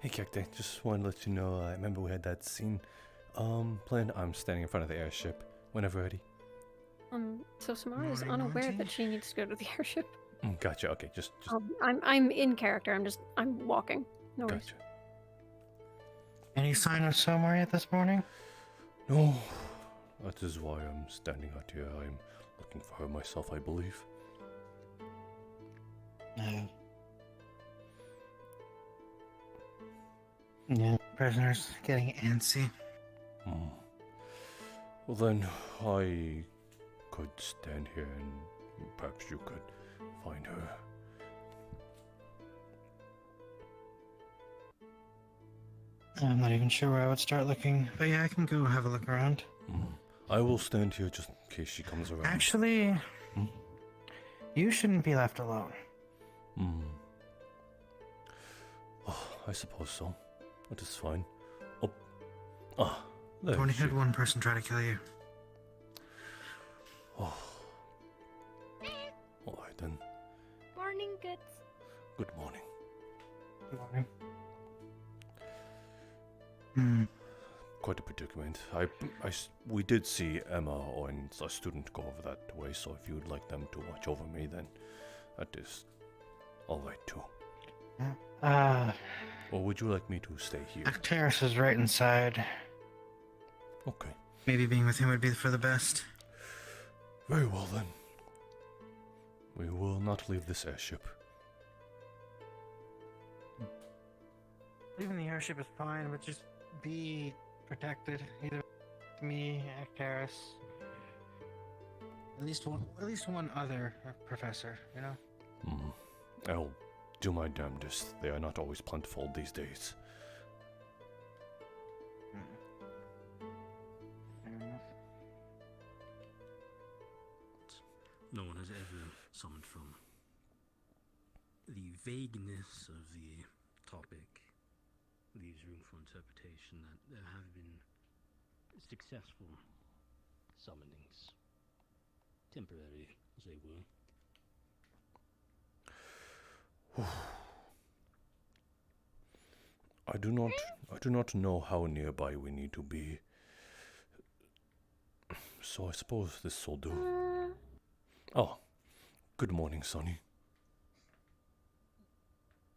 Hey, Cacti, just wanted to let you know, I remember we had that scene planned. I'm standing in front of the airship whenever ready. So Samara is unaware that she needs to go to the airship. Gotcha, okay, just I'm in character, I'm walking. No worries. gotcha. Any sign of Somari this morning? No, that is why I'm standing out here. I'm looking for her myself, I believe. No. Yeah, prisoners getting antsy. Well then, I could stand here and perhaps you could find her. I'm not even sure where I would start looking, but yeah, I can go have a look around. I will stand here just in case she comes around. Actually, you shouldn't be left alone. Oh, I suppose so. That is fine. There I've only she- had one person try to kill you. Alright then. Morning, goods. Good morning. Good morning. Quite a predicament. We did see Emma and a student go over that way, so if you would like them to watch over me, then that is alright too. Or would you like me to stay here? Terrace is right inside. Okay. Maybe being with him would be for the best. Very well then. We will not leave this airship. Leaving the airship is fine, but just be protected. Either me, Terrace. At least one other professor, you know? I'll do my damnedest. They are not always plentiful these days. Fair enough. No one has ever summoned from. The vagueness of the topic leaves room for interpretation that there have been successful summonings. Temporary, as they were. I do not know how nearby we need to be. So I suppose this will do. Oh, good morning, Sonny.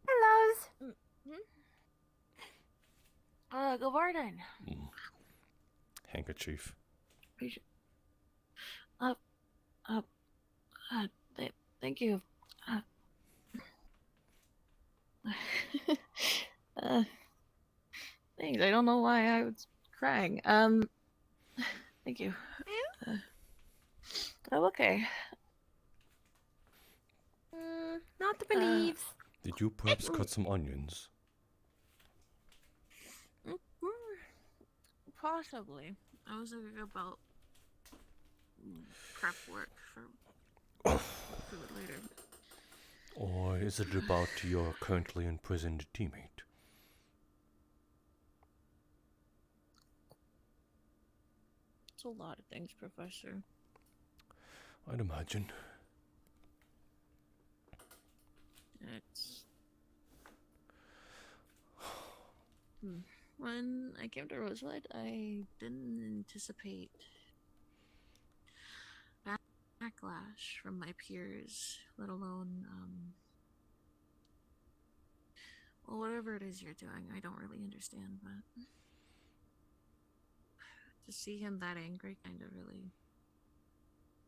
Hellos. Good morning. Handkerchief. Thank you. Thanks. I don't know why I was crying. Thank you. I'm okay. Not the believes. Did you perhaps cut some onions? Possibly. I was thinking about prep work for food later. Or is it about your currently imprisoned teammate? It's a lot of things, Professor. I'd imagine. It's... When I came to Rosewood, I didn't anticipate backlash from my peers, let alone, well, whatever it is you're doing, I don't really understand, but to see him that angry kind of really,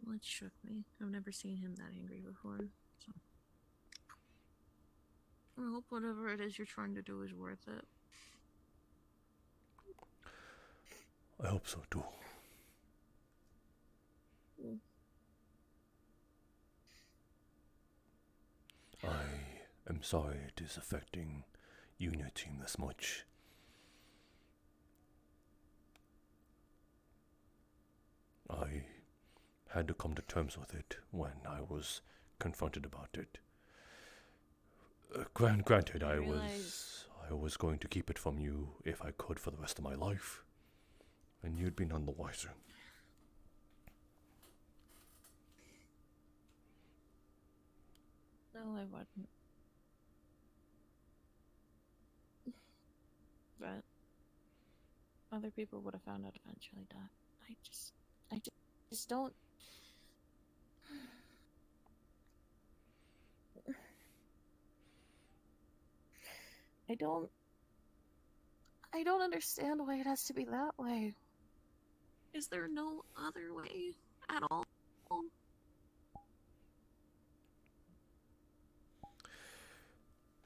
well, it shook me. I've never seen him that angry before, so I hope whatever it is you're trying to do is worth it. I hope so too. I am sorry it is affecting you and your team this much. I had to come to terms with it when I was confronted about it. Granted, I was going to keep it from you if I could for the rest of my life, and you'd be none the wiser. No, I wasn't. other people would have found out eventually, Doc. I just don't. I don't understand why it has to be that way. Is there no other way at all?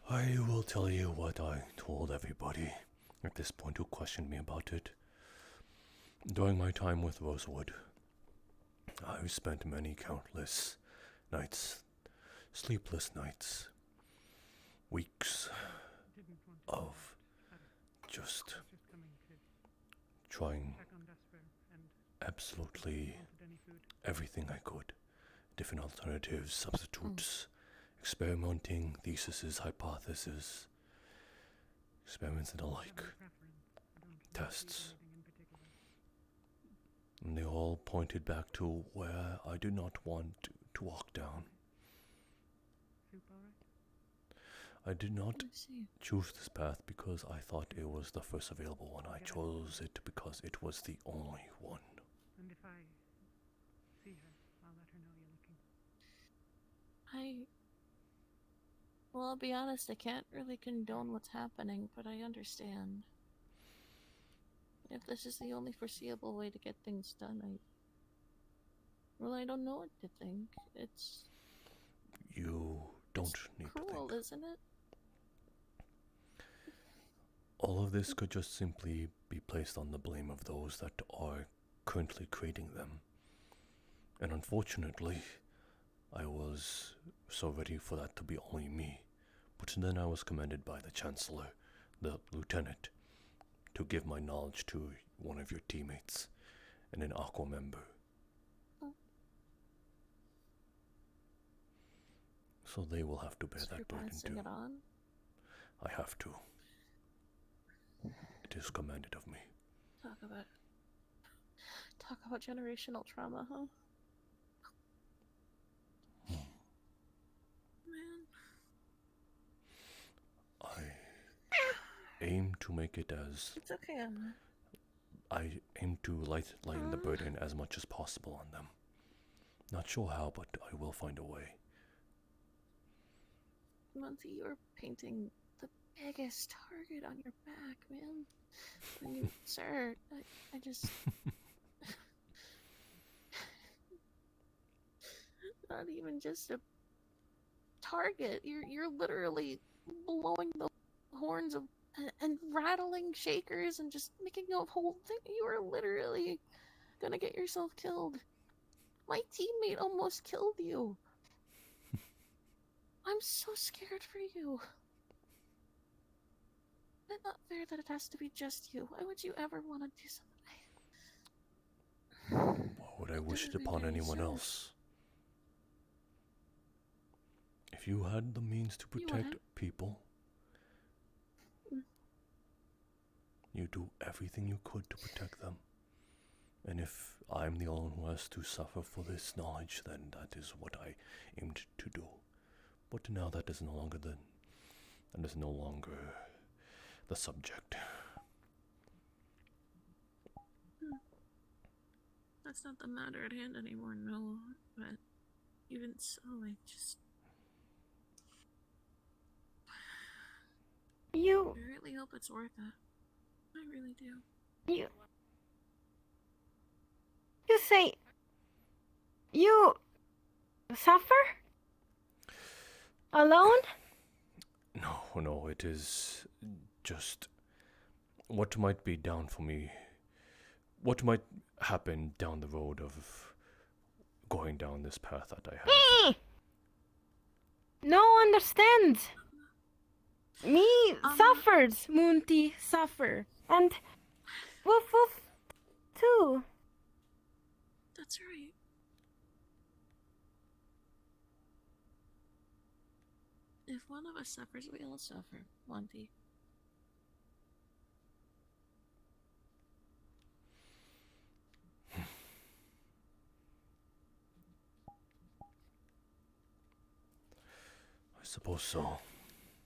I will tell you what I told everybody at this point who questioned me about it. During my time with Rosewood, I spent many countless nights, sleepless nights, weeks of just trying absolutely everything I could. Different alternatives, substitutes, experimenting, theses, hypotheses, experiments and the like, tests. And they all pointed back to where I did not want to walk down. I did not choose this path because I thought it was the first available one. I chose it because it was the only one. And if I see her, I'll let her know you're looking. Well, I'll be honest, I can't really condone what's happening, but I understand. If this is the only foreseeable way to get things done, I don't know what to think. It's... You don't need cruel, to think. Isn't it? All of this could just simply be placed on the blame of those that are currently creating them. And unfortunately, I was so ready for that to be only me. But then I was commended by the Chancellor, the Lieutenant, to give my knowledge to one of your teammates and an Aqua member. So they will have to bear that burden too. It on? I have to. It is commanded of me. Talk about generational trauma, huh? Man. I aim to make it as... It's okay, Emma. I aim to lighten the burden as much as possible on them. Not sure how, but I will find a way. Monty, you're painting the biggest target on your back, man. I mean, sir, I just... Not even just a target. You're literally blowing the horns of and rattling shakers and just making a whole thing. You are literally gonna get yourself killed. My teammate almost killed you. I'm so scared for you. It's not fair that it has to be just you. Why would you ever want to do something? Why would I wish it upon anyone else? If you had the means to protect people, you do everything you could to protect them. And if I'm the only one who has to suffer for this knowledge, then that is what I aimed to do. But now that is no longer the subject. That's not the matter at hand anymore, no. But even so, I really hope it's worth it. I really do. You say... You... suffer? Alone? No, it is just what might be down for me. What might happen down the road of going down this path that I have. No understands. Me suffers, Monty suffer. And Woof Woof too. That's right. If one of us suffers, we all suffer, Monty. I suppose so.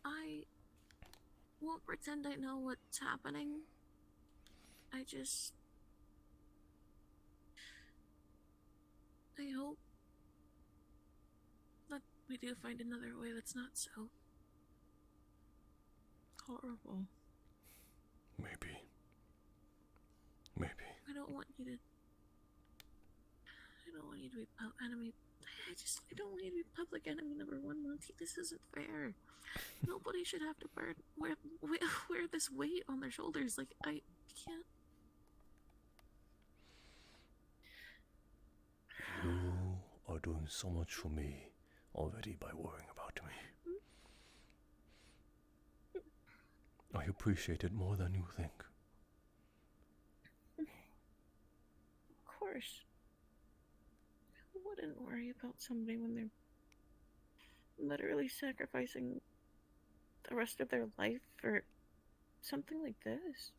I won't pretend I know what's happening. I hope that we do find another way that's not so horrible. Maybe. I don't want you to be enemy. I don't want you to be public enemy number one, Monty. This isn't fair. Nobody should have to wear this weight on their shoulders. Like, I can't. You are doing so much for me already by worrying about me. I appreciate it more than you think. Of course. Who wouldn't worry about somebody when they're literally sacrificing the rest of their life for something like this?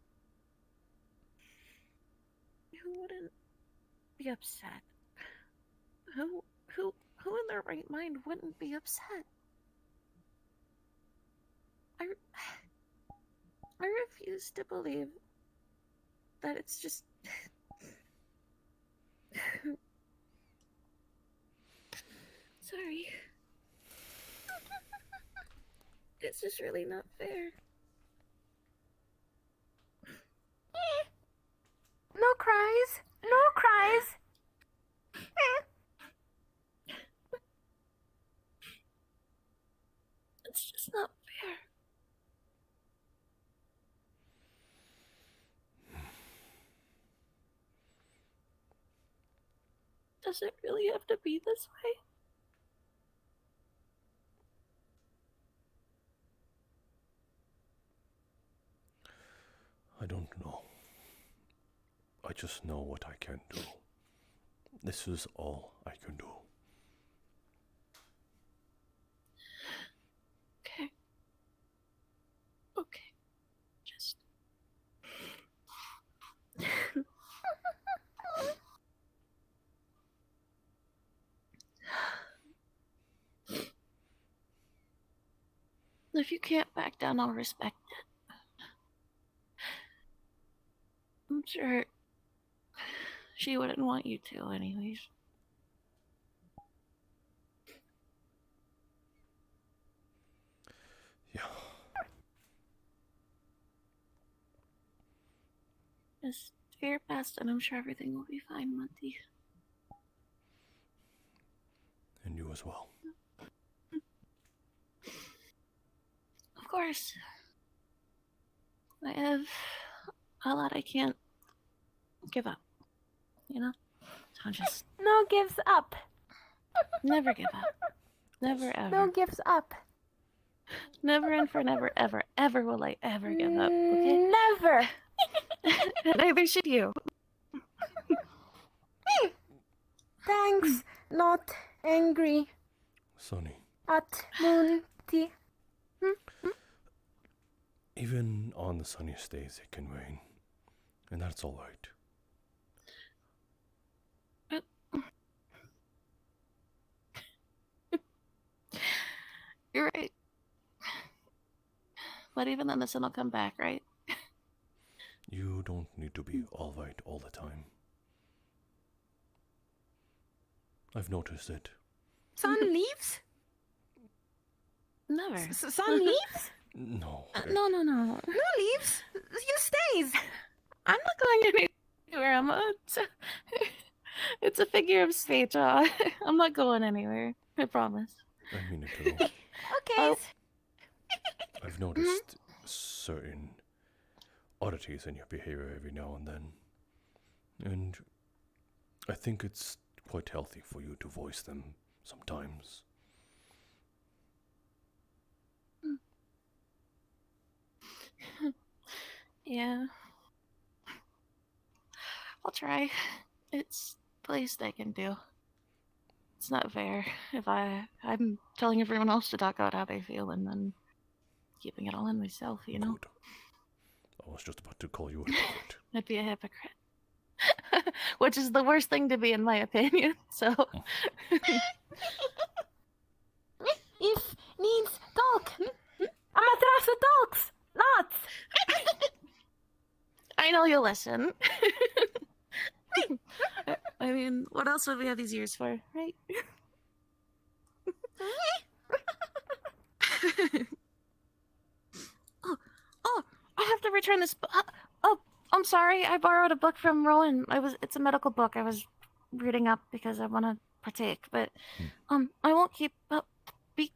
Who wouldn't be upset? Who in their right mind wouldn't be upset? I refuse to believe that it's just sorry. It's just really not fair. No cries. No cries. It's just not fair. Does it really have to be this way? I don't know. I just know what I can do. This is all I can do. Okay. Just... If you can't back down, I'll respect it. I'm sure she wouldn't want you to, anyways. Yeah. Just do your best, and I'm sure everything will be fine, Monty. And you as well. Of course. I have a lot I can't give up, you know? So just No gives up. never give up. Never ever. No gives up. Never and for never, ever, ever will I ever give up, okay? Never. Neither should you. Thanks. Not angry Sonny, at Monty. even on the sunniest days it can rain. And that's alright. You're right. But even then, the sun will come back, right? You don't need to be alright all the time. I've noticed it. Sun leaves? Never. Sun leaves? No. No. No leaves. You stays. I'm not going anywhere, Emma. It's a figure of speech. I'm not going anywhere. I promise. I mean it though. Okay. I've noticed certain oddities in your behavior every now and then. And I think it's quite healthy for you to voice them sometimes. Yeah. I'll try. It's the least I can do. It's not fair if I'm telling everyone else to talk about how they feel and then keeping it all in myself, you know? Good. I was just about to call you a hypocrite. I'd be a hypocrite. Which is the worst thing to be, in my opinion, so... If needs talk. Amaterasu talks. Lots. I know know you'll listen. I mean, what else would we have these ears for, right? Oh, I have to return this. Oh, I'm sorry. I borrowed a book from Rowan. It's a medical book. I was reading up because I want to partake, but I won't keep up. Go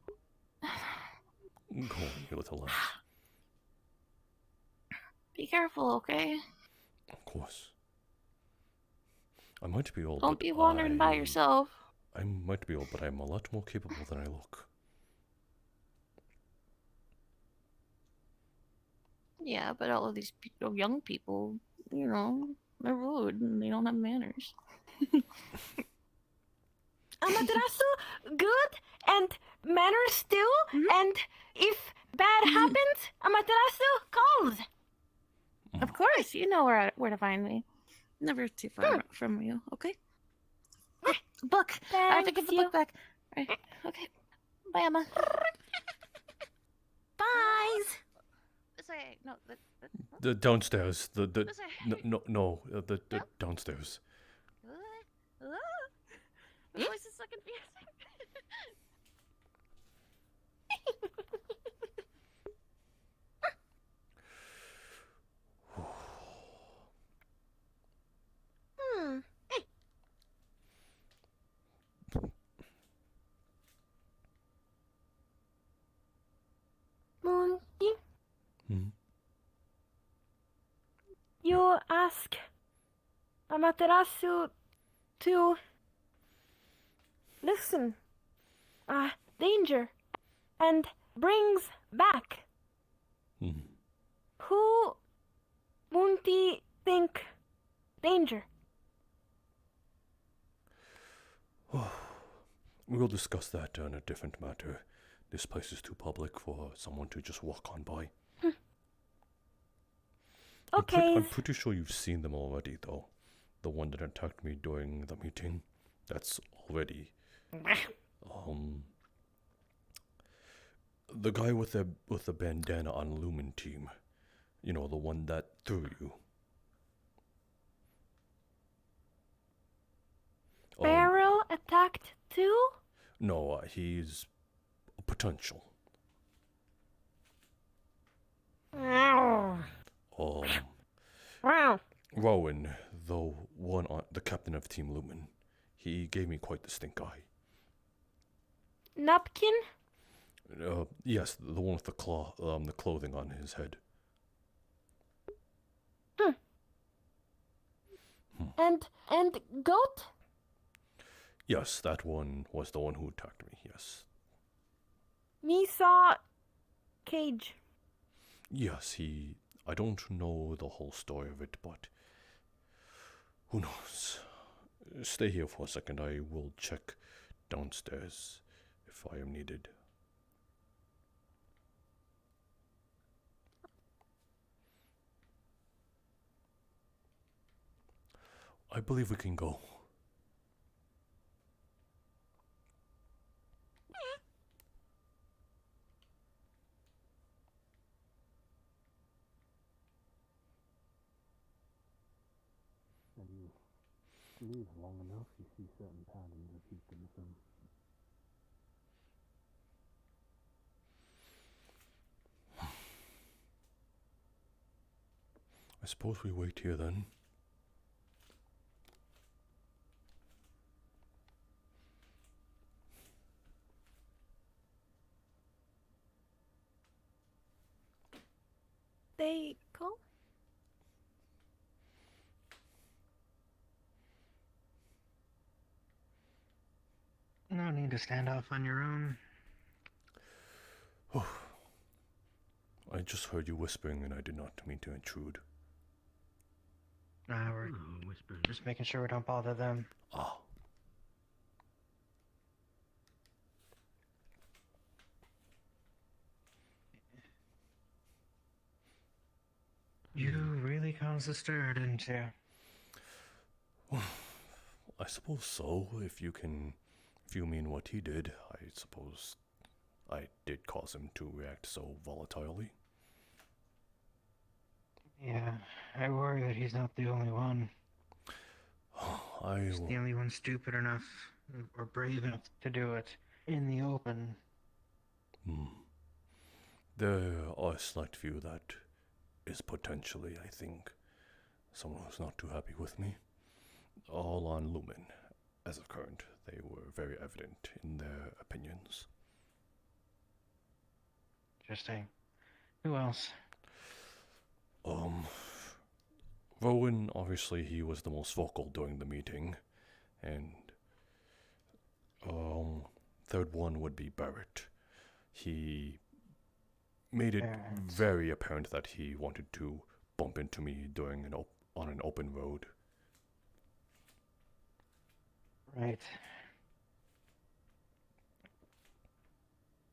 on, you little lass. Be careful, okay? Of course. I might be old, Don't but be wandering by yourself. I might be old, but I'm a lot more capable than I look. Yeah, but all of these young people, you know, they're rude and they don't have manners. Amaterasu, good and manners too. And if bad happens, Amaterasu calls. Of course, you know where to find me. Never too far from you, okay? Book. I have to give the book back. Right. Okay. Bye, Emma. Byes. This way. No, The downstairs. The this way. no. The downstairs. The voice is so confusing. Monty, Hmm? you ask Amaterasu to listen. Danger, and brings back. Hmm. Who Monty think danger? We'll discuss that on a different matter. This place is too public for someone to just walk on by. Okay. I'm pretty sure you've seen them already, though. The one that attacked me during the meeting. That's already. The guy with the bandana on Lumen team. You know, the one that threw you. Barrel attacked too? No, he's a potential. Wow. Rowan, the captain of Team Lumen, he gave me quite the stink eye. Napkin? Yes, the one with the clothing on his head. And goat? Yes, that one was the one who attacked me, yes. Me saw cage. Yes, I don't know the whole story of it, but who knows? Stay here for a second, I will check downstairs if I am needed. I believe we can go. And you leave long enough, you see certain patterns repeat themselves. I suppose we wait here then. They go? No need to stand off on your own. I just heard you whispering and I did not mean to intrude. We're Whispering. just making sure we don't bother them. Ah. You really caused a stir, didn't you? I suppose so, if you mean what he did, I suppose I did cause him to react so volatilely. Yeah, I worry that he's not the only one. He's the only one stupid enough or brave enough to do it in the open. There are a select few that is potentially, I think, someone who's not too happy with me. All on Lumen. As of current, they were very evident in their opinions. Interesting. Who else? Rowan, obviously, he was the most vocal during the meeting, and third one would be Barrett. He made it very apparent that he wanted to bump into me during on an open road. Right.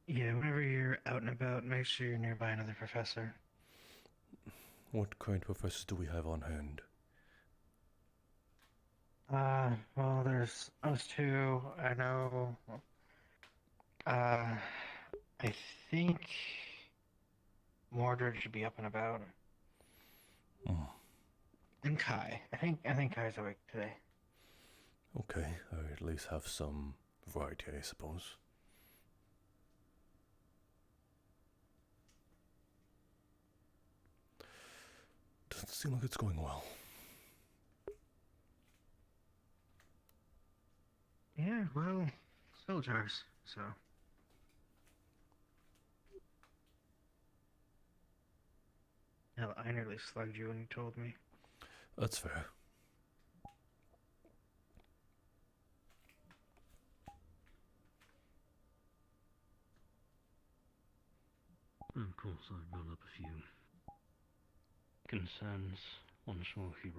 Yeah, whenever you're out and about, make sure you're nearby another professor. What current professors do we have on hand? Well, there's us two. I know. I think Mordred should be up and about. And Kai. I think Kai's awake today. Okay, I at least have some variety, I suppose. Doesn't seem like it's going well. Yeah, well, soldiers, so. Hell, I nearly slugged you when you told me. That's fair. Of course, I brought up a few concerns. Wasn't sure if you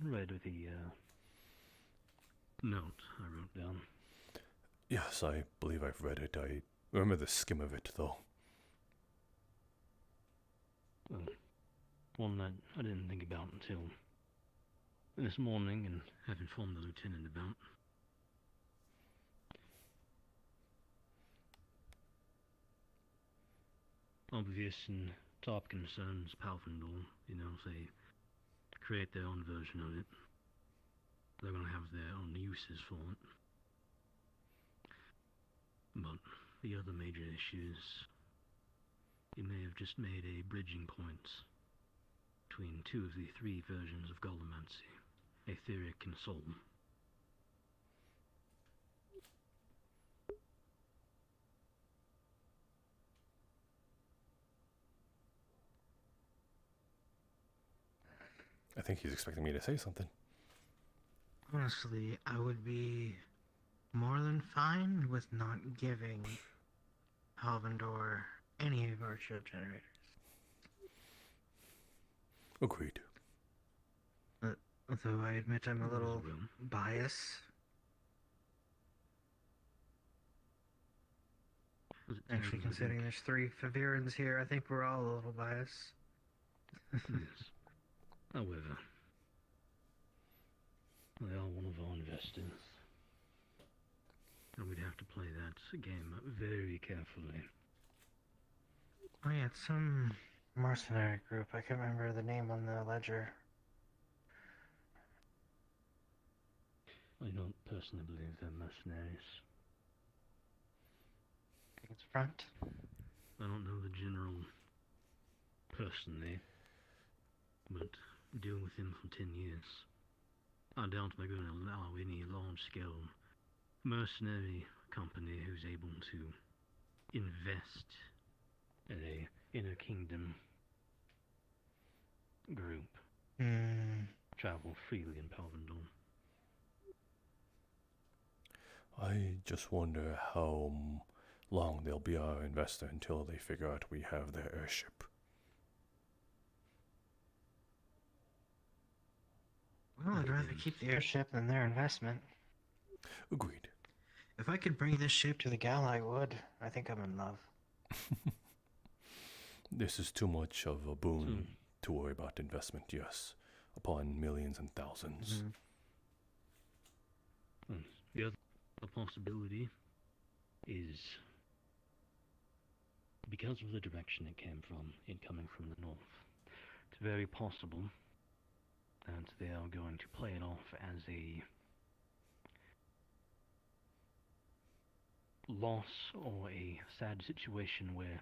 read the note I wrote down. Yes, I believe I've read it. I remember the skim of it, though. One that I didn't think about until this morning and have informed the lieutenant about. Obvious and top concerns, Palfindor, they create their own version of it. They're going to have their own uses for it. But the other major issues, you may have just made a bridging point between two of the three versions of Goldomancy, Aetheric and Soul. I think he's expecting me to say something. Honestly, I would be more than fine with not giving Halvandor any of our chip generators. Agreed. Although I admit I'm a little biased. Actually, considering there's 3 Favirans here, I think we're all a little biased. Yes. However, they are one of our investors, and we'd have to play that game very carefully. Oh yeah, it's some mercenary group. I can't remember the name on the ledger. I don't personally believe they're mercenaries. I think it's Front. I don't know the general personally, but dealing with him for 10 years, I doubt they're going to allow any large-scale mercenary company who's able to invest in a inner kingdom group travel freely in Palvindor. I just wonder how long they'll be our investor until they figure out we have their airship. Well, I'd rather keep the airship than their investment. Agreed. If I could bring this ship to the gala, I would. I think I'm in love. This is too much of a boon to worry about investment, yes, upon millions and thousands. The other possibility is because of the direction it came from, it coming from the north, It's very possible that they are going to play it off as a loss or a sad situation where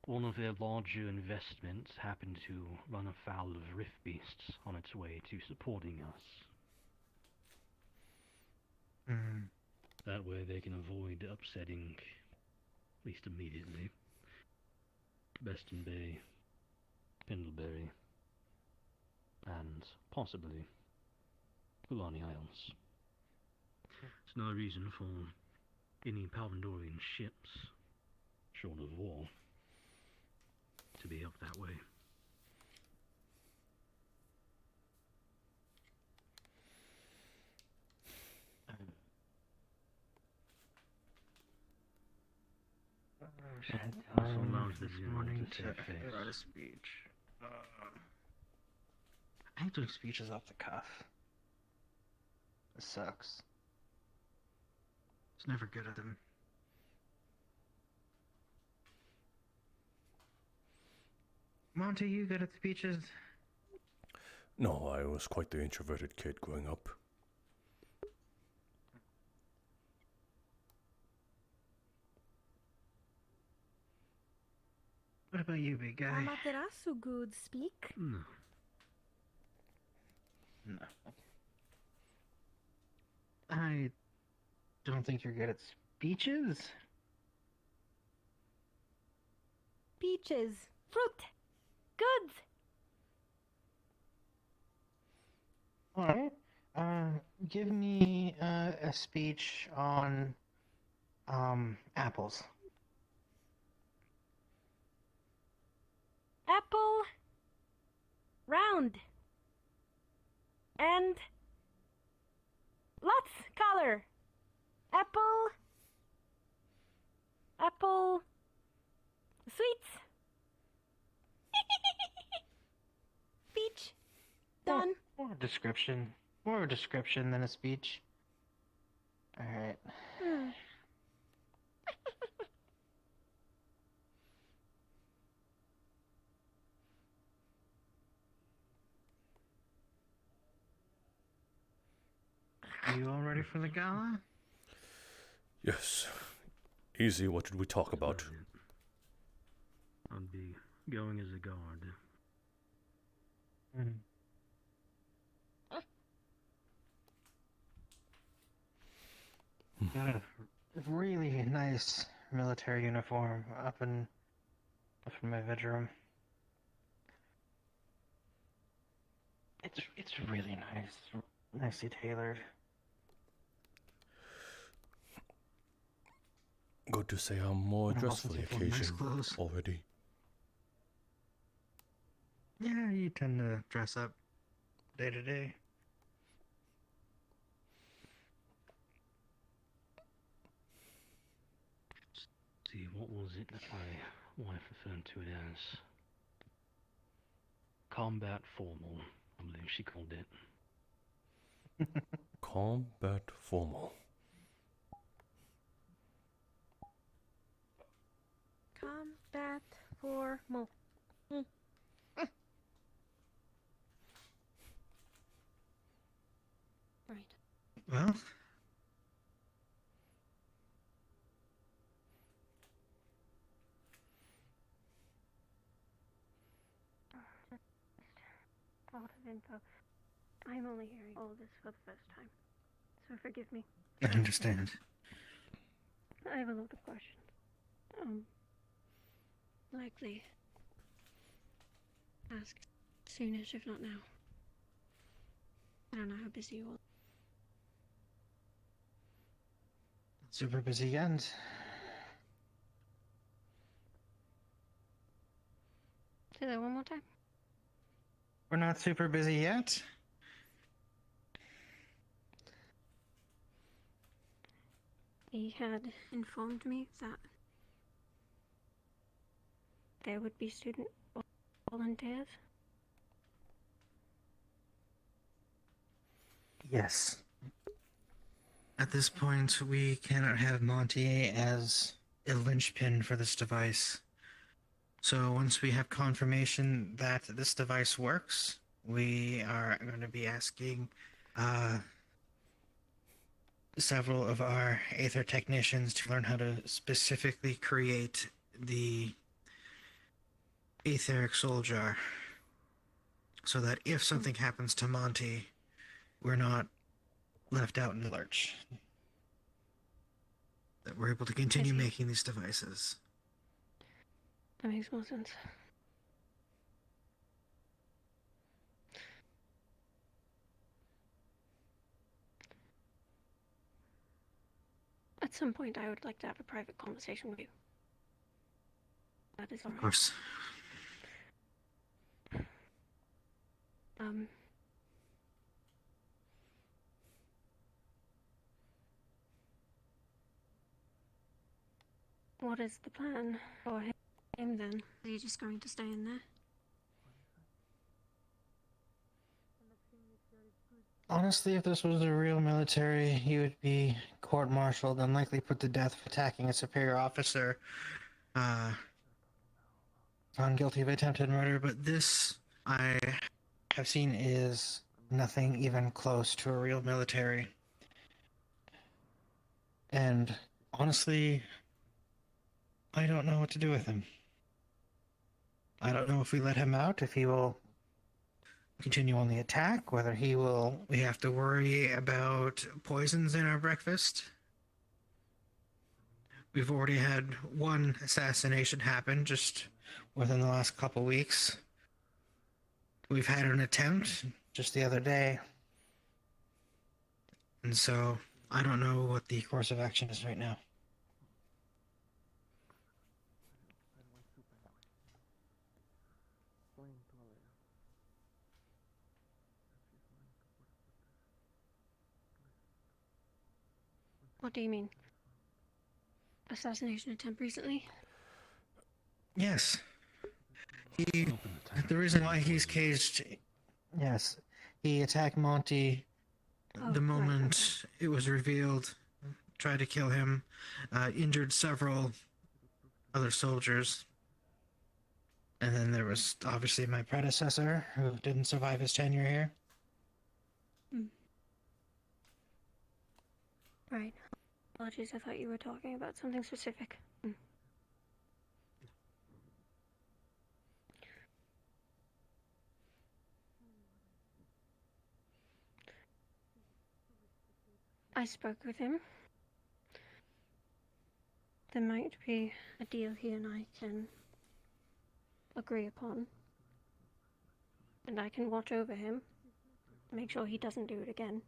one of their larger investments happened to run afoul of Rift Beasts on its way to supporting us. Hmm. That way they can avoid upsetting, at least immediately, Beston Bay, Pendlebury, and possibly Fulani Isles. It's no reason for any Palvandorian ships, short of war, to be up that way. Also allows the this general morning to to save face. write a speech. I hate doing speeches off the cuff. This sucks. It's never good at them. Monty, you good at speeches? No, I was quite the introverted kid growing up. What about you, big guy? Amaterasu good speak. No. No. I don't think you're good at speeches. Peaches. Fruit. Goods. Alright. Give me a speech on apples. Apple. Round. And lots color. Apple. Apple. Sweets. Peach. Done. More description. More description than a speech. Alright. Hmm. You all ready for the gala? Yes. Easy, what did we talk about? That's it. I'd be going as a guard. Got a really nice military uniform up in my bedroom. It's really nice, nicely tailored. Good to say I'm more And dressed also for the some nice occasion clothes. already. Yeah, you tend to dress up day to day. See, what was it that my wife referred to it as? Combat formal, I believe she called it. Combat formal. Combat formal. Right. Well, A lot of info. I'm only hearing all of this for the first time, so forgive me. I understand. I have a lot of questions. Likely ask soonish, if not now. I don't know how busy you are. Super busy weekend. Say that one more time. We're not super busy yet. He had informed me that there would be student volunteers. Yes. At this point, we cannot have Monty as a linchpin for this device. So once we have confirmation that this device works, we are going to be asking several of our Aether technicians to learn how to specifically create the etheric soul jar, so that if something happens to Monty, we're not left out in the lurch. That we're able to continue see. making these devices. That makes more sense. At some point, I would like to have a private conversation with you. That is all Of right. course. What is the plan for him then? Are you just going to stay in there? Honestly, if this was a real military, he would be court-martialed and likely put to death for attacking a superior officer, found guilty of attempted murder. But this, I have seen, is nothing even close to a real military. And honestly, I don't know what to do with him. I don't know if we let him out, if he will continue on the attack, whether we have to worry about poisons in our breakfast. We've already had one assassination happen just within the last couple weeks. We've had an attempt just the other day. And so I don't know what the course of action is right now. What do you mean? Assassination attempt recently? Yes. The Open the tank. reason why he's caged... Yes. He attacked Monty Oh, the right, moment it was revealed, tried to kill him, injured several other soldiers. And then there was obviously my predecessor, who didn't survive his tenure here. Right. Apologies, I thought you were talking about something specific. I spoke with him. There might be a deal he and I can agree upon. And I can watch over him, make sure he doesn't do it again.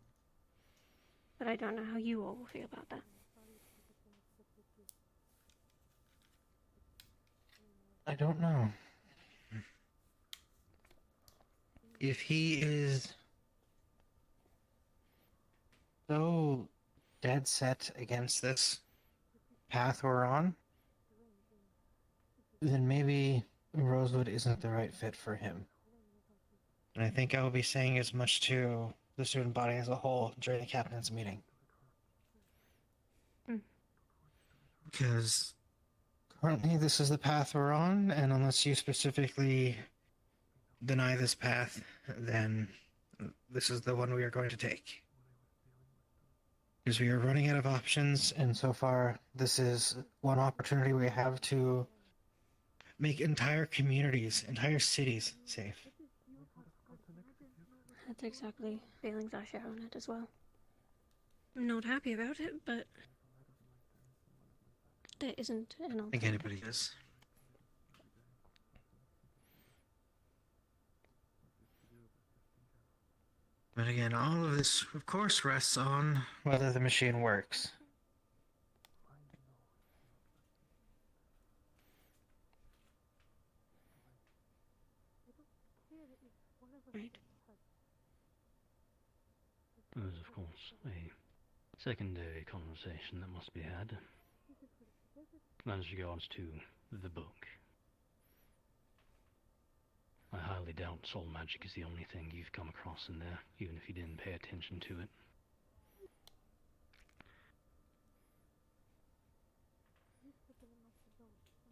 But I don't know how you all will feel about that. I don't know. If he is so dead set against this path we're on, then maybe Rosewood isn't the right fit for him. And I think I will be saying as much to the student body as a whole during the captain's meeting. Because currently this is the path we're on, and unless you specifically deny this path, then this is the one we are going to take. Because we are running out of options, and so far this is one opportunity we have to make entire communities, entire cities safe. That's exactly feelings I share on it as well. I'm not happy about it, but there isn't an I think alternative. anybody is. But again, all of this, of course, rests on whether the machine works. Right. There's, of course, a secondary conversation that must be had. As regards to the book. I highly doubt soul magic is the only thing you've come across in there, even if you didn't pay attention to it.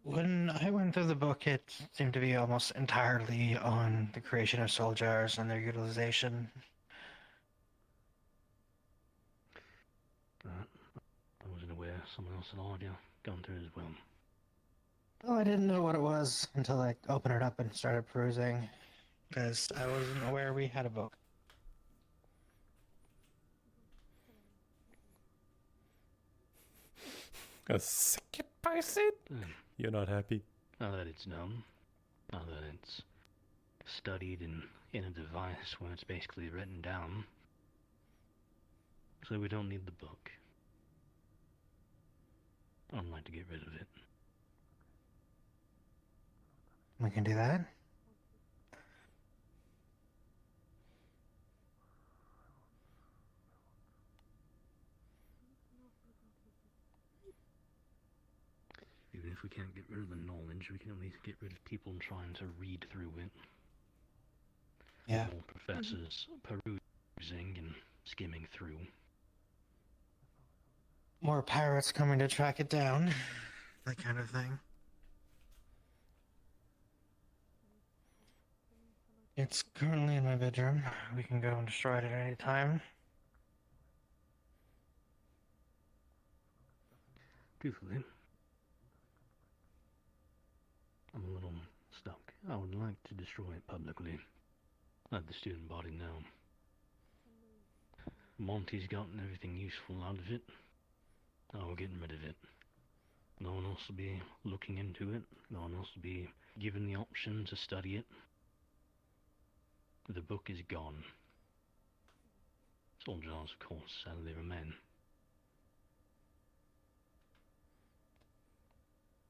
When I went through the book, it seemed to be almost entirely on the creation of soul jars and their utilization. I wasn't aware someone else had already gone through it as well. Well, I didn't know what it was until I opened it up and started perusing, because I wasn't aware we had a book. A second person? You're not happy? Now that it's done, now that it's studied in a device where it's basically written down, so we don't need the book. I'd like to get rid of it. We can do that. Even if we can't get rid of the knowledge, we can at least get rid of people trying to read through it. Yeah. More professors perusing and skimming through. More pirates coming to track it down. That kind of thing. It's currently in my bedroom. We can go and destroy it at any time. Truthfully, I'm a little stuck. I would like to destroy it publicly. Let the student body know. Monty's gotten everything useful out of it. Now we're getting rid of it. No one else will be looking into it. No one else will be given the option to study it. The book is gone. Soul jars, of course, sadly remain.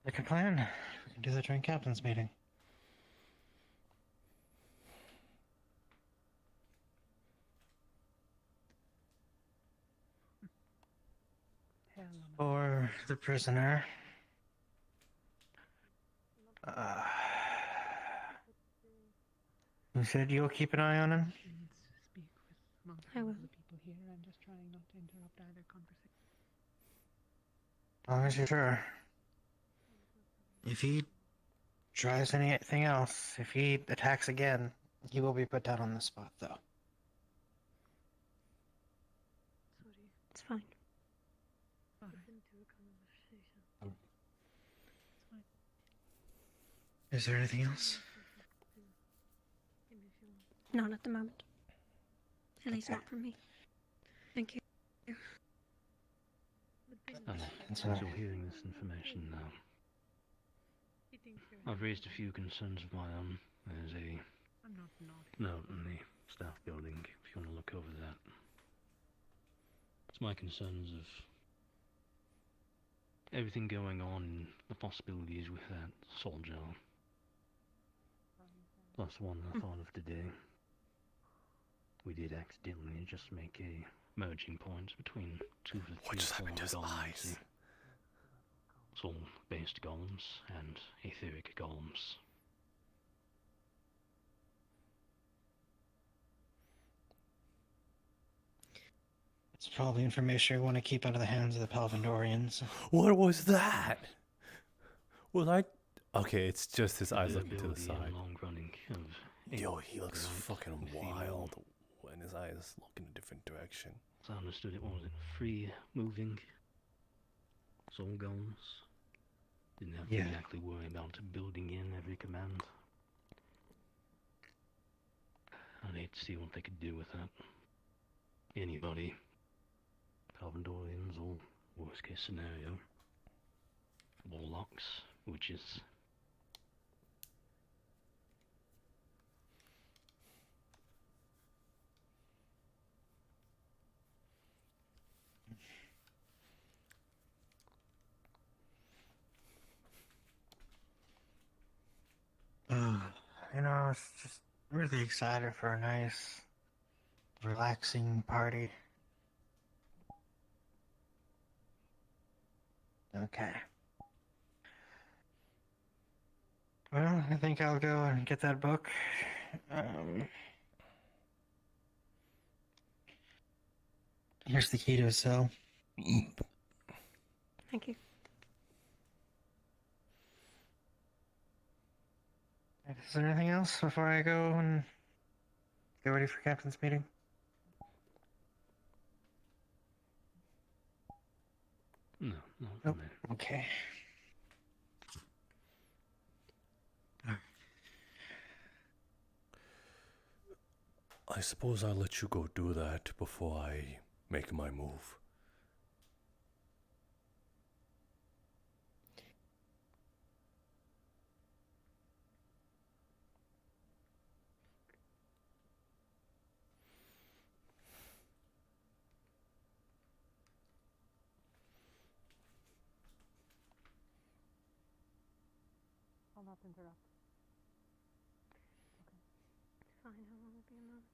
Like a plan. We can do that during captain's meeting. Hell no. For the prisoner. You said you'll keep an eye on him? Let's speak with multiple I will. other people here. I'm just trying not to interrupt either conversation. As long as you're sure. If he tries anything else, if he attacks again, he will be put down on the spot, though. Sorry. It's fine. All right. Is there anything else? Not at the moment. At least not from me. Thank you. That's As all. you're hearing this information now, I've raised a few concerns of my own. There's a I'm not naughty. note in the staff building, if you want to look over that. It's my concerns of everything going on and the possibilities with that soul jar. Plus one I thought of today. We did accidentally just make a merging point between two of the What just happened to his golems, eyes? soul-based golems and etheric golems. It's probably information we want to keep out of the hands of the Palvandorians. What was that? Was I... Okay, it's just his eyes The looking to the ability and side. long running of Yo, he looks Right. fucking The feeling. wild when his eyes look in a different direction. As I understood it, what was it? Free moving soul golems. Didn't have to Yeah. exactly worry about building in every command. I'd hate to see what they could do with that. Anybody. Palvandorians or worst case scenario. Warlocks, which is You know, I was just really excited for a nice, relaxing party. Okay. Well, I think I'll go and get that book. Here's the key to his cell. Thank you. Is there anything else before I go and get ready for Captain's meeting? No, not Nope. for me. Okay. I suppose I'll let you go do that before I make my move. I'll not interrupt. Fine, how long will be a moment?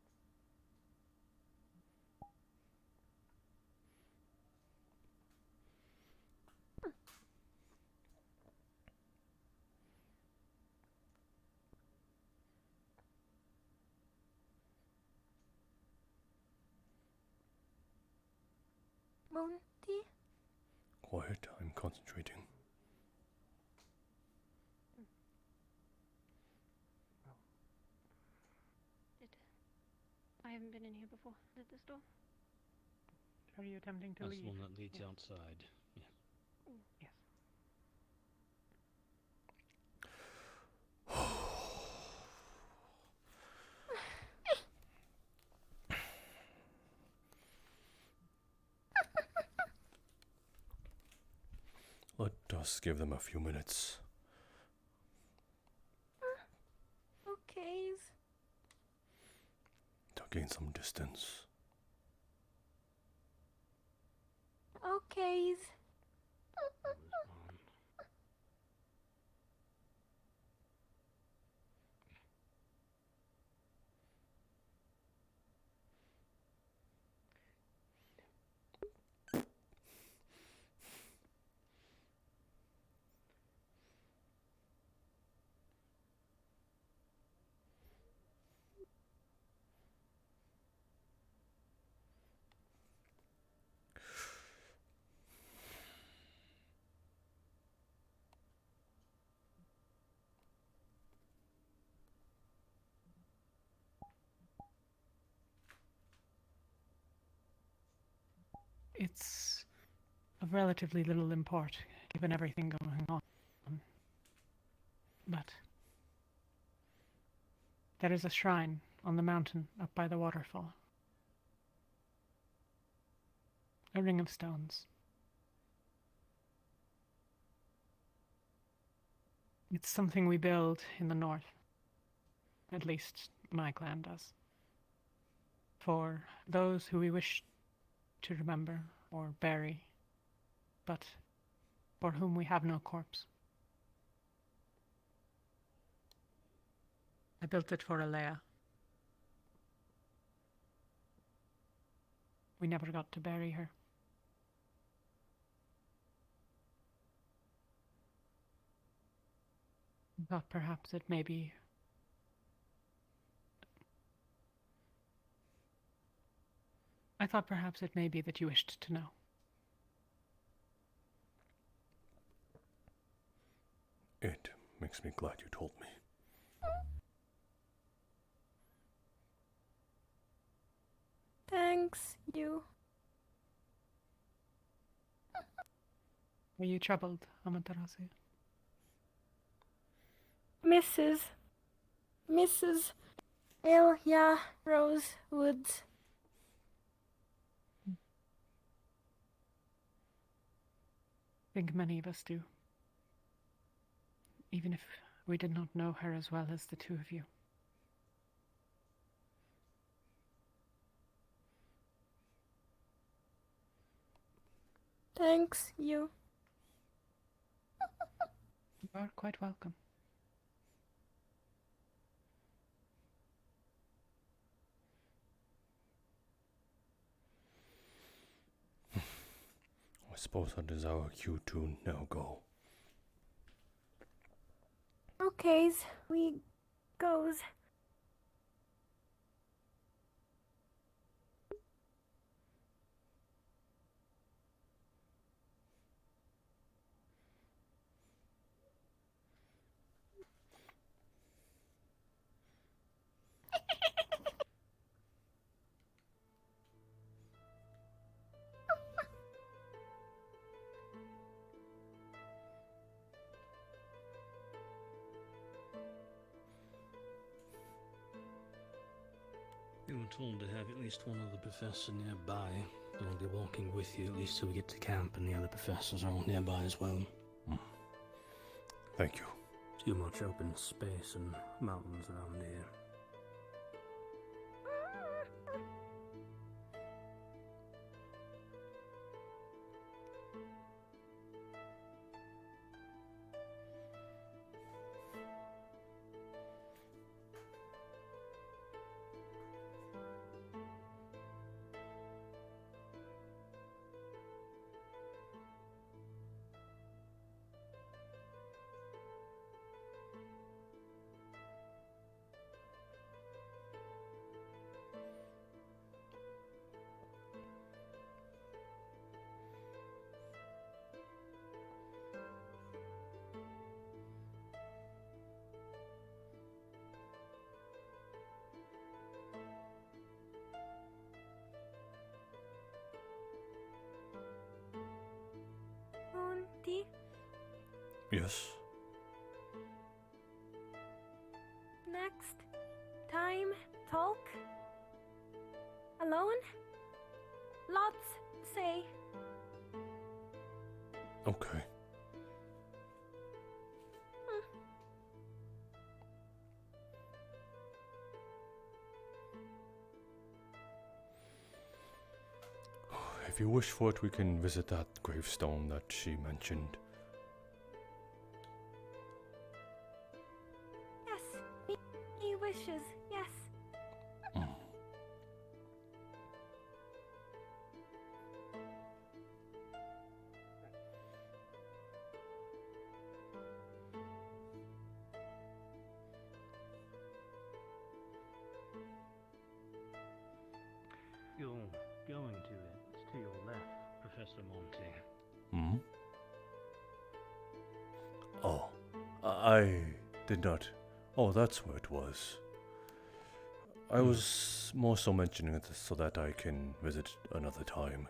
Monty? Quiet, I'm concentrating. I haven't been in here before. Is it this door? Are you attempting to That's leave? the one that leads Yeah. outside. Yeah. Yes. Let us give them a few minutes. Okays. To gain some distance. Okays. There's one. It's of relatively little import, given everything going on. But there is a shrine on the mountain up by the waterfall. A ring of stones. It's something we build in the north. At least my clan does. For those who we wish to remember or bury, but for whom we have no corpse. I built it for Alea. We never got to bury her. I thought perhaps it may be that you wished to know. It makes me glad you told me. Thanks, you. Are you troubled, Amaterasu? Mrs. Ilya Rosewood. I think many of us do. Even if we did not know her as well as the two of you. Thanks, you. You are quite welcome. I suppose that is our cue to now go. Okays, we goes. You were told to have at least one other professor nearby. They'll be walking with you at least till we get to camp, and the other professors are all nearby as well. Thank you. Too much open space and mountains around here. Monty, Yes. next time talk alone. Lots say. Okay. If you wish for it, we can visit that gravestone that she mentioned. Yes, he wishes. Yes. You're going to it. It's to your left, Professor Monty. Hmm? Oh, I did not. Oh, that's where it was. I was more so mentioning it so that I can visit another time.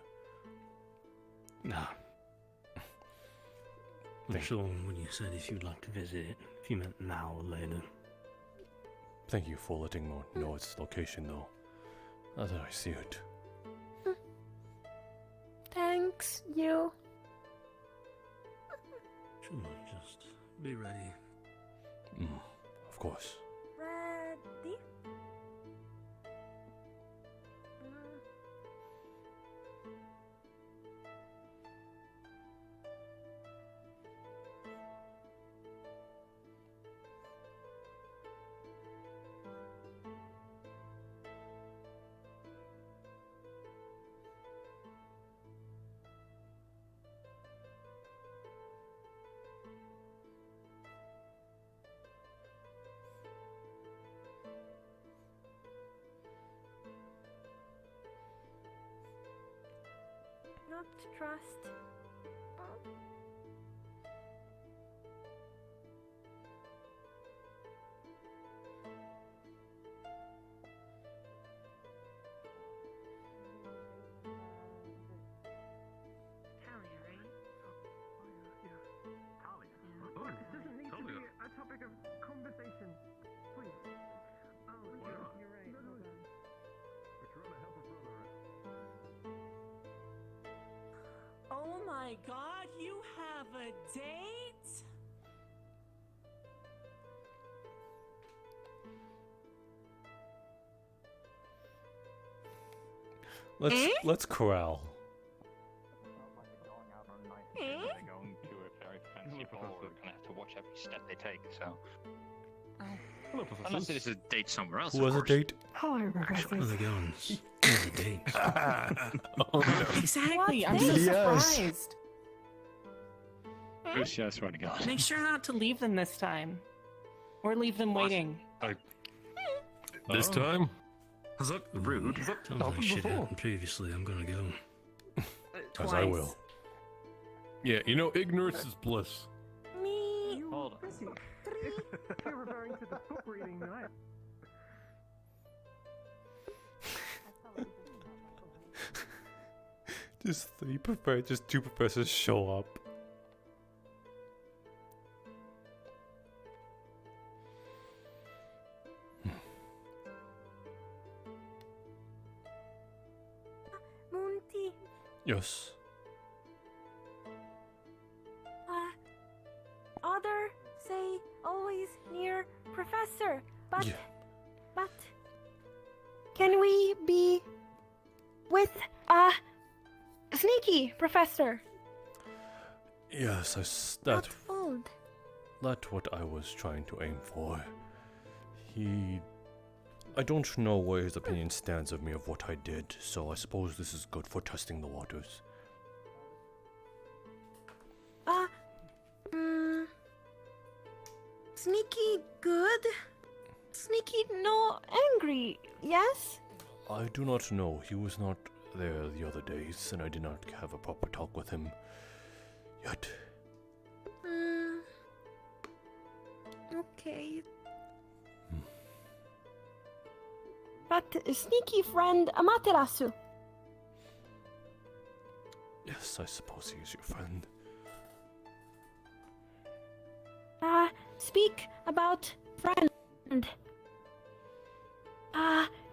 Nah. I'm Thank- sure when you said if you'd like to visit it, if you meant now or later. Thank you for letting me know its location, though. Now that I see it. Thanks, you. Sure, just be ready. Of course. Ready? Not trust. Oh my god, you have a date? Let's corral. They're going to a very fancy ball. We're going to have to watch every step they take, so. Hello, Unless it is a date somewhere else. Who has a date? Hello, Where Professor. are they going? Where's the date? Oh no. Exactly, What I'm so date? Yes. surprised. Bruce, yeah, I swear to God. Make sure not to leave them this time. Or leave them waiting. This time? Rude. Sounds like shit happened previously. I'm gonna go. As I will. Yeah, you know, ignorance is bliss. Me. Hold on. You're referring to the book reading tonight. Just two professors show up. Yes. Other say always near Professor, but Yeah. but can we be with Sneaky Professor? Yes, Not fooled. that's what I was trying to aim for. I don't know where his opinion stands of me of what I did, so I suppose this is good for testing the waters. Sneaky good? Sneaky no angry, yes? I do not know. He was not there the other days, and I did not have a proper talk with him yet. Okay. But sneaky friend Amaterasu. Yes, I suppose he is your friend. Speak about friend.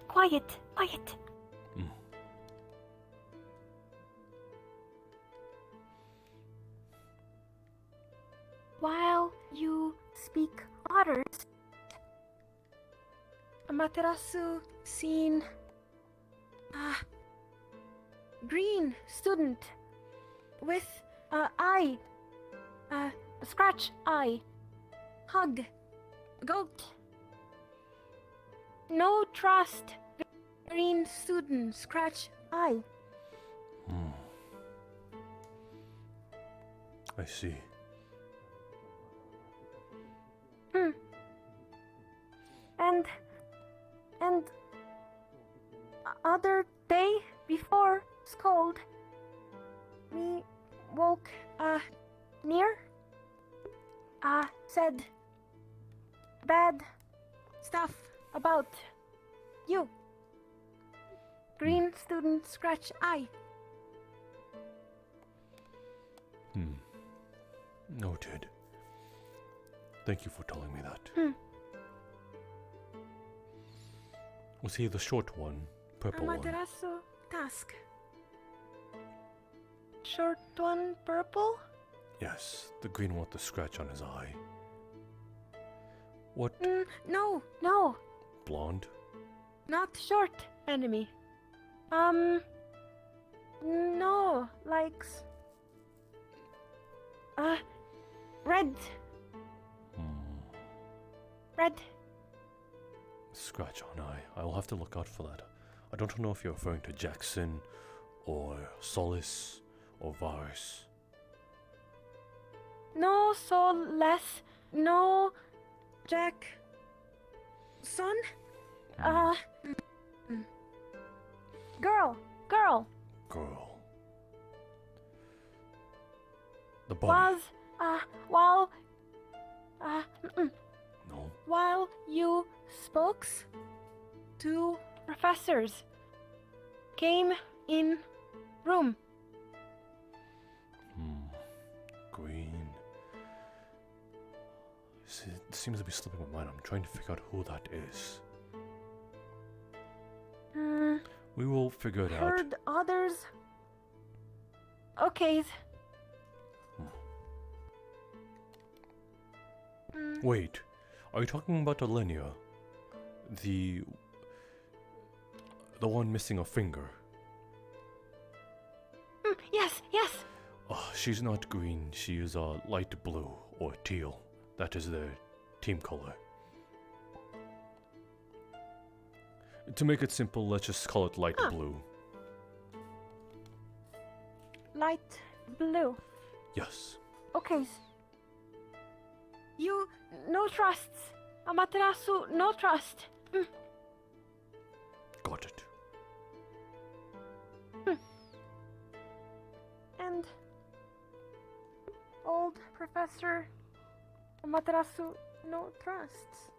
Quiet. While you speak others, Amaterasu seen green student with eye, scratch eye, hug, goat. No trust, green student, scratch eye. I see. And other day before scold, me woke near said bad stuff about you. Green student scratch eye. Noted. Thank you for telling me that. Was he the short one? Purple one? Amaterasu task. Short one purple? Yes, the green one with the scratch on his eye. What? No. Blonde? Not short enemy. No, likes. Red. Red. Scratch on eye. I will have to look out for that. I don't know if you're referring to Jackson, or Solace, or Varus. No soul less. No Jack. Son? Girl. Girl. The body. Was, No. while you spoke to professors, came in room. Green. It seems to be slipping my mind. I'm trying to figure out who that is. We will figure it out. Heard others. Okay. Wait, are you talking about Alenia? The one missing a finger? Yes. Oh, she's not green. She is light blue or teal. That is their team color. To make it simple, let's just call it light blue. Light blue. Yes. Okay. You no trusts. Amaterasu no trust. Got it. And old Professor Amaterasu no trusts.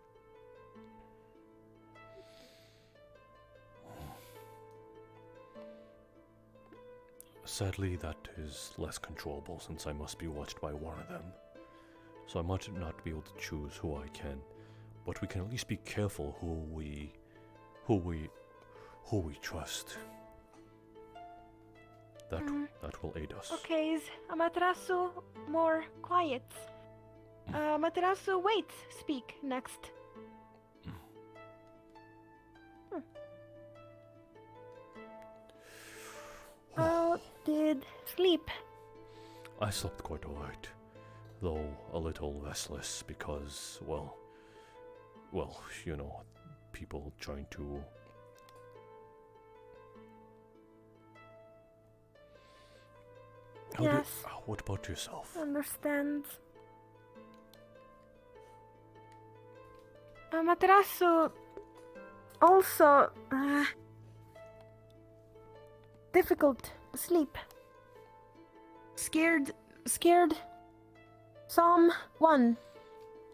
Sadly, that is less controllable since I must be watched by one of them. So I might not be able to choose who I can, but we can at least be careful who we trust. That will aid us. Okay, is Amaterasu more quiet? Amaterasu, wait, speak next. How did sleep? I slept quite alright, though a little restless because, well, you know, people trying to... Yes. What about yourself? Understand. Amaterasu also difficult sleep. Scared. Psalm 1.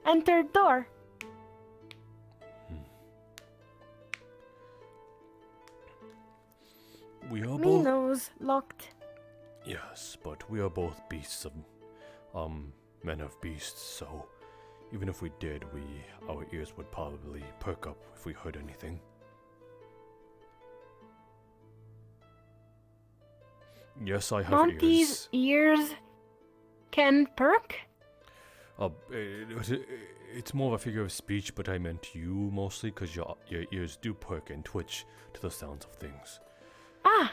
Entered door. We are both... Minos locked. Yes, but we are both beasts of... men of beasts, so... Even if we did, our ears would probably perk up if we heard anything. Yes, I have Monty's ears can perk? It's more of a figure of speech, but I meant you mostly, because your ears do perk and twitch to the sounds of things. Ah,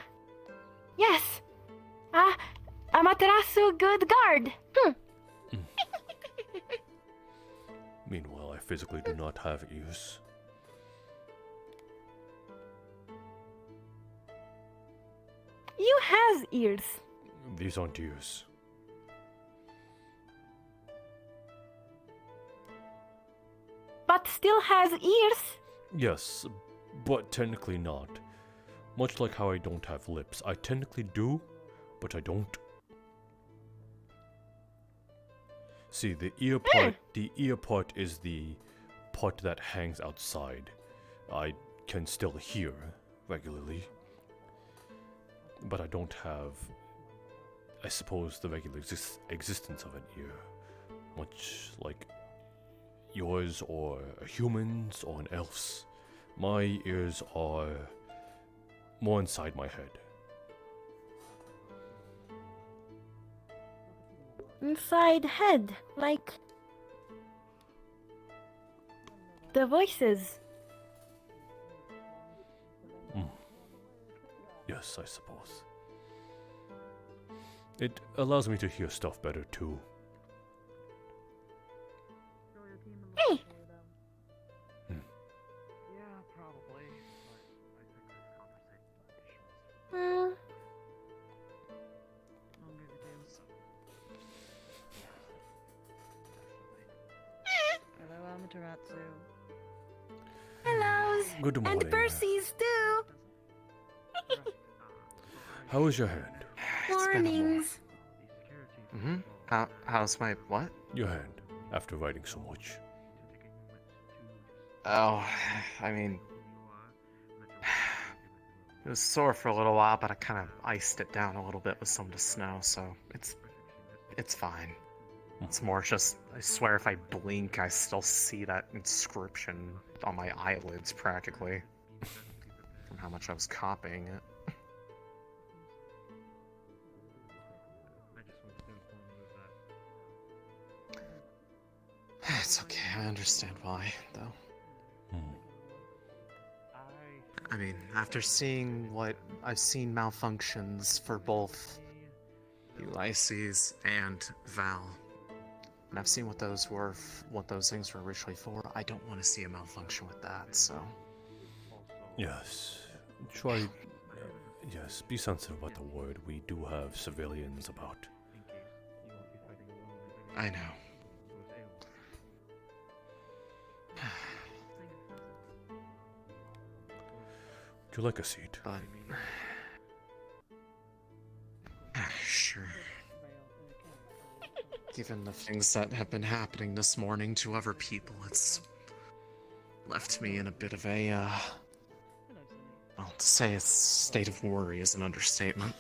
yes. Amaterasu, good guard. Meanwhile, I physically do not have ears. You has ears. These aren't ears. But still has ears. Yes, but technically not. Much like how I don't have lips. I technically do, but I don't. See, the ear part is the part that hangs outside. I can still hear regularly, but I don't have, I suppose, the regular existence of an ear. Much like yours or a human's or an elf's. My ears are more inside my head. Inside head, like the voices. Yes, I suppose. It allows me to hear stuff better too. Hey! Yeah, probably. Hello, Amaterasu. Hellos. Good morning. And Percy's too. How is your hand? Mornings. How's my what? Your hand, after writing so much. Oh, I mean, it was sore for a little while, but I kind of iced it down a little bit with some of the snow, so it's fine. It's more just, I swear if I blink, I still see that inscription on my eyelids, practically, from how much I was copying it. It's okay, I understand why, though. I mean, after seeing what I've seen malfunctions for both Ulysses and Val, and I've seen what those things were originally for, I don't want to see a malfunction with that, so... Yes. Try... yes, be sensitive about the word. We do have civilians about. I know. Would you like a seat? Sure. Given the things that have been happening this morning to other people, it's left me in a bit of a, well, to say a state of worry is an understatement.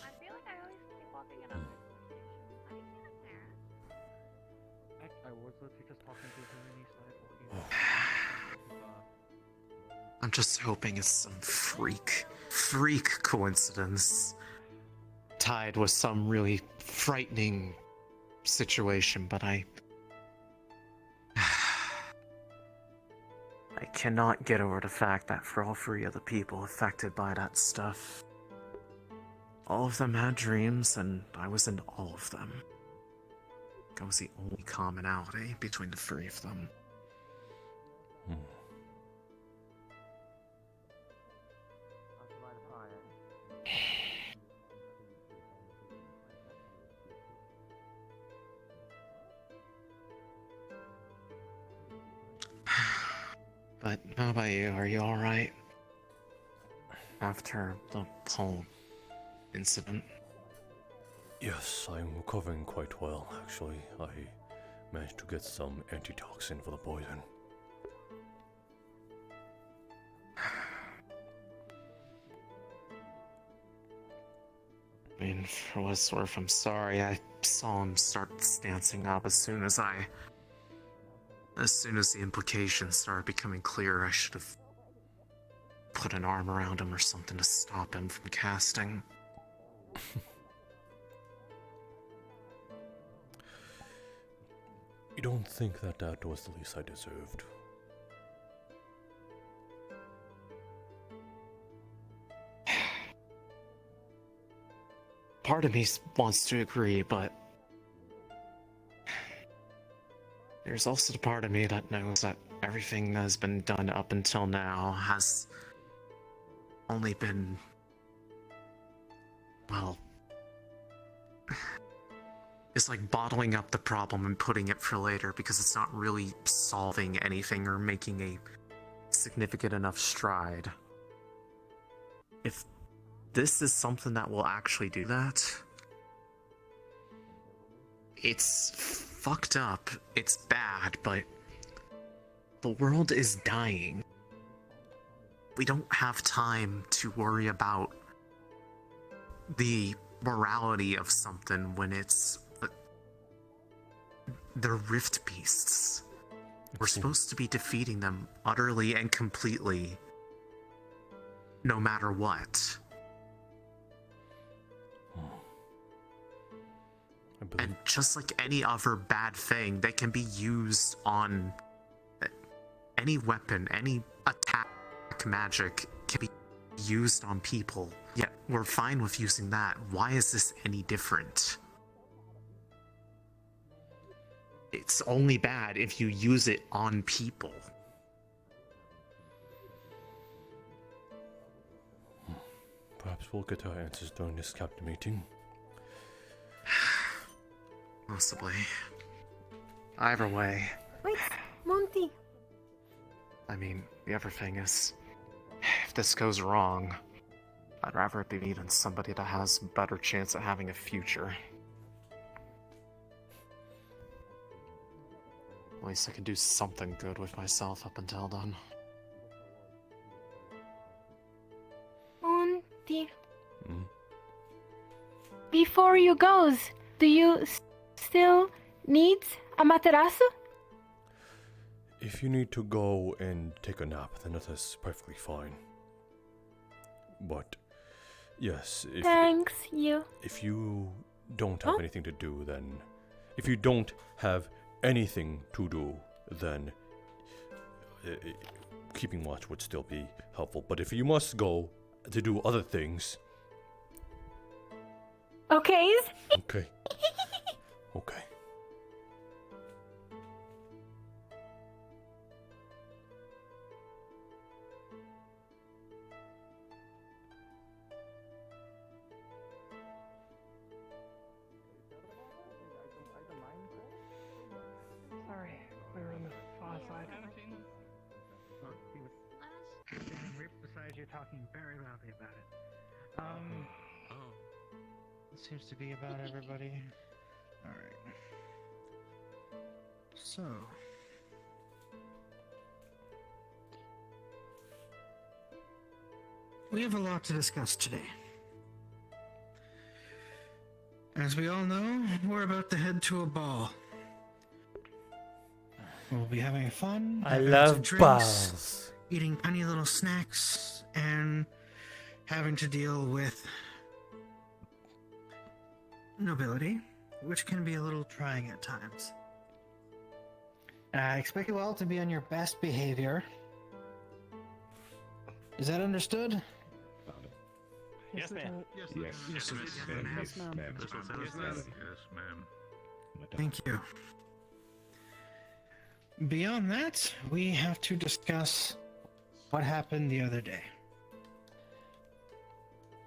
I'm just hoping it's some freak coincidence tied with some really frightening situation, but I cannot get over the fact that for all 3 of the people affected by that stuff, all of them had dreams, and I was in all of them. That was the only commonality between the 3 of them. But how about you? Are you alright? After the whole incident? Yes, I'm recovering quite well, actually. I managed to get some antitoxin for the poison. I mean, for what it's worth, I'm sorry. I saw him start stancing up as soon as the implications started becoming clear. I should have put an arm around him or something to stop him from casting. You don't think that that was the least I deserved? Part of me wants to agree, but there's also the part of me that knows that everything that has been done up until now has only been, well, it's like bottling up the problem and putting it for later because it's not really solving anything or making a significant enough stride. If this is something that will actually do that, it's fucked up, it's bad, but the world is dying. We don't have time to worry about the morality of something when it's the Rift Beasts. We're supposed to be defeating them utterly and completely, no matter what. And just like any other bad thing, they can be used on any weapon, any attack magic can be used on people. Yet we're fine with using that. Why is this any different? It's only bad if you use it on people. Perhaps we'll get our answers during this captain meeting. Possibly. Either way. Wait, Monty. I mean, the other thing is, if this goes wrong, I'd rather it be me than somebody that has a better chance at having a future. At least I can do something good with myself up until then. Monty. Before you goes, do you still need a materazo? If you need to go and take a nap, then that is perfectly fine. But, yes, Thanks, you. If you don't have anything to do, then... If you don't have anything to do, then... keeping watch would still be helpful. But if you must go to do other things... Okay. Okay. Okay. Sorry, we were on the far side. He was standing right beside you, talking very loudly about it. It seems to be about everybody. Alright. So. We have a lot to discuss today. As we all know, we're about to head to a ball. We'll be having fun. I having love some drinks, balls. eating tiny little snacks, and having to deal with nobility, which can be a little trying at times. I expect you all to be on your best behavior. Is that understood? Yes, ma'am. Yes, Yes, ma'am. Yes, ma'am. Thank you. Beyond that, we have to discuss what happened the other day.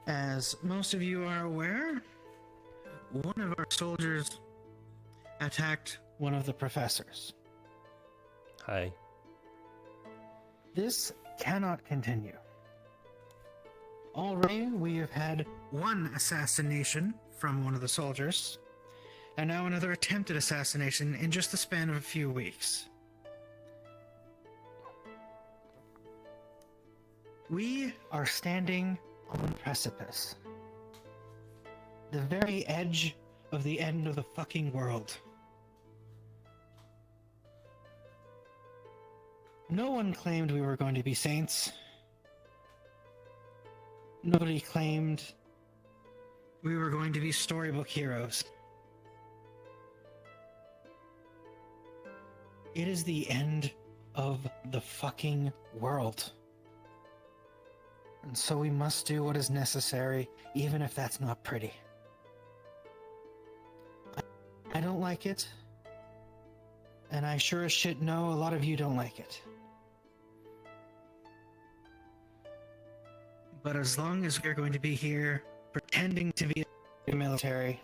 As most of you are aware, one of our soldiers attacked one of the professors. Hi. This cannot continue. Already, we have had one assassination from one of the soldiers, and now another attempted assassination in just the span of a few weeks. We are standing on a precipice. The very edge of the end of the fucking world. No one claimed we were going to be saints. Nobody claimed we were going to be storybook heroes. It is the end of the fucking world. And so we must do what is necessary, even if that's not pretty. I don't like it. And I sure as shit know a lot of you don't like it. But as long as we're going to be here pretending to be the military,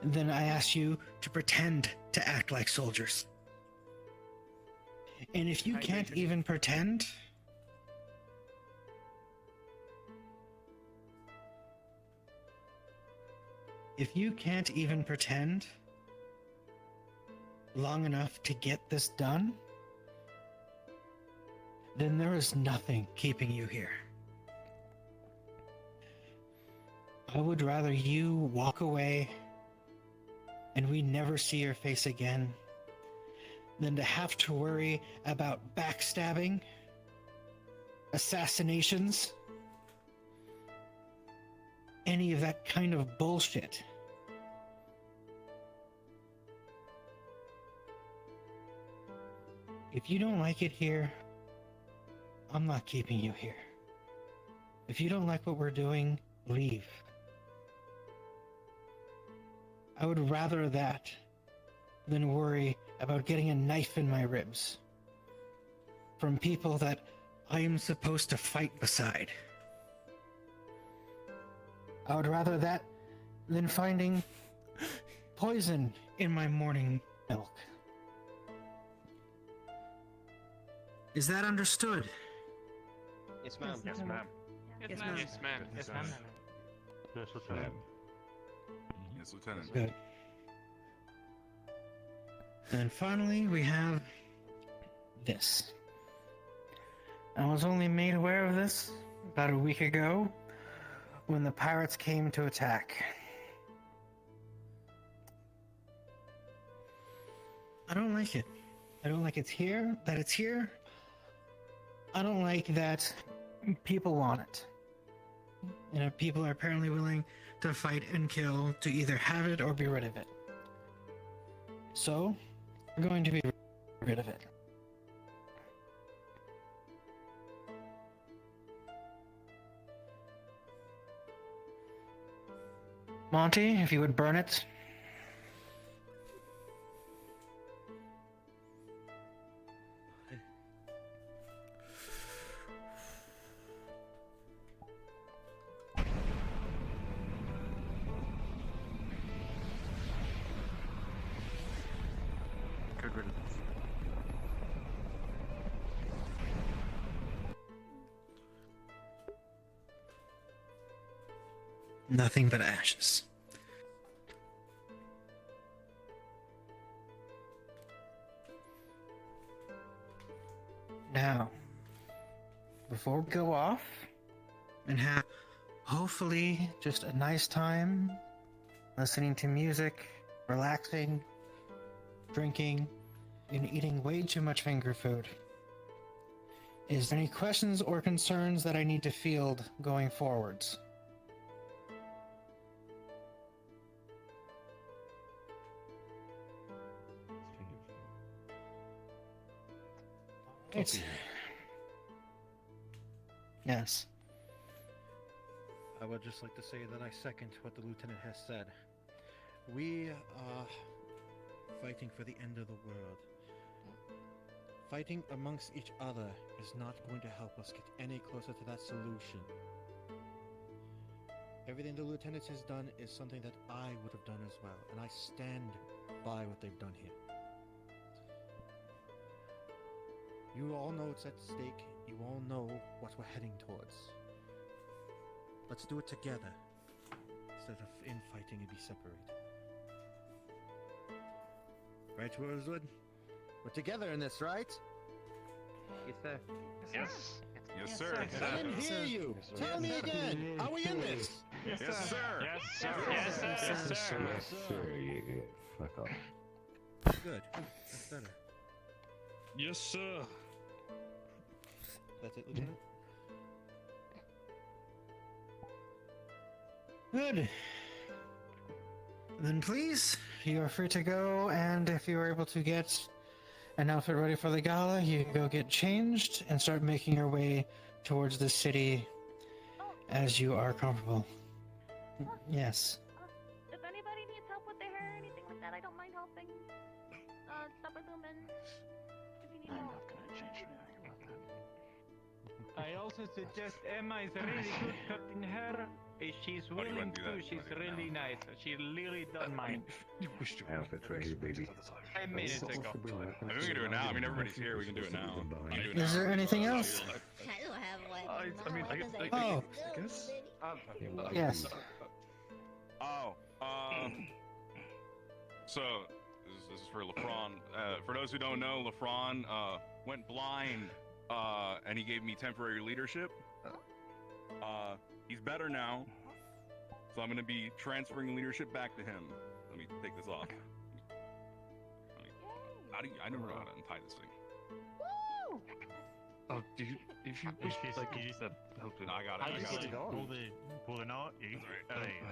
then I ask you to pretend to act like soldiers. And if you can't even pretend, long enough to get this done, then there is nothing keeping you here. I would rather you walk away and we never see your face again than to have to worry about backstabbing, assassinations, any of that kind of bullshit. If you don't like it here, I'm not keeping you here. If you don't like what we're doing, leave. I would rather that than worry about getting a knife in my ribs from people that I am supposed to fight beside. I would rather that than finding poison in my morning milk. Is that understood? Yes, ma'am. Yes, ma'am. Yes, ma'am. Yes, ma'am. Yes, ma'am. Yes, Lieutenant. Yes, Lieutenant. Good. And finally, we have this. I was only made aware of this about a week ago when the pirates came to attack. I don't like it. I don't like it's here, that it's here. I don't like that people want it. You know, people are apparently willing to fight and kill to either have it or be rid of it. So, we're going to be rid of it. Monty, if you would burn it. Good riddance. Nothing but ashes. Now, before we go off and have hopefully just a nice time listening to music, relaxing, drinking, and eating way too much finger food, is there any questions or concerns that I need to field going forwards? It's... Yes. I would just like to say that I second what the lieutenant has said. We are fighting for the end of the world. Fighting amongst each other is not going to help us get any closer to that solution. Everything the lieutenant has done is something that I would have done as well, and I stand by what they've done here. You all know it's at stake. You all know what we're heading towards. Let's do it together, instead of infighting and be separated. Right, Rosewood? We're together in this, right? Yes, sir. Yes. Yes, sir. I didn't hear you. Tell me again. Are we in this? Yes, sir. Yes, sir. Yes, sir. Yes, sir. Yes, sir. Yeah, fuck off. Good. That's better. Yes, sir. That's it, Lieutenant? Good. Then please, you are free to go, and if you are able to get an outfit ready for the gala, you can go get changed and start making your way towards the city as you are comfortable. Yes. If anybody needs help with their hair or anything like that, I don't mind helping. Stop with them and if you need help. not gonna change anything about that. I also suggest Emma is really good cutting hair. If she's Buddy, willing do to, that. she's Buddy, really no. nice. She really doesn't mind. Outfit's ready, baby. 10 minutes ago. I mean, we can do it now. I mean, everybody's here. We can do it now. We can do it Is now. there anything else? I don't have one. Oh. I guess. Yes. Oh, so this is for LeFron. For those who don't know, LeFron went blind, and he gave me temporary leadership. He's better now, so I'm gonna be transferring leadership back to him. Let me take this off. I never know how to untie this thing. Woo! Oh, if you push like you just help it. No, I got it. I got it. Pull the knot. You That's right.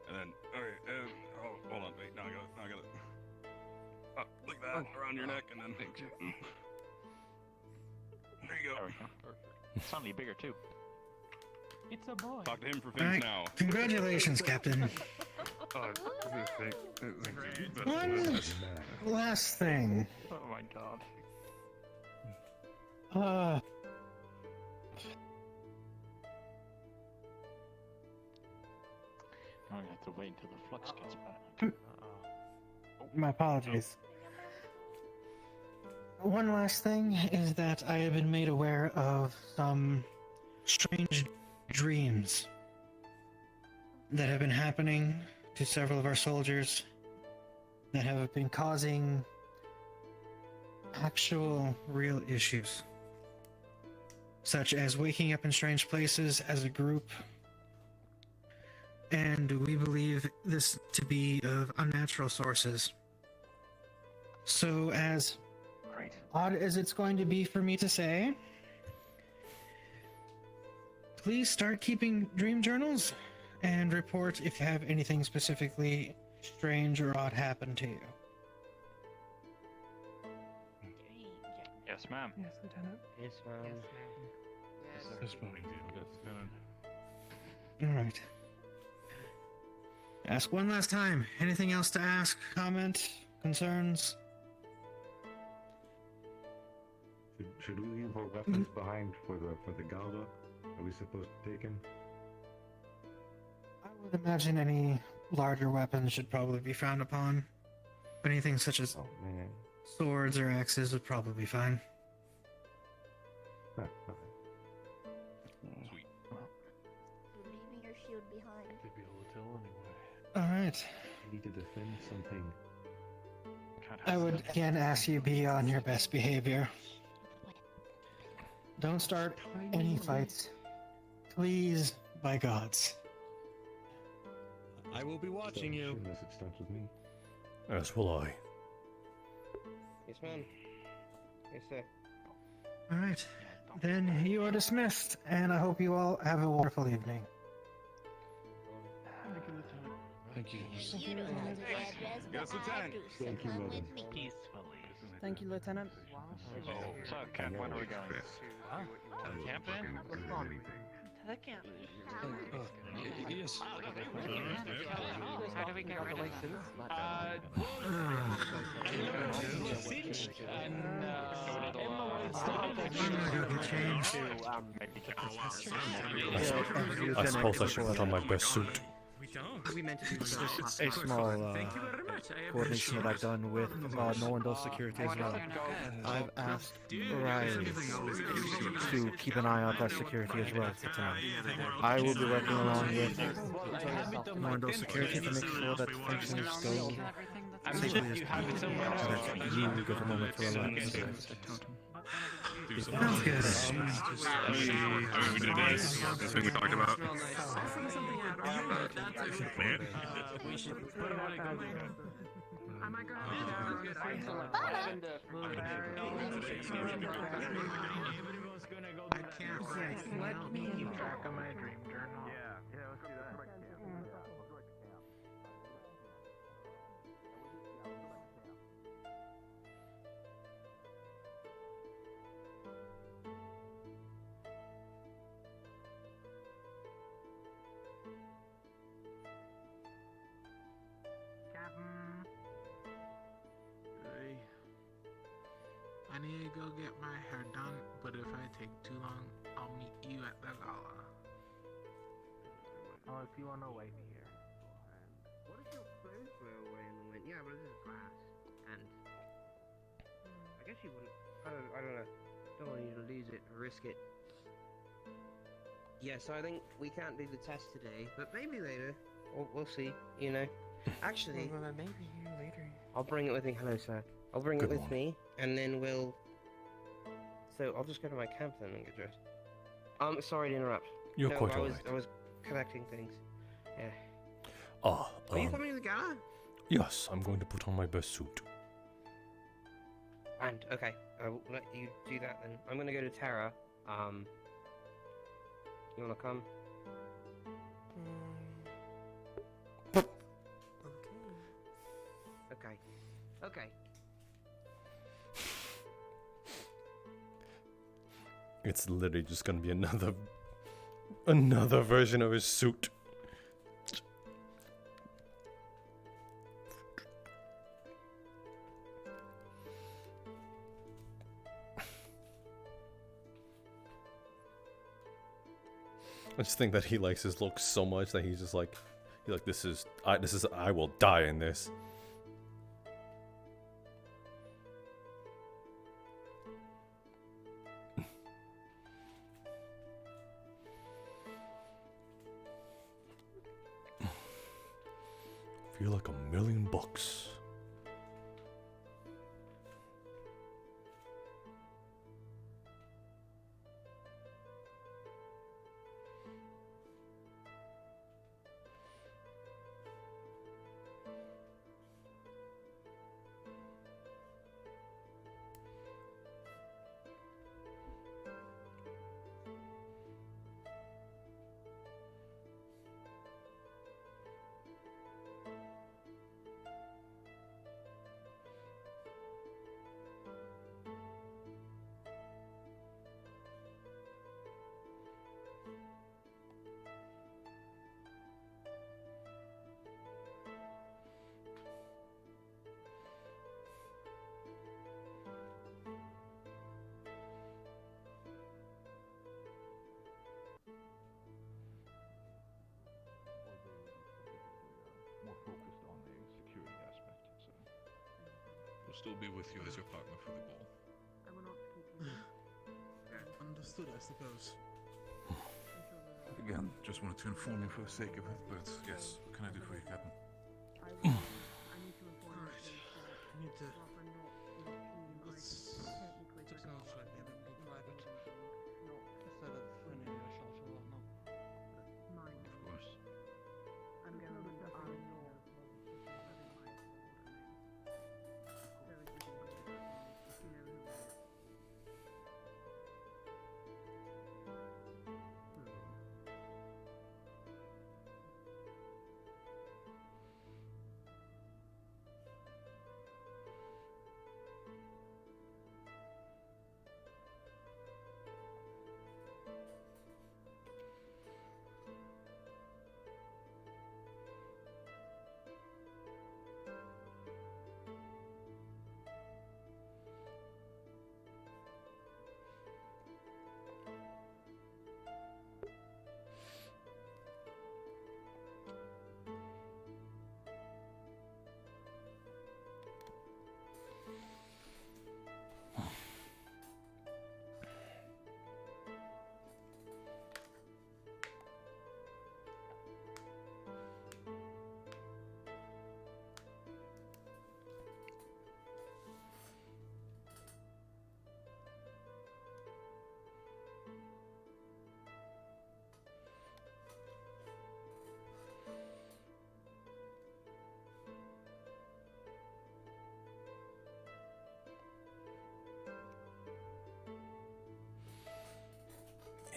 And then, alright, oh, hold on, wait, no, I got it. Like that, around your neck, and then. There you go. It's only bigger too. It's a boy. Talk to him for things Alright. now. Congratulations, Captain. One last thing. Oh my god. I'm gonna have to wait until the flux gets back. My apologies. One last thing is that I have been made aware of some strange dreams that have been happening to several of our soldiers that have been causing actual real issues, such as waking up in strange places as a group, and we believe this to be of unnatural sources. So, as odd as it's going to be for me to say, please start keeping dream journals and report if you have anything specifically strange or odd happen to you. Yes, ma'am. Yes, Lieutenant. Yes, ma'am. Yes, ma'am. Alright. Ask one last time. Anything else to ask? Comment? Concerns? Should we leave our weapons behind for the gala? Are we supposed to take him? I would imagine any larger weapons should probably be frowned upon. Anything such as swords or axes would probably be fine. Sweet. You're leaving your shield behind. They'd be able to tell anyway. Alright. We need to defend something. I would again ask you be on your best behavior. Don't start any fights. Please, by gods. I will be watching you. Unless it starts with me. As will I. Yes, ma'am. Yes, sir. Alright. Then you are dismissed, and I hope you all have a wonderful evening. Thank you. You don't have to address, but Yes, I Lieutenant. do, so Thank you, come madam. with me. Peacefully. Thank you, Lieutenant. Oh, so, Cap, when are we going? To the camp then? To the camp. Yes. How do we get rid of I suppose I should put on my best suit. We meant to do just a small coordination that I've done with Norwindale Security as well. I've asked Riley to keep an eye on that security as well for tonight. I will be working along with Norwindale Security to make sure that functions go safely as possible, and that you get a moment to relax. Sounds good. We did this thing we talked about. We should put on a good Let me keep track of my dream journal. Yeah, let's do that. Hey, I need to go get my hair done, but if I take too long, I'll meet you at the gala. Oh, if you want to wait here. What if your clothes were away in the wind? Yeah, but this is grass, and I guess you wouldn't. I don't know. Don't want you to lose it or risk it. Yeah, so I think we can't do the test today, but maybe later. We'll see. You know. Actually, maybe later. I'll bring it with me. Hello, sir. I'll bring it with me, and then we'll. So I'll just go to my camp then and get dressed. Sorry to interrupt. You're quite I was, alright. I was collecting things. Yeah. Ah, Are you coming to the gala? yes, I'm going to put on my best suit. And okay, I will let you do that then. I'm gonna go to Terra. You wanna come? Okay. Okay. It's literally just gonna be another version of his suit. I just think that he likes his look so much that he's just like, this is I will die in this. Feel like $1,000,000. More focused on the security aspect, so we'll still be with you as your partner for the ball. Understood, I suppose. Again, just wanted to inform you for the sake of it, but yes, what can I do for you, Captain? Alright. I need to. Let's take off slightly a bit more private. Instead of any shots or whatnot. Of course.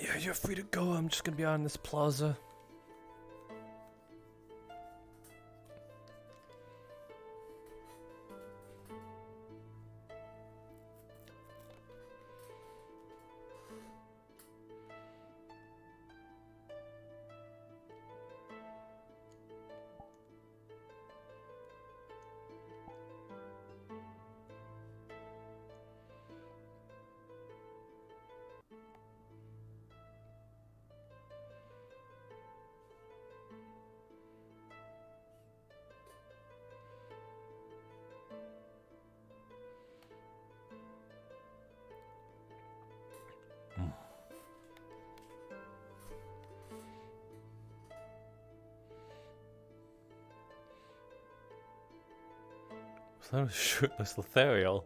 Yeah, you're free to go. I'm just gonna be out in this plaza. Was that a shirtless Lothariel?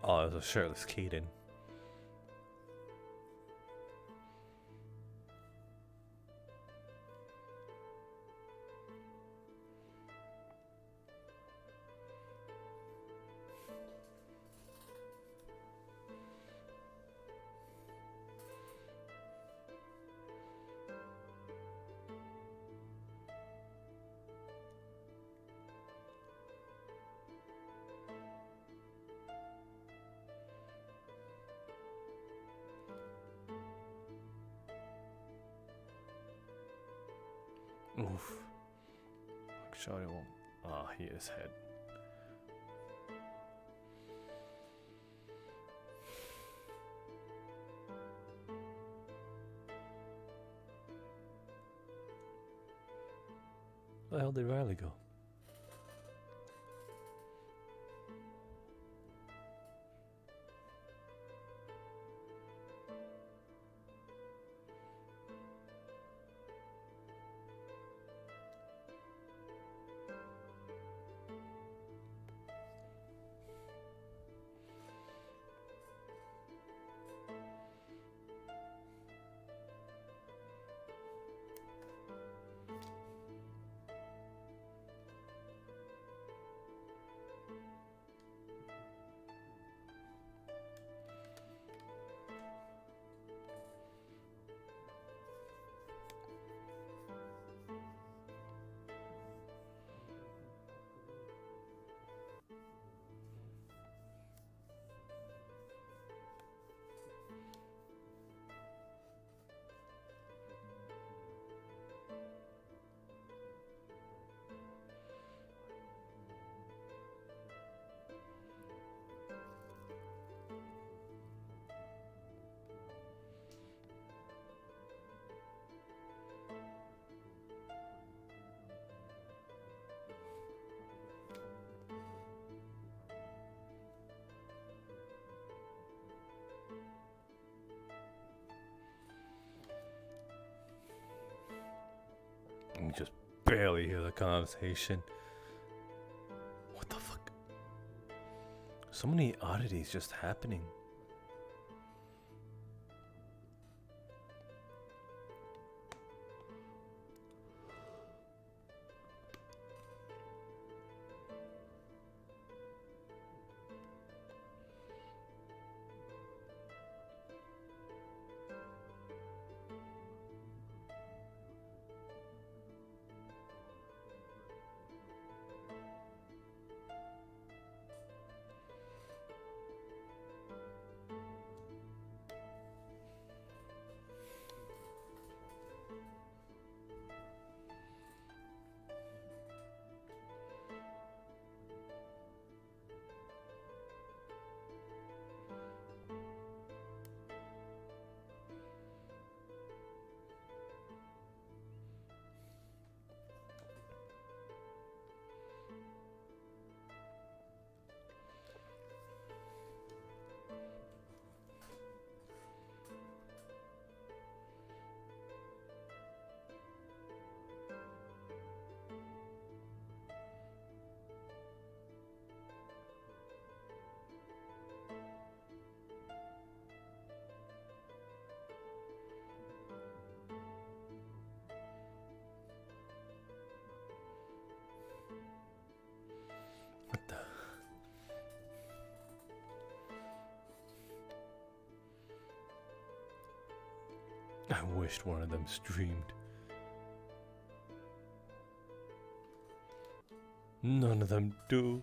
Oh, it was a shirtless Keaton. Oof. Shawty won't. Ah, he is head. Where the hell did Riley go? You just barely hear the conversation. What the fuck? So many oddities just happening. I wished one of them streamed. None of them do.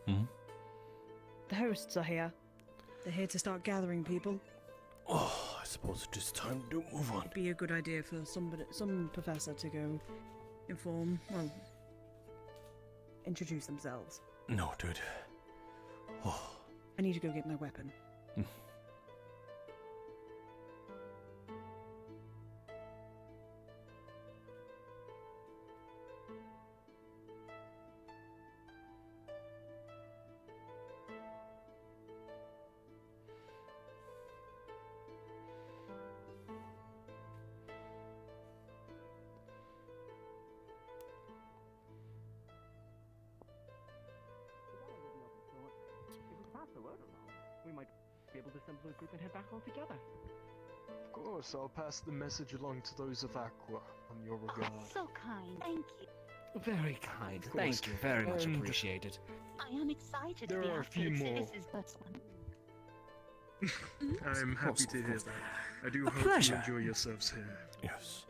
Hmm? The hosts are here. They're here to start gathering people. Oh, I suppose it is time to move on. It'd be a good idea for some professor to go introduce themselves. No, dude. Oh. I need to go get my weapon. We might be able to assemble a group and head back all together. Of course, I'll pass the message along to those of Aqua on your regard. So kind. Thank you. Very kind. Of Thank course. you. Very much And appreciated. I am excited There to be are a few active more. citizens, but one. I'm happy to hear that. I do hope pleasure. you enjoy yourselves here. Yes.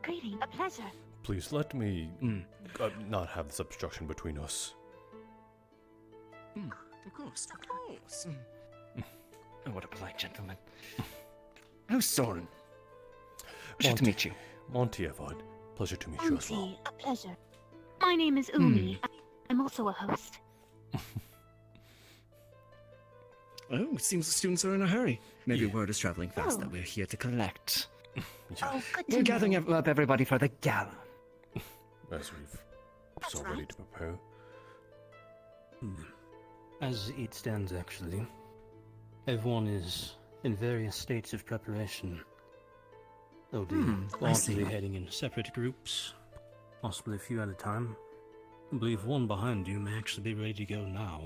Greeting, a pleasure. Please let me not have this obstruction between us. Of course. Of course. Oh, what a polite gentleman. Oh, Soren. Pleasure to meet you. Monty, Evard. Pleasure to meet you as well. Monty, a pleasure. My name is Umi. I'm also a host. Oh, it seems the students are in a hurry. Maybe word is traveling fast that we're here to collect. Oh, good to We're gathering know. up everybody for the gala. As we've so ready to prepare. As it stands, actually, everyone is in various states of preparation. They'll be I see. largely heading in separate groups, possibly a few at a time. I believe one behind you may actually be ready to go now.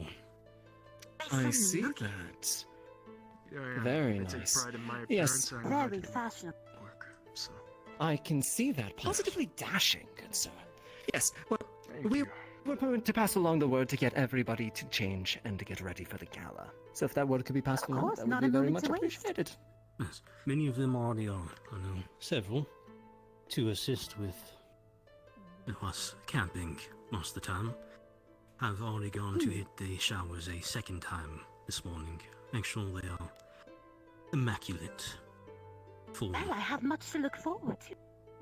I see that. Yeah, Very I take nice. pride in my Yes. appearance and Very fashionable. work, so. I can see that. Positively dashing, good sir. Yes, well, Thank we you. we're going to pass along the word to get everybody to change and to get ready for the gala. So if that word could be passed along, course, that not would a be very moment much to waste. appreciated. Yes, many of them already are. I know several to assist with us camping most of the time. I've already gone to hit the showers a second time this morning. Make sure they are immaculate. For Well, I have much to look forward to.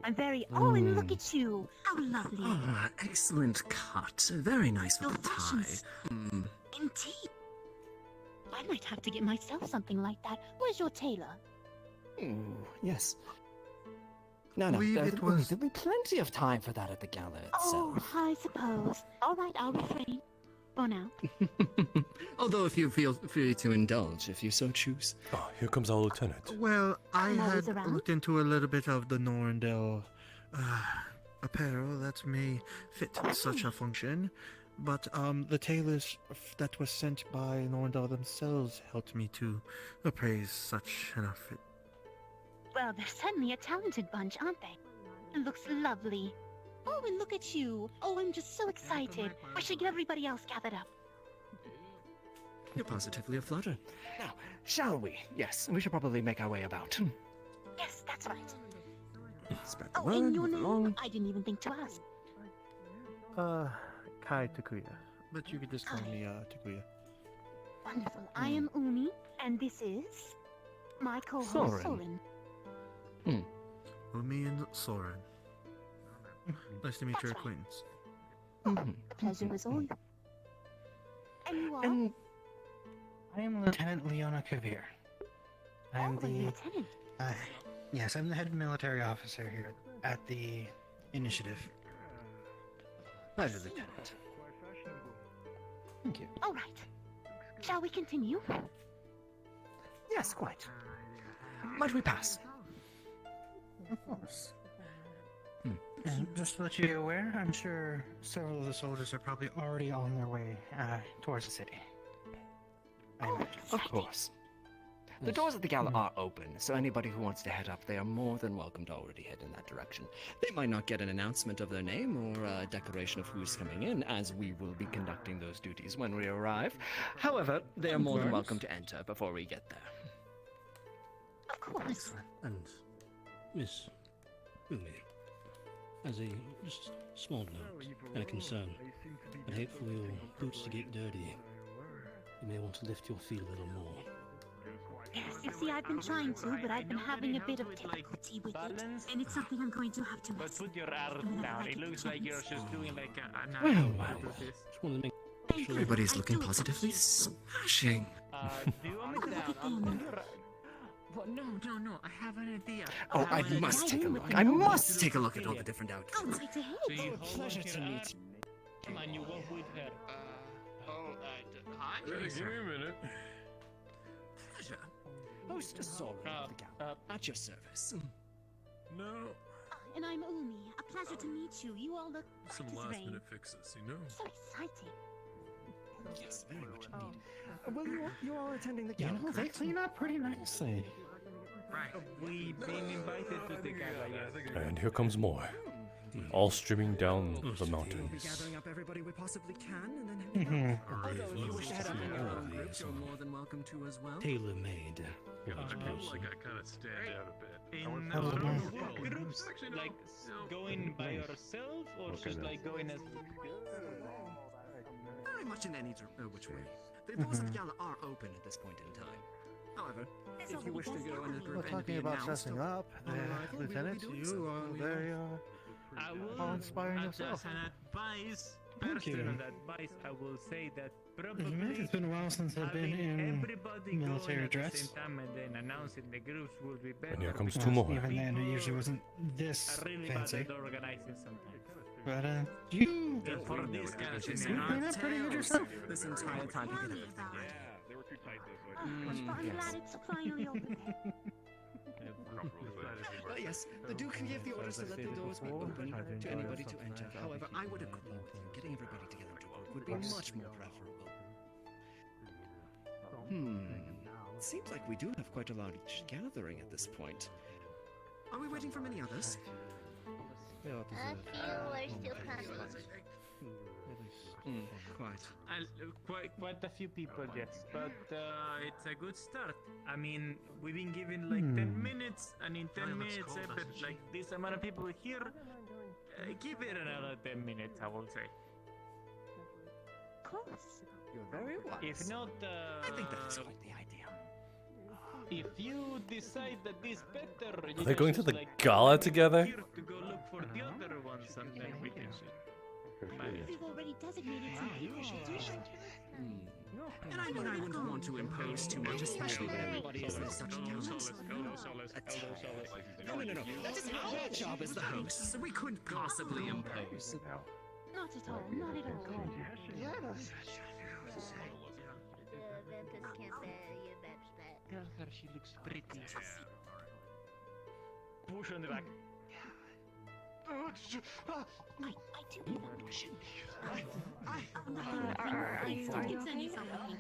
I'm very. Oh, and look at you! How lovely! Ah, excellent cut. Very nice with Your the tie. fashions. Indeed. I might have to get myself something like that. Where's your tailor? Ooh, yes. No, Believe it was- there'll be plenty of time for that at the gala Oh, itself. I suppose. All right, I'll refrain. For now. Although if you feel free to indulge, if you so choose. Oh, here comes our lieutenant. Well, I I'm always had around. looked into a little bit of the Norndale apparel that may fit such a function, but the tailors that were sent by Norndale themselves helped me to appraise such an outfit. Well, they're certainly a talented bunch, aren't they? It looks lovely. Oh, and look at you. Oh, I'm just so excited. I should get everybody else gathered up. You're positively a flutter. Now, shall we? Yes, we should probably make our way about. Yes, that's right. Spread the Oh, word, and your move name? along. I didn't even think to ask. Kai Takuya. But you could just call me Takuya. Wonderful. I am Umi, and this is my co-host Soren. Soren. Umi and Soren. Nice to meet your acquaintance. The pleasure is all. And you are? And I am Lieutenant Leona Kavir. I'm Oh, a the lieutenant. yes, I'm the head military officer here at the initiative. Pleasure, Lieutenant. Thank you. All right. Shall we continue? Yes, quite. Might we pass? Of course. And just to let you be aware, I'm sure several of the soldiers are probably already on their way towards the city. I imagine. Of course. The doors of the gala are open, so anybody who wants to head up, they are more than welcome to already head in that direction. They might not get an announcement of their name or a declaration of who's coming in, as we will be conducting those duties when we arrive. However, they are more than welcome to enter before we get there. Of course. And Miss Umi, as a just small note and a concern, I'd hate for your boots to get dirty. You may want to lift your feet a little more. Yes, you see, I've been trying to, but I've been having a bit of difficulty with it, and it's something I'm going to have to But mess put your arm down. It looks like you're just doing like a Well, natural well. Just wanted to make Thank you. Everybody's I looking do positively appreciate smashing. do you want me to Look at down? them. Well, no. I have an idea. Oh, I must take a look. I must take a look at all the different Go outfits. right ahead. So you hold Pleasure your to arm, meet you. Come on, you walk with her. Hi. Give me a minute. Pleasure. Host Soren of the gala. At your service. No, And I'm Umi. A pleasure to meet you. You all look some bright as last rain. minute fixes, you know. So exciting. Yes, very much indeed. Well, you are attending the You gala. know, they clean up pretty nicely. We've been invited to the gala, yes. And here comes more. All streaming down the We'll be mountains. gathering up everybody we possibly can, and then heading Mhm. out. Although if you wish to head up in your own groups, you're more than welcome to as well. tailor made. I feel like I kind of stand out a bit. In groups, like going by yourself, or just like going as. Very much in any which way. The doors of the gala are open at this point in time. However, if you wish to go in a group We're and talking be about announced dressing or- up. on arrival, we will be Lieutenant, doing so you are when we very I will awe-inspiring as yourself. an advice, Thank you. personal advice, I will say that As you probably mentioned, it's been a while since I've been having in everybody military going at the dress. same time and then announcing the groups would be better. And here comes because two more. Even then, it people usually wasn't this are really fancy. bad at organizing sometimes. But you For this kind of Just thing, not clean up pretty good tails yourself. this entire time to get everything Yeah, right. they were too tight those But I'm glad it's finally open. But yes, the Duke can give the orders to let the doors be open to anybody to enter. However, I would agree with you. Getting everybody together to work would be much more preferable. It seems like we do have quite a large gathering at this point. Are we waiting for many others? A few are still coming. Quite a few people, yes, but it's a good start. I mean, we've been given like 10 minutes, and in 10 minutes, I bet like this amount of people here. Give it another 10 minutes, I will say. Of course. You're very wise. If not, I think that is quite the idea. If you decide that this better, you Are they guys going to just, the like, gala come together? here to go look for the other ones, and then we can see. We've already designated some people. And I mean, I wouldn't want to impose too much, especially when everybody is in such talent. No. That is our job as the hosts, so we couldn't possibly impose. Not at all. Not at all. Tell her she looks pretty. Push on the back. I do need a push. I can send you something.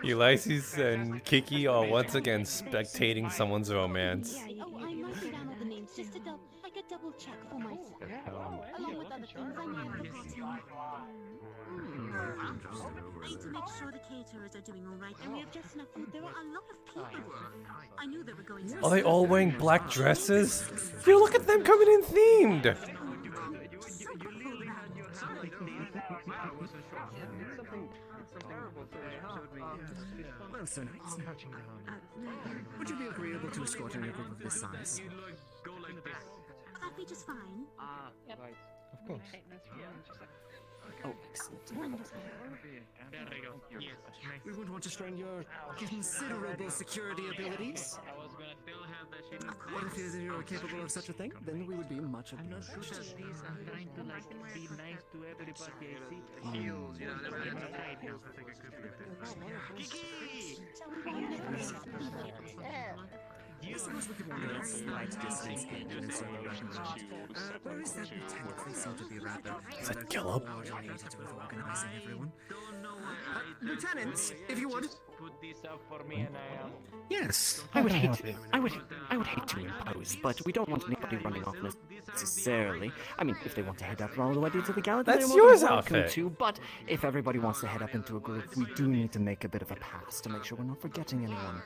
Ulysses and Kiki are once again spectating someone's romance. Oh, I might be down all the names just to double check for myself. Along with other things I might have forgotten. I need to make sure the caterers are doing all right, and we have just enough food. There are a lot of people. I knew they were going to. Are they all wearing black dresses? You look at them coming in themed! Well, Sir Knights, would you be agreeable to escorting a group of this size? That'd be just fine. Of course. Oh, excellent. Wonderful. There we go. Yes, nice. We wouldn't want to strain your considerable security abilities. I was gonna tell her that she needs But if you're capable of such a thing, then we would be much I'm not obliged. good at this. I'm trying to like be nice to everybody I see. Heels, you know, that's right now. Kiki! I suppose we could wander a slight distance in this direction. Where is that lieutenant? They seem to be rather coordinated with organizing everyone. Lieutenant, if you would. Put this up for me and I am. Yes. I would hate to impose, but we don't want anybody running off necessarily. I mean, if they want to head up already to the gala, That's they're yours welcome outfit. to, but if everybody wants to head up into a group, we do need to make a bit of a pass to make sure we're not forgetting anyone.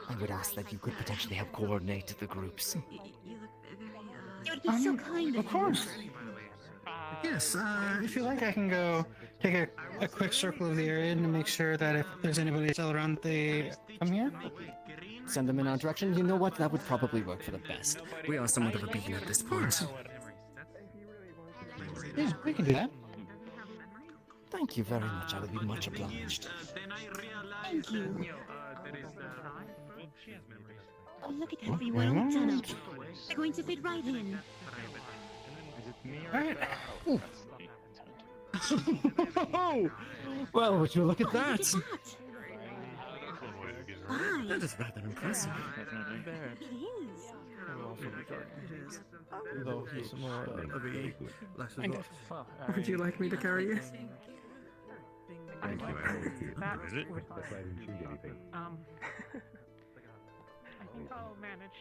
I would ask that you could potentially help coordinate the groups. It would be so kind Of course. Yes, if you like, I can go take a quick circle of the area to make sure that if there's anybody still around, they come here. Send them in our direction. You know what? That would probably work for the best. We are somewhat of a beacon at this point. Yeah, we can do that. Thank you very much. I would be much obliged. Thank you. Oh, look at everyone all done up. They're going to fit right in. Alright. Well, would you look at Oh, look that? at that. Hi. That is rather impressive. It is. Though he's more of a less Kind of of. Would you like me to carry you? That Is it? would- That's why I didn't shoot anything. I think I'll manage.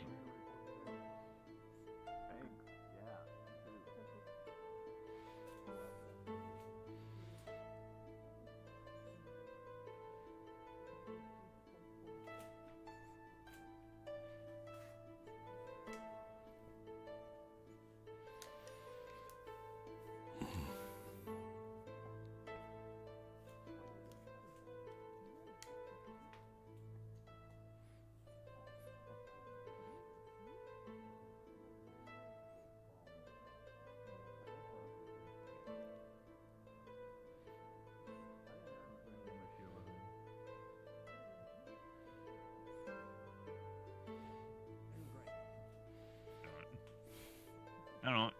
I don't know.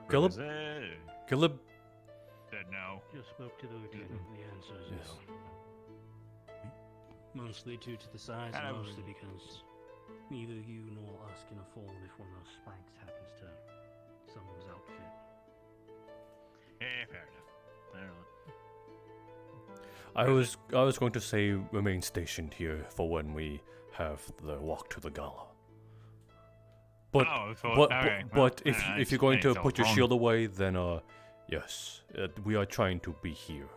Gillip? Gillip? Dead now. Just spoke to the lieutenant. The answer is Yes. no. Mostly due to the size, Kind and of- mostly because neither you nor us can afford if one of those spikes happens to someone's outfit. Yeah, fair enough. I don't know. I was going to say remain stationed here for when we have the walk to the gala. but Oh, so- but okay, but, well, but if yeah, if you're going to it's put your wrong. shield away, then yes, we are trying to be here.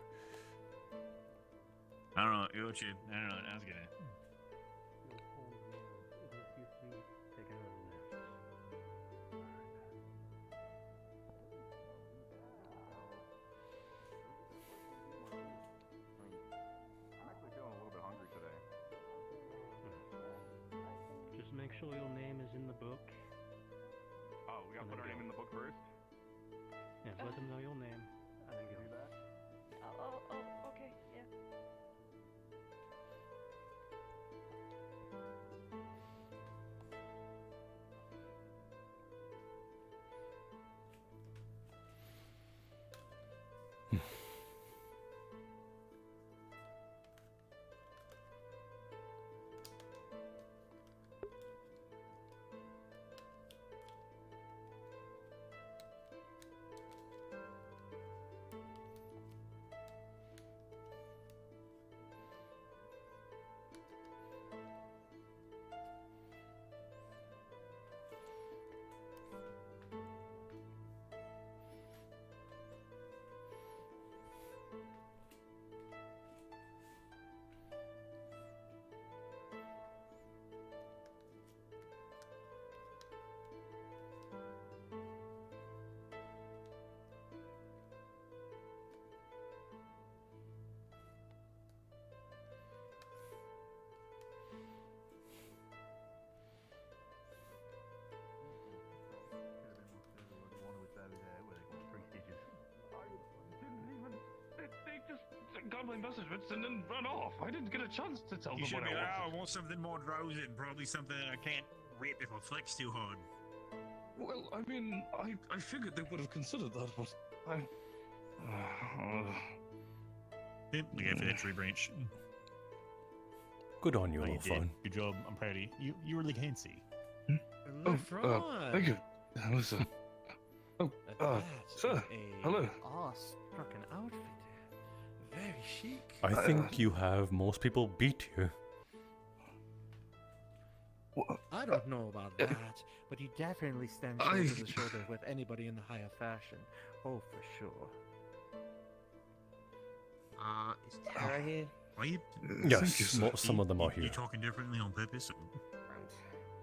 I don't know. What you? I don't know. I was gonna. I'm actually feeling a little bit hungry today. Just make sure your name is in the book. Oh, we gotta put our name in the book first? Yeah, let them know your name. And then go. Oh, okay, yeah. They just got my messages and then run off. I didn't get a chance to tell You them should what be I like, wanted. I want something more Rosen, probably something that I can't rip if I flex too hard. Well, I mean, I figured they would have considered that, but I... Yep, we go for that tree branch. Good on you, Oh, little did. fun. Good job. I'm proud of you. You really can see. Thank you. That was sir, hello. Awe-struck outfit. Very chic. I think you have most people beat you. I don't know about that, but you definitely stand shoulder to shoulder with anybody in the higher fashion. Oh, for sure. Is Tara here? Are you? Yes, some of them are You here. talking differently on purpose?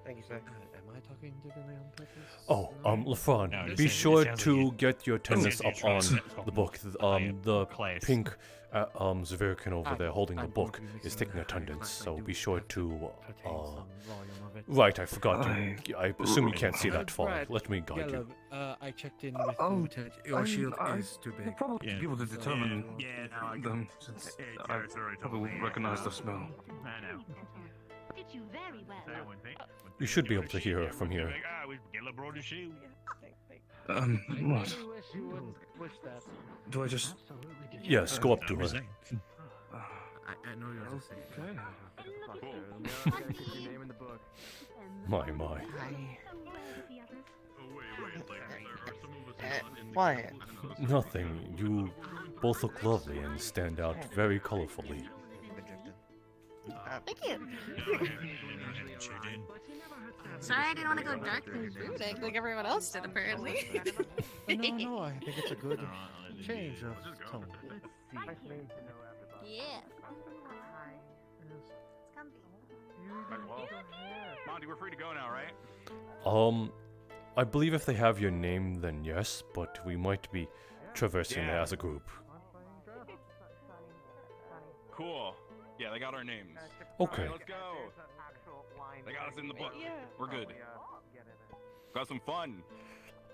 Thank you, sir. Am I talking differently on purpose? Oh, LaFron, No, it be sounds- it sure sounds like to you- get your attendance you're up trying on to set the book. The class. pink Zverkin over there holding the I'm book going to be is missing taking the attendance, highlights. I so do be sure have to. retain some volume of it. Right, I forgot. I assume you can't see that far. Brad, Let me guide you. Yellow, I checked in with Lieutenant. Your shield is too big. Probably Yeah. be able to determine Yeah, no, I them can- since Yeah, I Tara's already told probably me. recognize the smell. I know. Did you very well. You should be able to hear her from here. Like, we get brought a shoe. What? wish you wouldn't wish that. Do I just... Yes, go up to her. I know you're just saying. Okay. Put your name in the book. My. Quiet. Nothing. You both look lovely and stand out very colorfully. Thank you. Sorry, I didn't want to go dark and brooding like everyone else did, apparently. No, I think it's a good change of tone. Yeah. Well, Monty, we're free to go now, right? I believe if they have your name, then yes, but we might be traversing it as a group. Cool. Yeah, they got our names. Okay. All right, let's go. They got us in the book. We're good. Got some fun.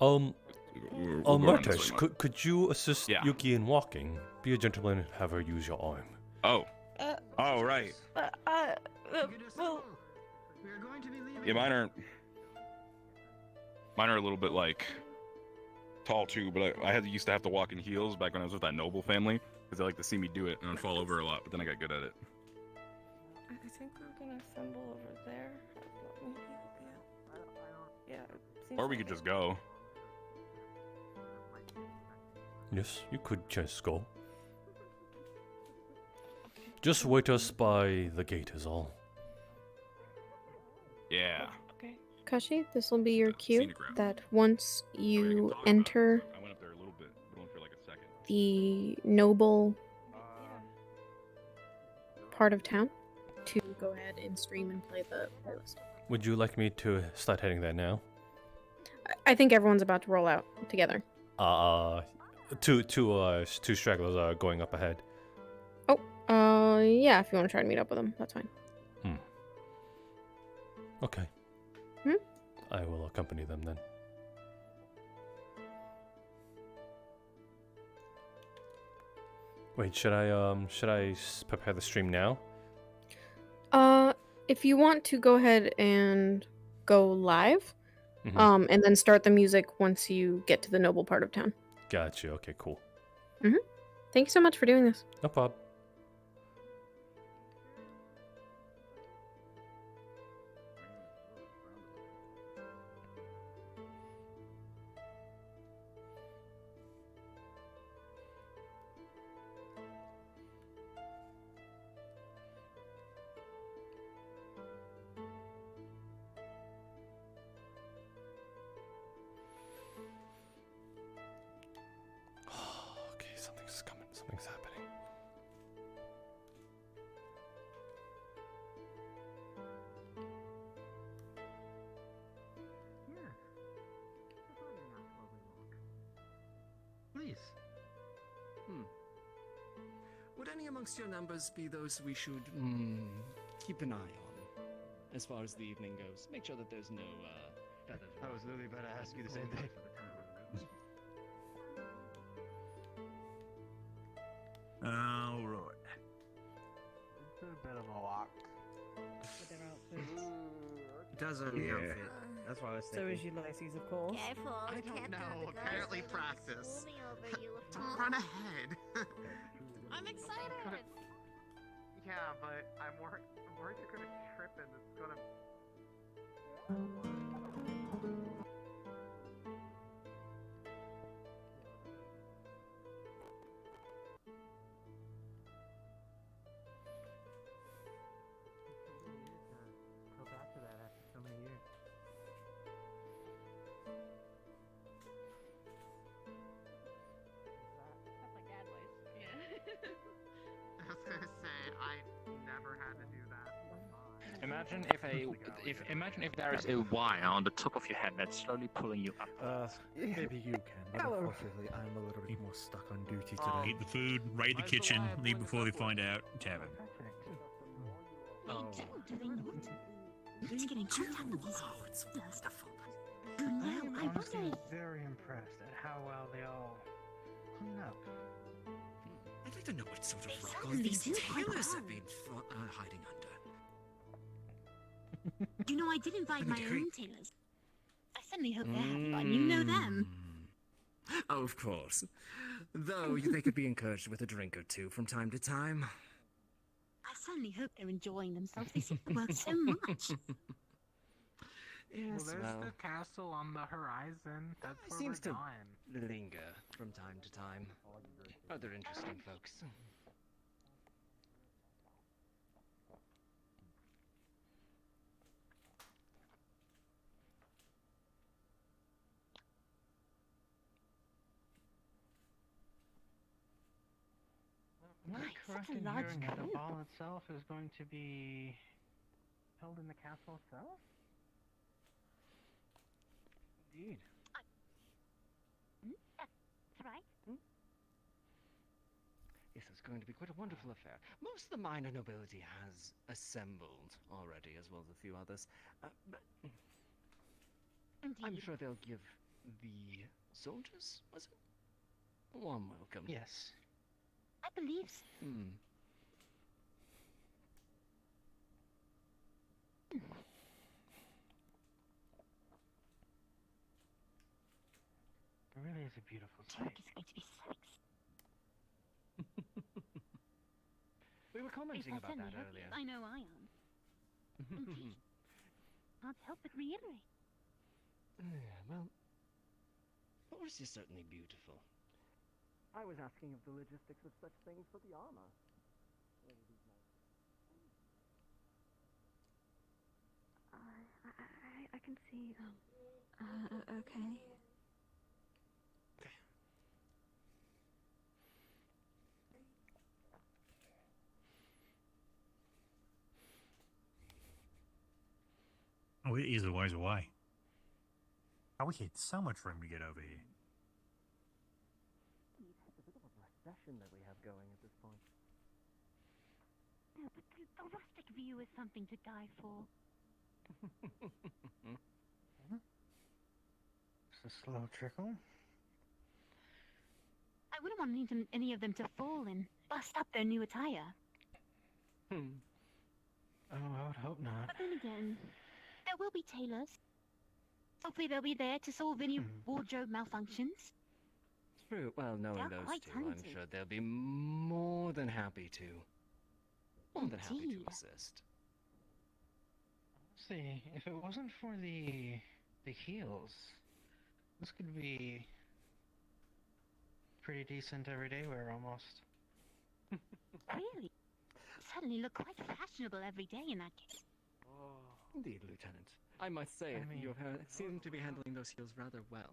Martesh, could you assist Yuki in walking? Be a gentleman and have her use your arm. Oh. Oh, right. Well, Yeah, mine are a little bit like tall too, but I used to have to walk in heels back when I was with that noble family because they like to see me do it and I'd fall over a lot, but then I got good at it. I think we're gonna assemble over there. Yeah. Or we could just go. Yes, you could just go. Just wait us by the gate is all. Yeah. Okay. Kashi, this will be your cue scenic route. that once you enter I went up there a little bit, but only for like a second. the noble part of town, to go ahead and stream and play the playlist. Would you like me to start heading there now? I think everyone's about to roll out together. Two stragglers are going up ahead. Yeah, if you want to try to meet up with them, that's fine. Okay. I will accompany them then. Wait, should I prepare the stream now? If you want to go ahead and go live, Mhm. and then start the music once you get to the noble part of town. Gotcha. Okay, cool. Thank you so much for doing this. No problem. Okay, something's coming. Something's happening. Please. Would any amongst your numbers be those we should keep an eye on as far as the evening goes? Make sure that there's no I was literally about to ask you the same thing. All right. It's a bit of a walk. With their outfits. Does on the outfit. That's why I was So thinking. is Ulysses, of course. Careful, I don't know. Apparently practice. Run ahead. I'm excited. Yeah, but I'm worried you're gonna trip and it's gonna. Go back to that after so many years. That's my dad voice. Yeah. I was gonna say I never had to do that. Imagine if there is a wire on the top of your head that's slowly pulling you up. Maybe you can, but unfortunately, I'm a little bit more stuck on duty today. Eat the food, raid the kitchen, leave before they find out. Tavern. Oh. Do they not? Let's get in contact with these wonderful. I No, am I honestly wonder. very impressed at how well they all clean up. I'd like to know what sort of rock all certainly these do quite tailors well. have been hiding under. You know, I did invite my Agree. own tailors. I certainly hope they're having fun. You know them. Oh, of course. Though they could be encouraged with a drink or two from time to time. I certainly hope they're enjoying themselves. They seem to work so much. Yes, Well, there's well, the castle on the horizon. That's it where seems we're to going. linger from time to time. Other interesting folks. Am I Nice, correct such a in large hearing that the group. ball itself is going to be held in the castle itself? Indeed. That's right. Yes, it's going to be quite a wonderful affair. Most of the minor nobility has assembled already, as well as a few others. But I'm Indeed. sure they'll give the soldiers, was it? A warm welcome. Yes. I believe so. It really is a beautiful Drink sight. is going to be so We were commenting I about certainly that hope earlier. so. I know I am. Indeed. Can't help but reiterate. Yeah, well, horse is certainly beautiful. I was asking of the logistics of such things for the armor. I can see. Okay. Oh, it is a ways away. Oh, we had so much room to get over here. It's a bit of a procession that we have going at this point. Yeah, but the rustic view is something to die for. It's a slow trickle. I wouldn't want any of them to fall and bust up their new attire. Oh, I would hope not. But then again, there will be tailors. Hopefully they'll be there to solve any wardrobe malfunctions. True. Well, knowing They are those quite two, I'm talented. sure they'll be more than happy to. More than happy to Indeed. assist. See, if it wasn't for the heels, this could be pretty decent everyday wear almost. Really? Suddenly look quite fashionable every day in that case. Indeed, Lieutenant. I must say, I mean- you seem to be handling those heels rather well.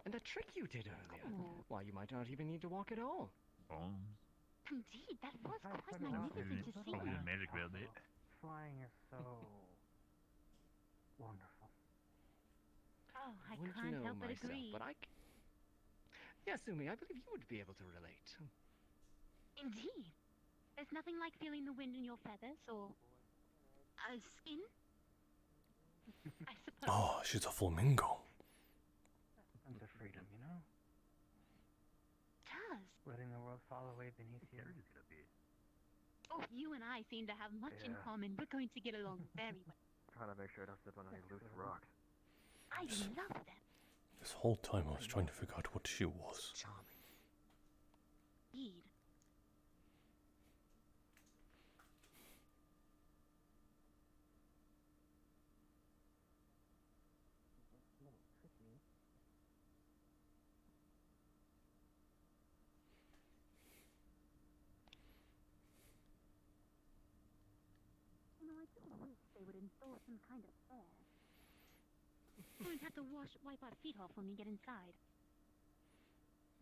And a trick you did earlier. Oh. Why, you might not even need to walk at all. Indeed, that was quite magnificent to see. Probably the magic about that. Flying is so wonderful. Oh, I Wouldn't can't know help but myself, agree. but Yes, Umi, I believe you would be able to relate. Indeed. There's nothing like feeling the wind in your feathers or skin. I suppose. Oh, she's a flamingo. Sense of freedom, you know? Does. Letting the world fall away beneath you. Oh, you and I seem to have much in Yeah. common. We're going to get along very well. Trying to make sure I don't step on any loose rock. I love them. This whole time I was trying to figure out what she was. Charming. Indeed. You know, I do wish they would install some kind of fair. I wouldn't have to wipe our feet off when we get inside.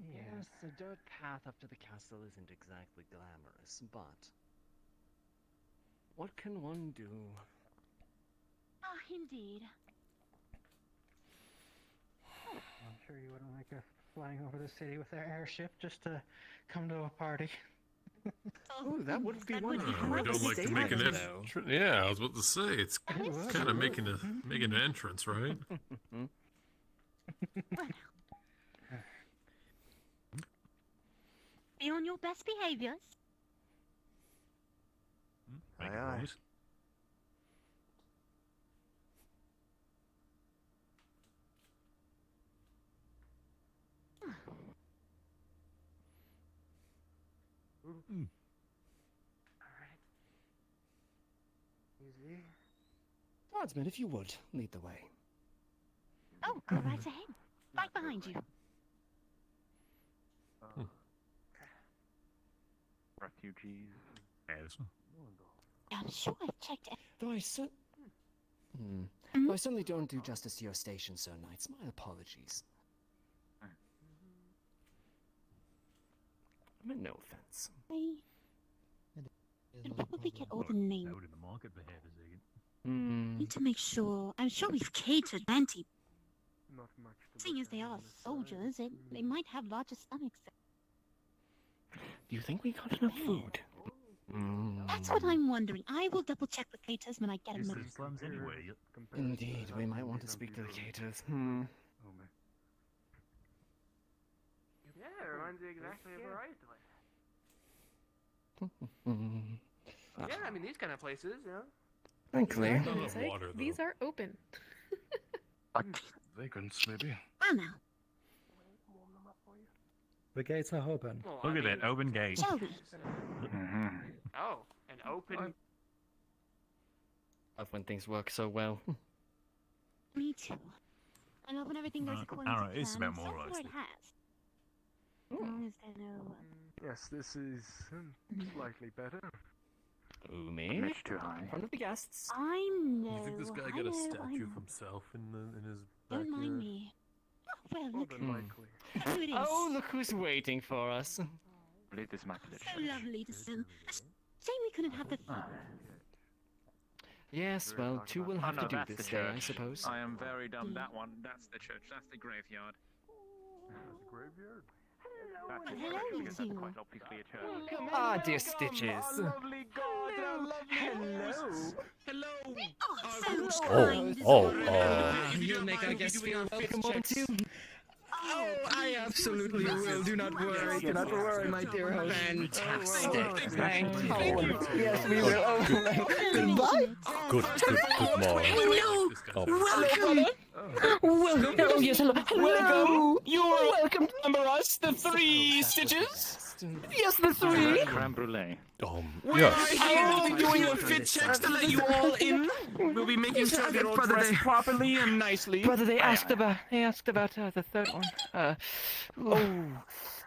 Yes, the dirt path up to the castle isn't exactly glamorous, but what can one do? Ah, indeed. I'm sure you wouldn't like us flying over the city with our airship just to come to a party. Oh, that would be That would wonderful. be I don't like to make an entrance. Yeah, I was about to say it's kind of making an entrance, right? Be on your best behaviors. Make a noise. Easy. Guardsman, if you would, lead the way. Oh, go right ahead. Right behind you. Refugees. Yes. I'm sure I've checked it. Though I certainly don't do justice to your station, Sir Knights. My apologies. I meant no offense. I should probably get all the names. Out in the market for half a second. Need to make sure. I'm sure we've catered plenty. Not much. Seeing as they are soldiers, they might have larger stomachs. Do you think we got enough food? That's what I'm wondering. I will double check the caters when I get This them. is slums anyway. Indeed, we might want to speak to the caterers. Yeah, it reminds me exactly of where I used to live. Yeah, I mean these kind of places, you know. Thankfully. These are open. Vagrants, maybe. Well now, The gates are open. Well, Look I at that mean, open gate. shall we? Oh, an open. Love when things work so well. Me too. I love when everything goes according I don't to know, plan. it's about and so more far realistic. it has. As long as there are no. Yes, this is slightly better. Umi. Much too high. In front of the guests. I know. You think this guy I got a know, I statue of know. himself in his Don't backyard? mind me. Oh, well, look. Hmm. Here it is. Oh, look who's waiting for us. I believe this might be the So lovely to see. Shame we couldn't have the. Yes, well, two will have no, to do that's this the day, I church. suppose. I am very dumb. That one, that's the church. That's the graveyard. Graveyard? That's the Hello, church, you because that's two. quite obviously a church. Ah, dear Stitches. Lovely God, our lovely Hello. Oh, so Oh, kind. You'll make our guests feel welcome, won't you? Oh, I absolutely will. Do not worry. Do not worry, my dear host. Fantastic. Thank you. Yes, we will. Oh, goodbye. Good morning. Hello. Oh. Welcome. Welcome. Oh, yes, hello. Welcome. You're welcome to remember us, the three Stitches. Yes, the three. Creme brulee. Yes. I will be doing a fit checks to let you all in. We'll be making sure you're all dressed properly and nicely. Brother, they asked about the third one.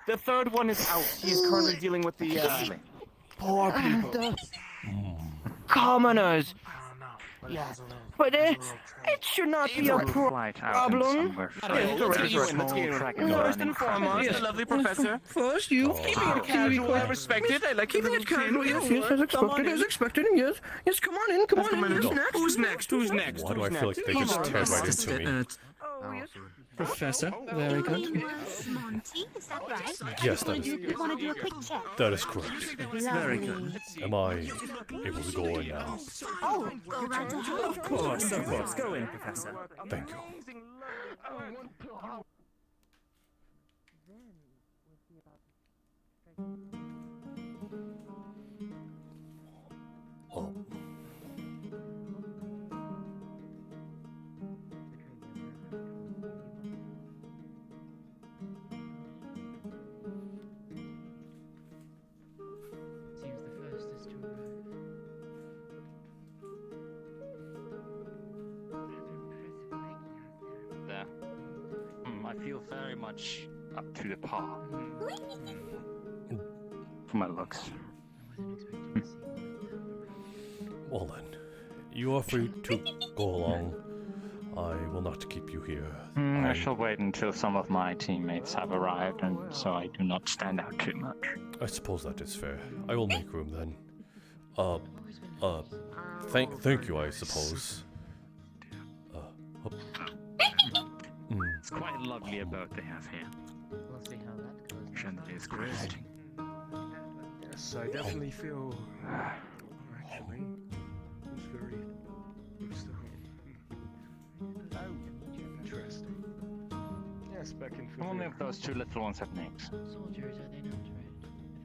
The third one is out. He is currently dealing with the poor people. Commoners. Yes. But it should not be a problem. First and foremost, the lovely professor. First, you Keeping it casual, I respect it. I like keeping it casual. Yes, as expected. Yes, come on in. Who's next? Who's next? Why do I feel like they just tear right into me? Professor, very good. Monty, is that right? Yes, that is. You want to do a quick check? That is correct. Very good. Am I able to go in now? Oh, go right ahead. Of course. Go in, Professor. Thank you. Oh. Seems the first is to arrive. There. I feel very much up to the par. For my looks. Well then, you are free to go along. I will not keep you here. I shall wait until some of my teammates have arrived, and so I do not stand out too much. I suppose that is fair. I will make room then. Thank you, I suppose. It's quite a lovely abode they have here. We'll see how that goes. Chandeliers crafting. Yes, I definitely feel. Actually, it's very close to home. Oh, interesting. Yes, back in. Only if those two little ones have names. Soldiers, are they not, right?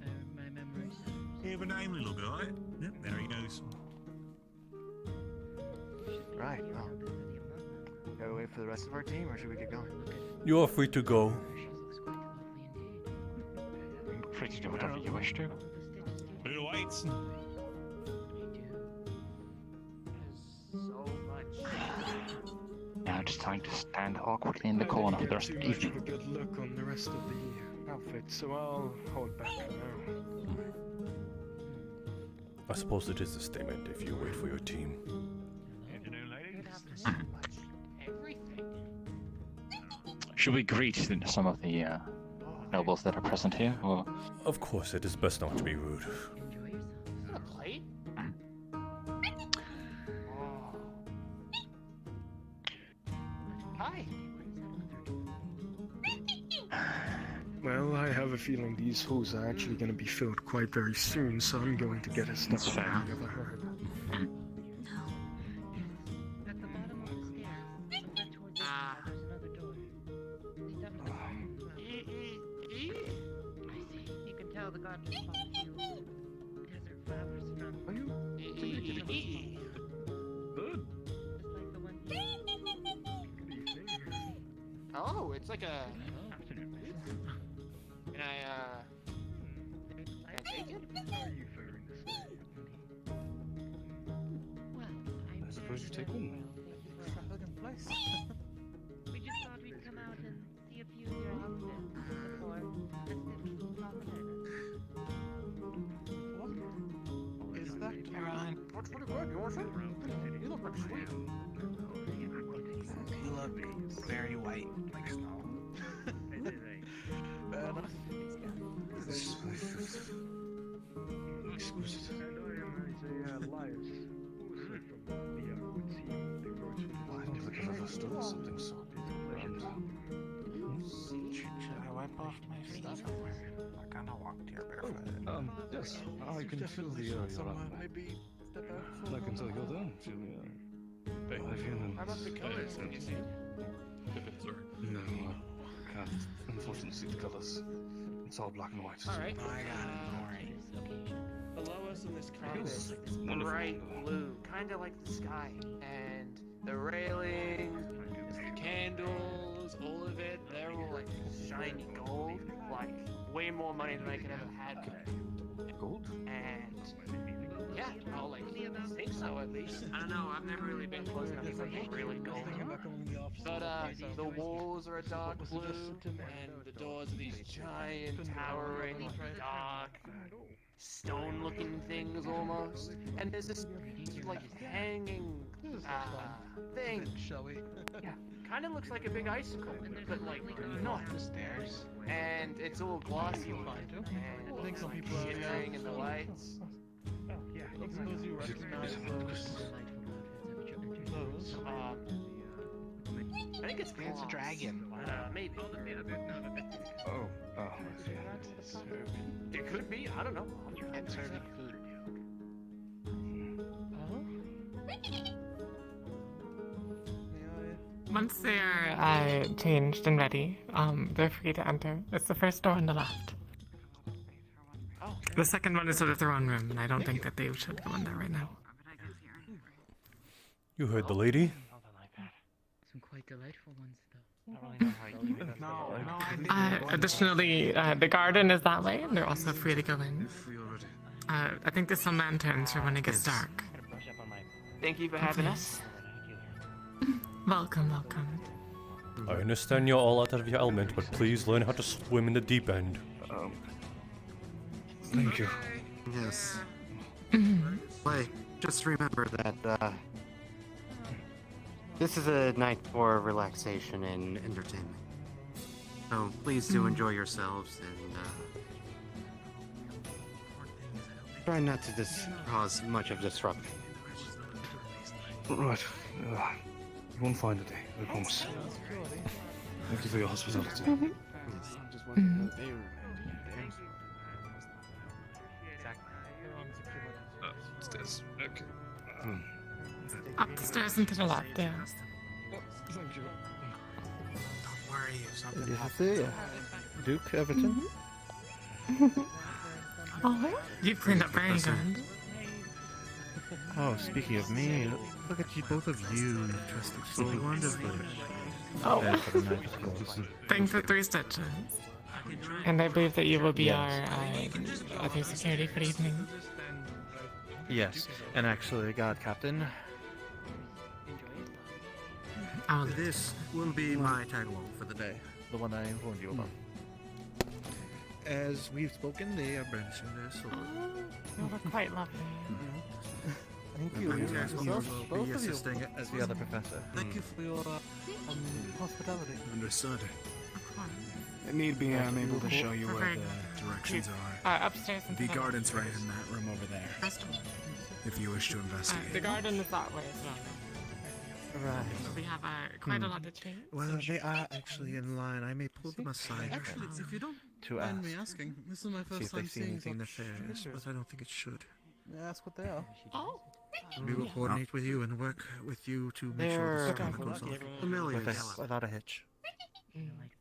If my memory serves. You have a name, little guy. Yep, there he goes. Right, well. Gotta wait for the rest of our team, or should we get going? You are free to go. Free to do whatever you wish to. Who waits? Now just trying to stand awkwardly in the corner for the rest of the Too much of evening. a good look on the rest of the outfit, so I'll hold back for now. I suppose it is a statement if you wait for your team. Afternoon, ladies. Everything. Should we greet some of the nobles that are present here, or? Of course, it is best not to be rude. Enjoy yourself. Is that a plate? Hi. Well, I have a feeling these halls are actually going to be filled quite very soon, so I'm going to get a step on the hang of a herd. At the bottom of the stairs, over towards the there's another door. Lead up to the I see. You can tell the god just bought a few desert flowers from. Are you? Good. Just like the one Oh, it's like a. Can I take it? Well, I suppose you take one. we just thought we'd come out and see a few of your outfits before festive promenade. Is that You look like sweet. You look very white, like snow. Fair enough. Something salty Should I wipe off my feet somewhere? I kinda walked here barefooted. Yes, I can feel the air you're up. Maybe step out. I can tell you're down. I feel How about the colors? Can you see? No, I can't unfortunately see the colors. It's all black and white. Alright. I got it. Don't worry. Below us in this Feels canvas, wonderful. bright blue, kind of like the sky. And the railings, the candles, all of it, they're all like shiny gold. Like, way more money than I could ever had. Gold? And, yeah, I'll like think so at least. I don't know, I've never really been close enough to something really gold. But the walls are a dark blue, and the doors are these giant, towering, dark, stone-looking things almost. And there's this like hanging thing. Shall we? Yeah, kind of looks like a big icicle, but like not. The stairs. And it's all glossy, and I think some people shimmering in the lights. Yeah, I suppose you recognize those. I think it's a dragon. Maybe. Oh, It could be. I don't know. And serving food. Once they are changed and ready, they're free to enter. It's the first door on the left. The second one is sort of their own room, and I don't think that they should go in there right now. You heard the lady. Some quite delightful ones, though. I don't really know how you additionally, the garden is that way, and they're also free to go in. I think there's some lanterns for when it gets dark. Thank you for having us. Welcome, welcome. I understand you're all out of your element, but please learn how to swim in the deep end. Thank you. Yes. Like, just remember that, this is a night for relaxation and entertainment. So please do enjoy yourselves and, try not to cause much of disruption. Right. You won't find a day, I promise. Thank you for your hospitality. Upstairs. Okay. Up the stairs and to the left, yeah. Thank you. Don't worry if something This happens. is it. Duke Everton. Oh, you've cleaned up very good. Oh, speaking of me, look at you, both of you, dressed so wonderfully. Oh. And for the night, of course. Thanks for 3 stitches. And I believe that you will be our other security for the evening. Yes, and actually, God Captain, this will be my tag along for the day, the one I informed you about. As we've spoken, they are brandishing their sword. You look quite lovely. Thank you. Will be assisting as the other professor. Thank you for your hospitality. Understood. If need be, I'm able to show you where the directions are. Upstairs and The to garden's right in that room over there. If you wish to investigate. The garden is that way as well. Right. We have quite a lot of trees. Well, they are actually in line. I may pull them aside. Actually, if you don't to mind ask. me asking, this is my See first if they time see seeing anything such nefarious, creatures. but I don't think it should. May I ask what they are? Oh. We will coordinate with you and work with you to make sure They're this kind of goes off. familiar, Without a hitch.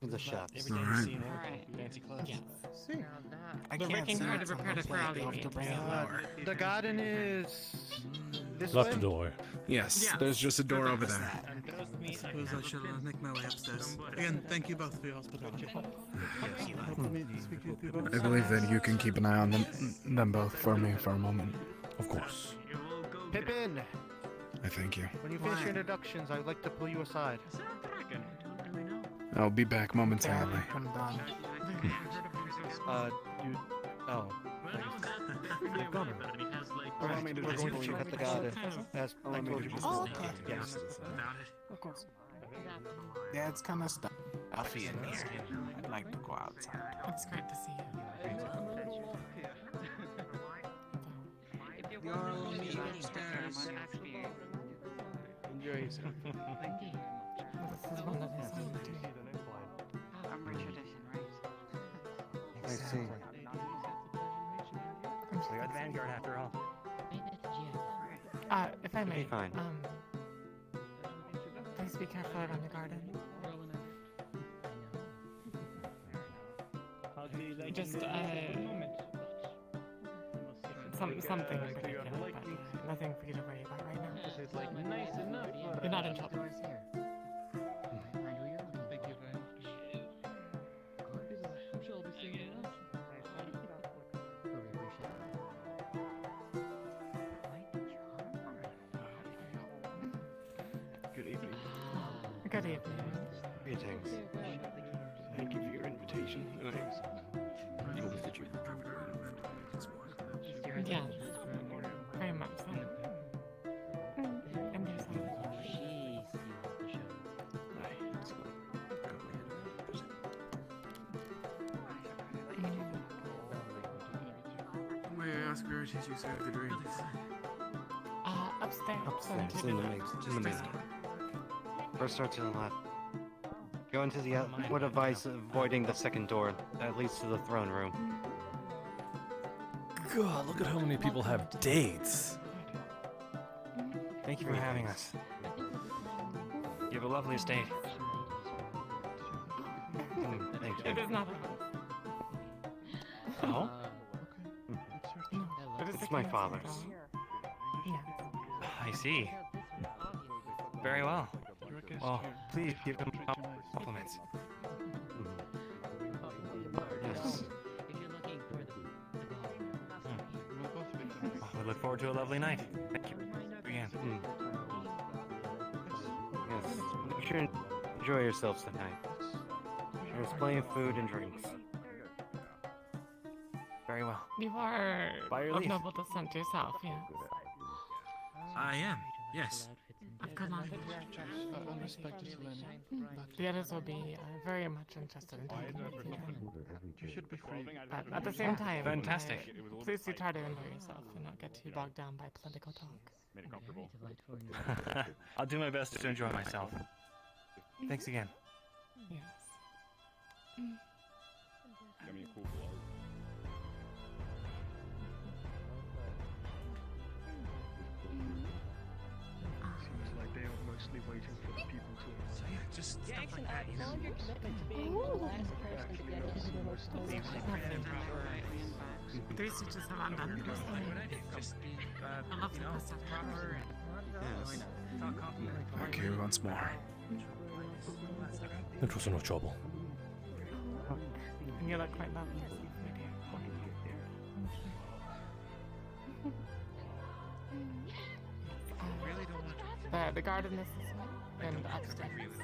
The chefs. Alright. Yes. I They're can't working see hard it to prepare us for all the to bring it evenings. lower. The garden is this Left way? door. Yes, Yeah. there's just a door over there. I suppose I shall make my way upstairs. Again, thank you both for your hospitality. Hope to speak to you both. I believe that you can keep an eye on them both for me for a moment. Of course. Pippin! I thank you. When you finish your introductions, I'd like to pull you aside. I'll be back momentarily. You... Oh. Allow me to We're just going to check out the garden. As I Allow me told to you just before. discuss Yes. Of course. Yeah, it's kind of stuffy in here. I'd like to go outside. It's great to see you. You're all meeting upstairs. Enjoy yourself. This is one of his own too. I see. We are the vanguard after all. If I may, Fine. please be careful around the garden. Just, something in particular, but nothing for you to worry about right now. You're not in trouble. Good evening. Good evening. Greetings. Thank you for your invitation. I hope that you Yes, very much so. And yourself. May I ask where it is you serve the drinks? Upstairs. Upstairs, in the main. First door to the left. Go into the would advise avoiding the second door that leads to the throne room. God, look at how many people have dates. Thank you for having us. You have a lovely estate. Thank It is not. Oh? It's my father's. Yes. I see. Very well. Well, please give him compliments. Yes. We look forward to a lovely night. Thank you again. Yes. You should enjoy yourselves tonight. There's plenty of food and drinks. Very well. You are By your of leave. noble descent yourself, yes. I am. Yes. Of good lineage. The others will be very much interested in talking with you. You should be free. But at the same time, Fantastic. please do try to enjoy yourself and not get too bogged down by political talk. Made it comfortable. I'll do my best to enjoy myself. Thanks again. Yes. Give me a cool blow. Seems like they are mostly waiting for the people to. So yeah, just stuff Jackson, like that, I you know. found your commitment to being the last person to get into the most Three stitches have undone. Just be, I love you know, the stuff. proper and Yes. talk confidently. Thank you once more. It was no trouble. And you look quite lovely, my dear. Really don't want to. The garden is this way, and upstairs.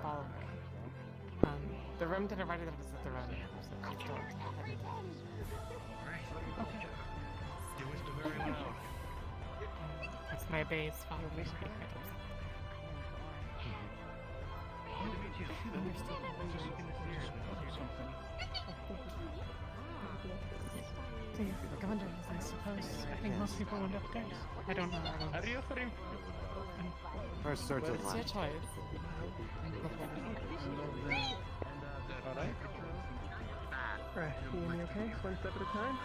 Ballroom. The room to the right of it is the throne room, so it's just don't have it. Doing very well. It's my base father. Please, go under, I suppose. I think most people went upstairs. I don't know. How do you offer him? First door to the It's your left. choice. Alright. Right, you and me okay? One step at a time?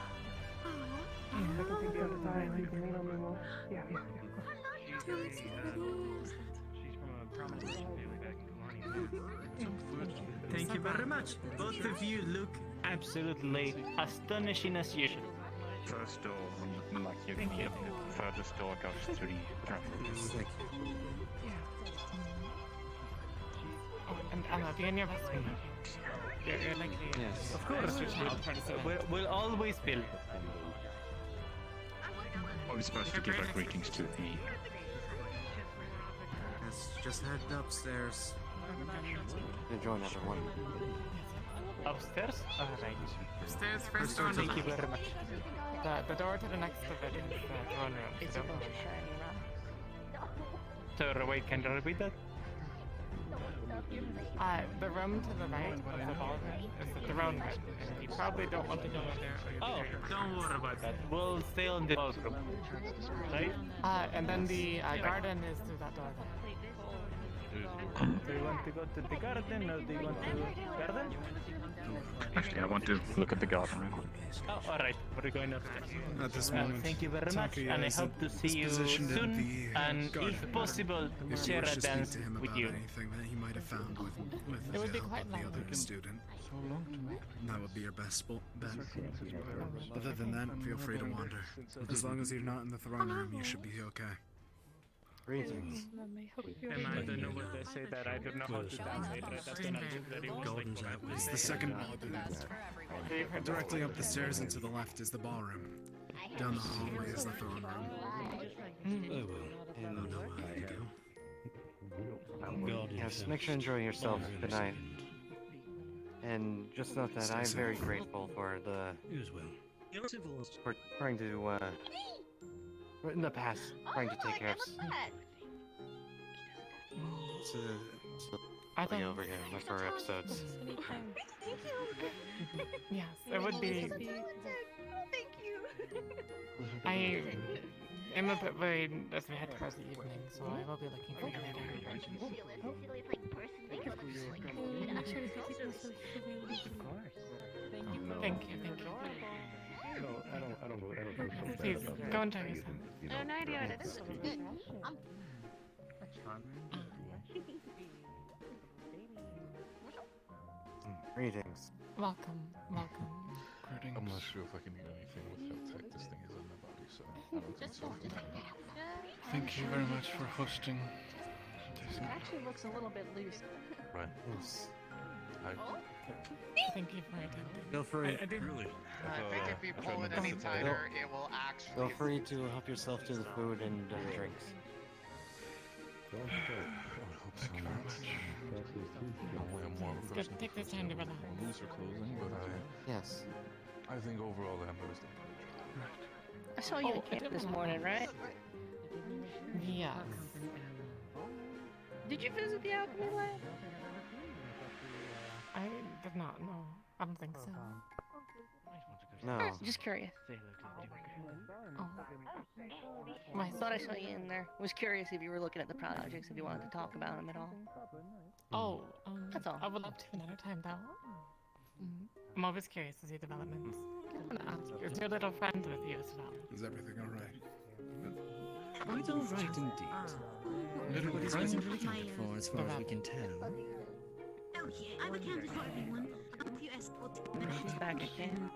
I can take the other side, you can lean on me more. Yeah. She's from a prominent family back in Colonia. Thank you very much. Both of you look absolutely astonishing as usual. First door, like you Thank you. the furthest door goes to the traffic. And Anna, be in your best one. You're like the... Yes. Of course. We'll always build. Are we supposed to give our greetings to the... Yes, just head upstairs. Enjoy everyone. Upstairs? Alright. Upstairs, first door on the Thank you left. very much. The door to the next of it is the throne room. It's So a bunch of shiny rocks. So, wait, can you repeat that? the room to the right of the ballroom is the throne room. You probably don't want to go in there or Oh, you'll get don't worry about that. We'll stay in the ballroom. Right? and then the garden is through that door there. Do you want to go to the garden or do you want to garden? Actually, I want to look at the garden real quick. Oh, alright. We're going upstairs. At this Well, moment, thank you very much, Taki and I is hope to see you positioned in soon, the and garden. if possible, If share you wish a to speak dance to him with about you. anything that he might have found with It the would be help quite of the other lovely. student, that would be your best bet. Other than that, feel free to wander. As long as you're not in the throne room, you should be okay. Greetings. And I don't know what they say that I don't know how to translate it. That's gonna be very Golden's out. It's the second directly up the stairs and to the left is the ballroom. Down the hallway is the throne room. Yes, make sure you enjoy yourself. Good night. And just note that I'm very grateful for for trying to, in the past, trying to take care of I think over here for episodes. yes, it would be. Thank you. I am a bit worried as we head towards the evening, so I will be looking for you later. Thank you. Please, go and tell yourself. I have no idea what it is. Good. Greetings. Welcome. I'm not sure if I can do anything with how tight this thing is on my body, so I don't think so. Thank you very much for hosting. It actually looks a little bit loose. Right. Thank you for attending. Feel free. I did really. I think if you pull it any tighter, it will actually. Feel free to help yourself to the food and drinks. Thank you very much. I'm more of a person Take this time to relax. looser clothing, but Yes. I think overall the hammer is doing a good job. I saw you at camp this morning, right? Yes. Did you visit the alchemy lab? I did not know. I don't think so. No. Just curious. Oh. I thought I saw you in there. Was curious if you were looking at the projects, if you wanted to talk about them at all. Oh, That's all. I would love to another time, though. I'm always curious to see developments. I want to ask, is your little friend with you as well? Is everything alright? Quite alright indeed. Everybody's been accounted for as far as we can tell. Oh yeah, I've accounted for everyone. Up you escort. She's back again.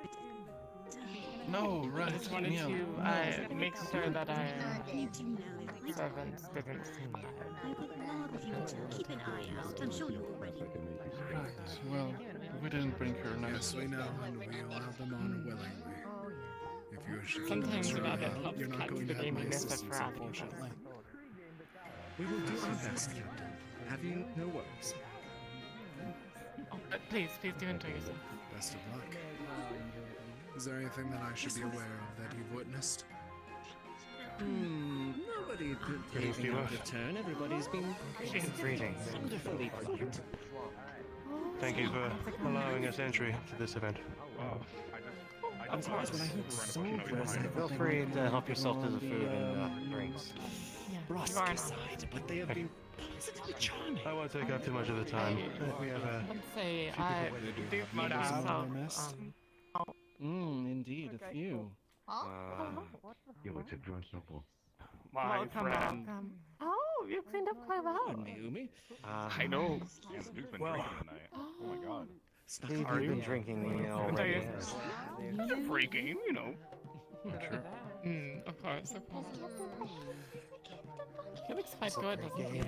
No, right. I just wanted to make sure that our servants didn't seem bad. I would love if you would keep an eye out. I'm sure you're already. Right. Well, we didn't bring her now. Yes, we know, and we allow them on willingly. If you wish to keep Sometimes them that around, helps you're not catch going the to have my gaminess of assistance, crap. unfortunately. We will do our best, Captain. Have you no worries? Oh, please do enjoy yourself. Best of luck. Is there anything that I should be aware of that you've witnessed? Nobody behaving out of turn. Everybody's been Greetings. wonderfully polite. Thank you for allowing us entry to this event. I'm surprised when I heard so well. Feel free to help yourself to the food and drinks. Brusque aside, but they have been positively charming. I won't take up too much of the time. We have a Let's say I do myself. Indeed, a few. Welcome. Oh, you cleaned up quite well. Pardon me, Umi. I know. You've been Well, drinking tonight. Oh my god. Steve, you've been drinking already. free game, you know. Sure. Of course. He looks quite good, doesn't he?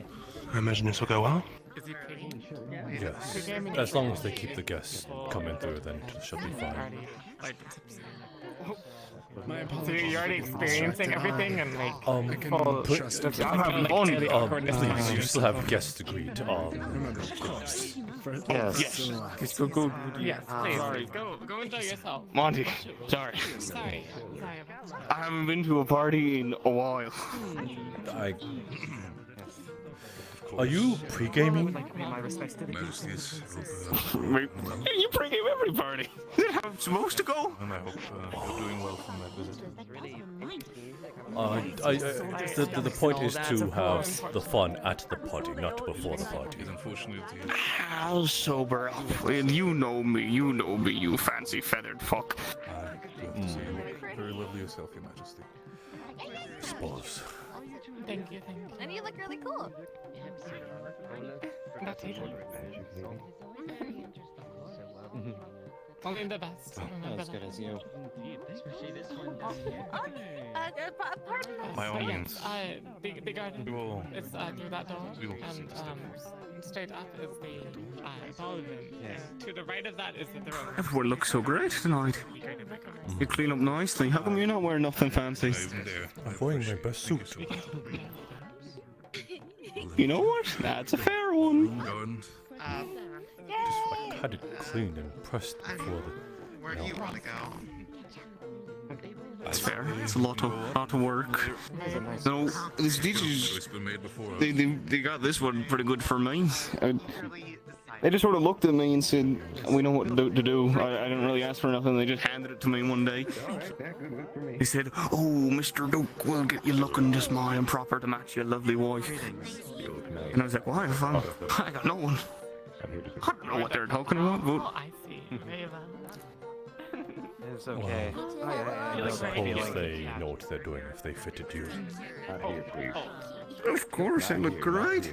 I imagine this will go well. Is he pretty? Yes. As long as they keep the guests coming through, then it should be fine. My So apologies. you're already experiencing everything and like full trust trust I have known please, you still have guests to greet. Remember, of course, Yes. Yes. Go. Yes, please. Sorry. Go enjoy yourself. Monty, sorry. Sorry. I haven't been to a party in a while. Are you pre-gaming? My respects to the You pre-game every party. Is that how it's supposed to go? And I hope you're doing well from that visit. The point is to have the fun at the party, not before the party. Unfortunately, I'll sober up. You know me, you fancy feathered fuck. Very lovely yourself, Your Majesty. I suppose. Thank you. And you look really cool. That's it. Only the best. Not as good as you. By all means. The garden. We will. It's through that door. We will And straight up is the ballroom. And to the right of that is the throne. Everyone looks so great tonight. You clean up nicely. How come you're not wearing nothing fancy? I'm wearing my best suit. You know what? That's a fair one. Just had it cleaned and pressed before the. Where do you want to go? That's fair. It's a lot of work. No, these teachers, they got this one pretty good for me. They just sort of looked at me and said, "We know what to do." I didn't really ask for nothing. They just handed it to me one day. They said, "Oh, Mr. Duke, we'll get you looking just smart and proper to match your lovely wife." And I was like, "Why? I got no one." I don't know what they're talking about, but... I see. It's okay. I suppose they know what they're doing if they fitted you. Of course, I look great.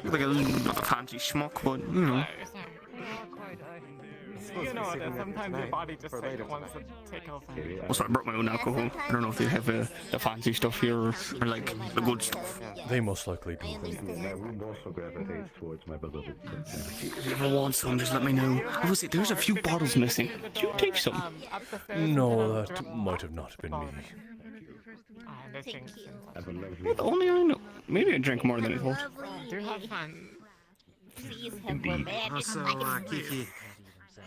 Like not a fancy schmuck, but, you know. You know, sometimes your body just wants to take over. Also, I brought my own alcohol. I don't know if they have the fancy stuff here or like the good stuff. They most likely do. If you ever want some, just let me know. Oh, see, there's a few bottles missing. Could you take some? No, that might have not been me. Well, only I know. Maybe I drink more than I thought. Do have fun. Please have one back. Also, Kiki.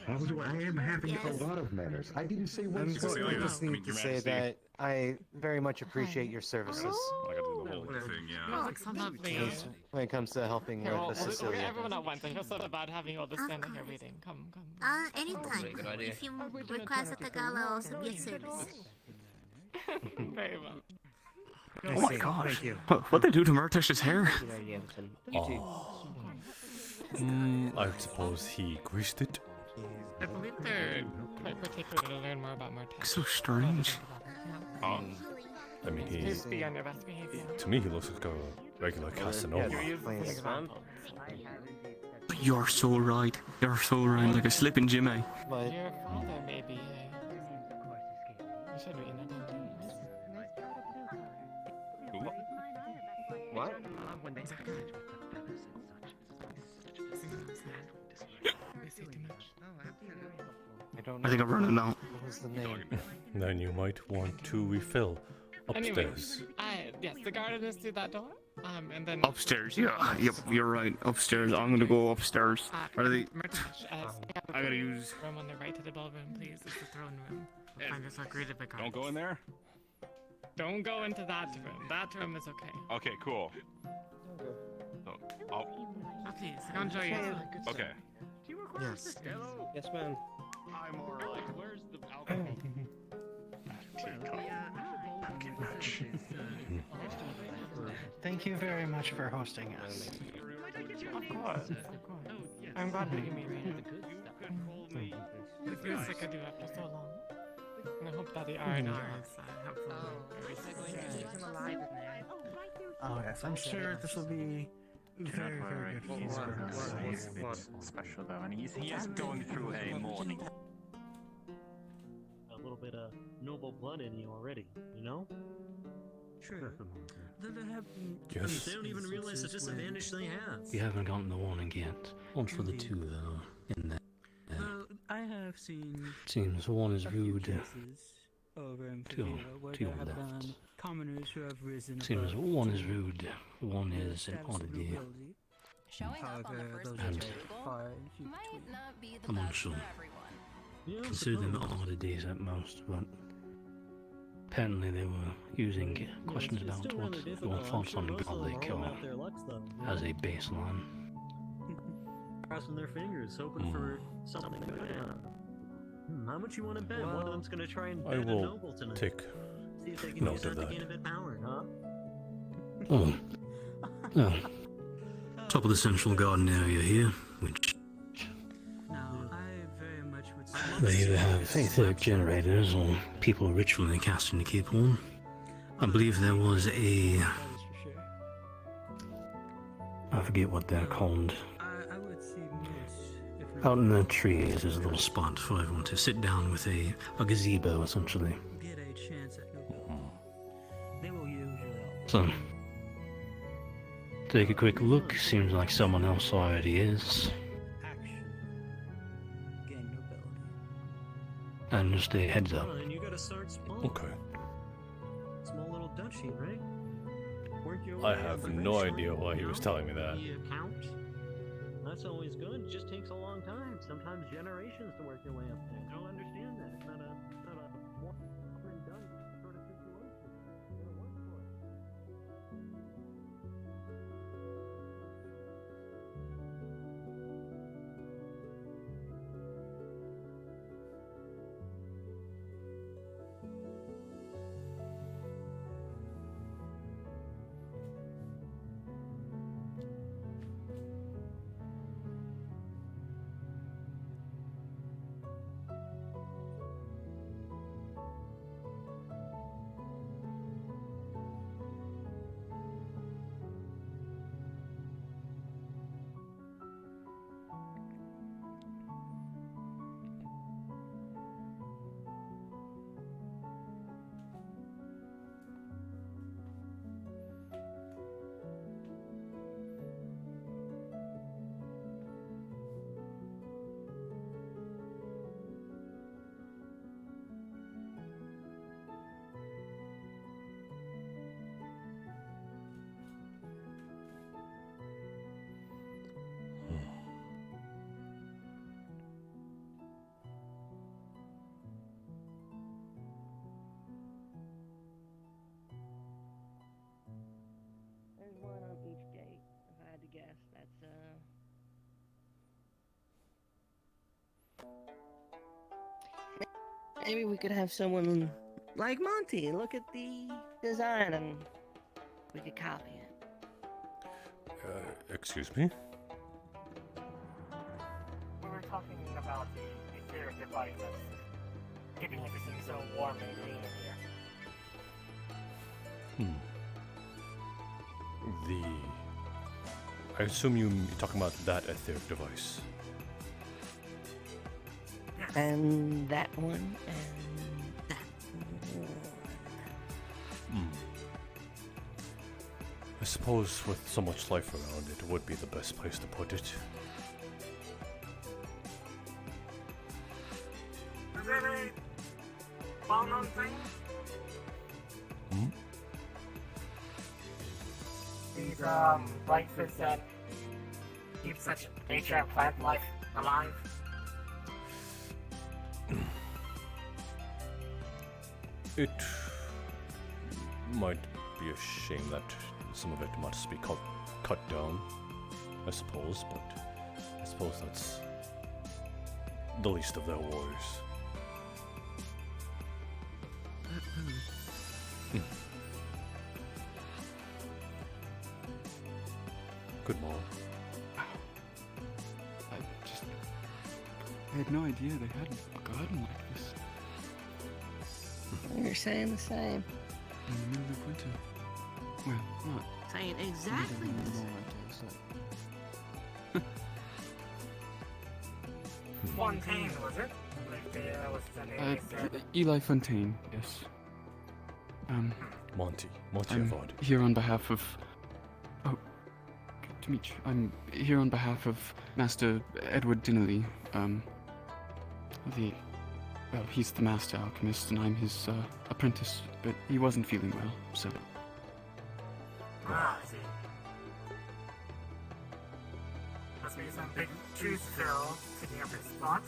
I am having a lot of manners. I didn't say one. I just need to say that I very much appreciate your services. I gotta do the whole thing, yeah. When it comes to helping with the Sicilian. Everyone at once. I feel so bad having all this standing here reading. Come. Anytime. If you request a Tagala, I'll also be at service. Very well. Oh my gosh. What'd they do to Murtish's hair? Oh. I suppose he greased it. I believe they're quite particular to learn more about Murtish. So strange. I mean, Please be on your best behavior. to me, he looks like a regular Casanova. You're so right. Like a slipping Jimmy. But your father may be You should be in What? I think I'm running out. What's the name? Then you might want to refill upstairs. Yes, the garden is through that door. And then Upstairs, yeah. Yep, you're right. Upstairs. I'm gonna go upstairs. Are they? I gotta use. Room on the right to the ballroom, please. It's the throne room. Find yourself greeted by guards. Don't go in there? Don't go into that room. That room is okay. Okay, cool. So, Please, enjoy yourself. Okay. Yes. Yes, ma'am. I'm alright. Where's the alcohol? Thank you very much for hosting us. Of course. I'm glad that you made me. It feels like I do after so long. And I hope that the R&R is helpful. Oh yes, I'm sure this will be very, very good for you. He's a bit special though, and he is going through a morning. A little bit of noble blood in you already, you know? True. Yes. They don't even realize the disadvantage they have. We haven't gotten the warning yet. One for the two, though. In that. Well, I have seen. Seems one is rude. Over in Two where there have left. been commoners who have risen Seems above one to is rude. One is an status of oddity. nobility. And I'm unsure. Consider them oddities at most, but apparently they were using questions about what thoughts on God they kill as a baseline. Crossing their fingers, hoping for something to go down. How much you want to bet? One of them's gonna try and I bet a will noble tonight. take See if they can note start of to that. gain a bit power, huh? Oh. Oh. Top of the central garden area here, which they either have etheric generators or people ritually casting the keep on. I believe there was a... I forget what they're called. Out in the trees, there's a little spot for everyone to sit down with a gazebo, essentially. So, take a quick look. Seems like someone else already is. And just a heads up. And you gotta start small. Okay. Small little duchy, right? Work your I way have up no eventually, idea why he you was know, telling me that. the account. That's always good. It just takes a long time. Sometimes generations to work your way up there. Don't understand that. It's not a one and done sort of situation. You gotta work for it. There's one on each gate. If I had to guess, that's maybe we could have someone like Monty look at the design and we could copy it. Excuse me? We were talking about the etheric device that's keeping everything so warm and green in here. I assume you're talking about that etheric device. And that one, and that one. I suppose with so much life around, it would be the best place to put it. Is there a well-known thing? These devices that keep such nature and plant life alive? It might be a shame that some of it must be cut down, I suppose, but I suppose that's the least of their worries. Good morning. I had no idea they had a garden like this. You're saying the same. In the middle of winter. Well, not. Saying exactly the same. Fontaine, was it? Like was the name they said. Eli Fontaine, yes. Monty I'm Evard. here on behalf of... Oh, good to meet you. I'm here on behalf of Master Edward Dinnerly, well, he's the master alchemist and I'm his apprentice, but he wasn't feeling well, so... Ah, I see. must be some big shoes to fill, taking up his spot.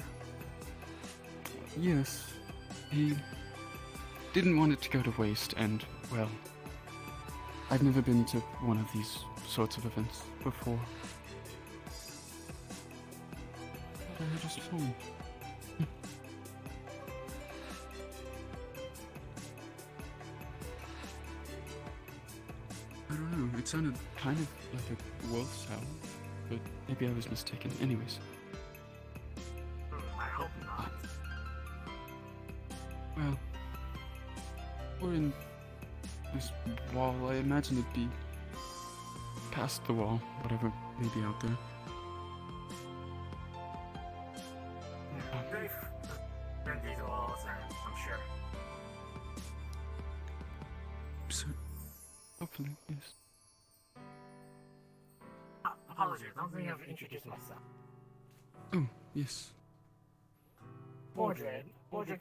Yes, he didn't want it to go to waste, and, well, I've never been to one of these sorts of events before. But I just fun. I don't know, it sounded kind of like a wolf's howl, but maybe I was mistaken. Anyways. I hope not. Well, we're in this wall. I imagine it'd be past the wall, whatever may be out there. They've been these walls, I'm sure. So, hopefully, yes. Apologies, I don't think I've introduced myself. Oh, yes. Mordred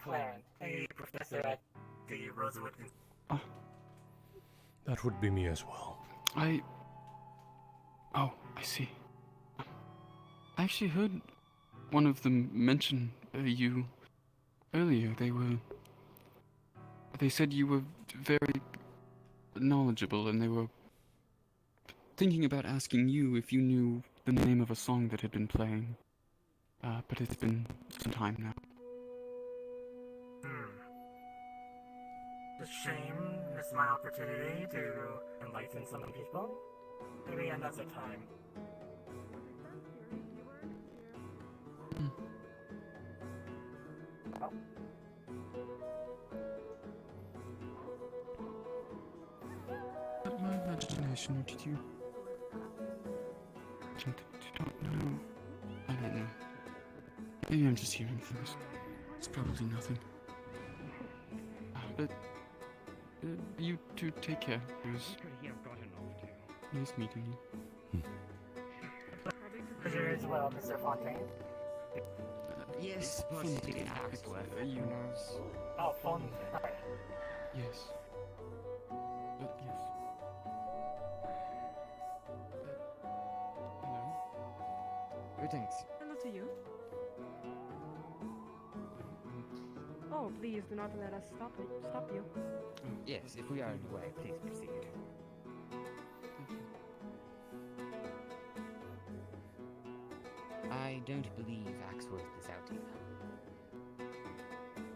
Clarence, a professor at the Rosewood. That would be me as well. Oh, I see. I actually heard one of them mention you earlier. They said you were very knowledgeable, and they were thinking about asking you if you knew the name of a song that had been playing. But it's been some time now. It's a shame miss my opportunity to enlighten some people. Maybe another time. Oh. Not my imagination, or did you? Don't know. I don't know. Maybe I'm just hearing things. It's probably nothing. But you two take care. It was nice meeting you. Pleasure as well, Mr. Fontaine. Yes, Fontaine. You know. Oh, Fontaine. Alright. Yes. But yes. Hello. Greetings. Hello to you. Oh, please do not let us stop you. Yes, if we are in the way, please proceed. I don't believe Axworth is out here.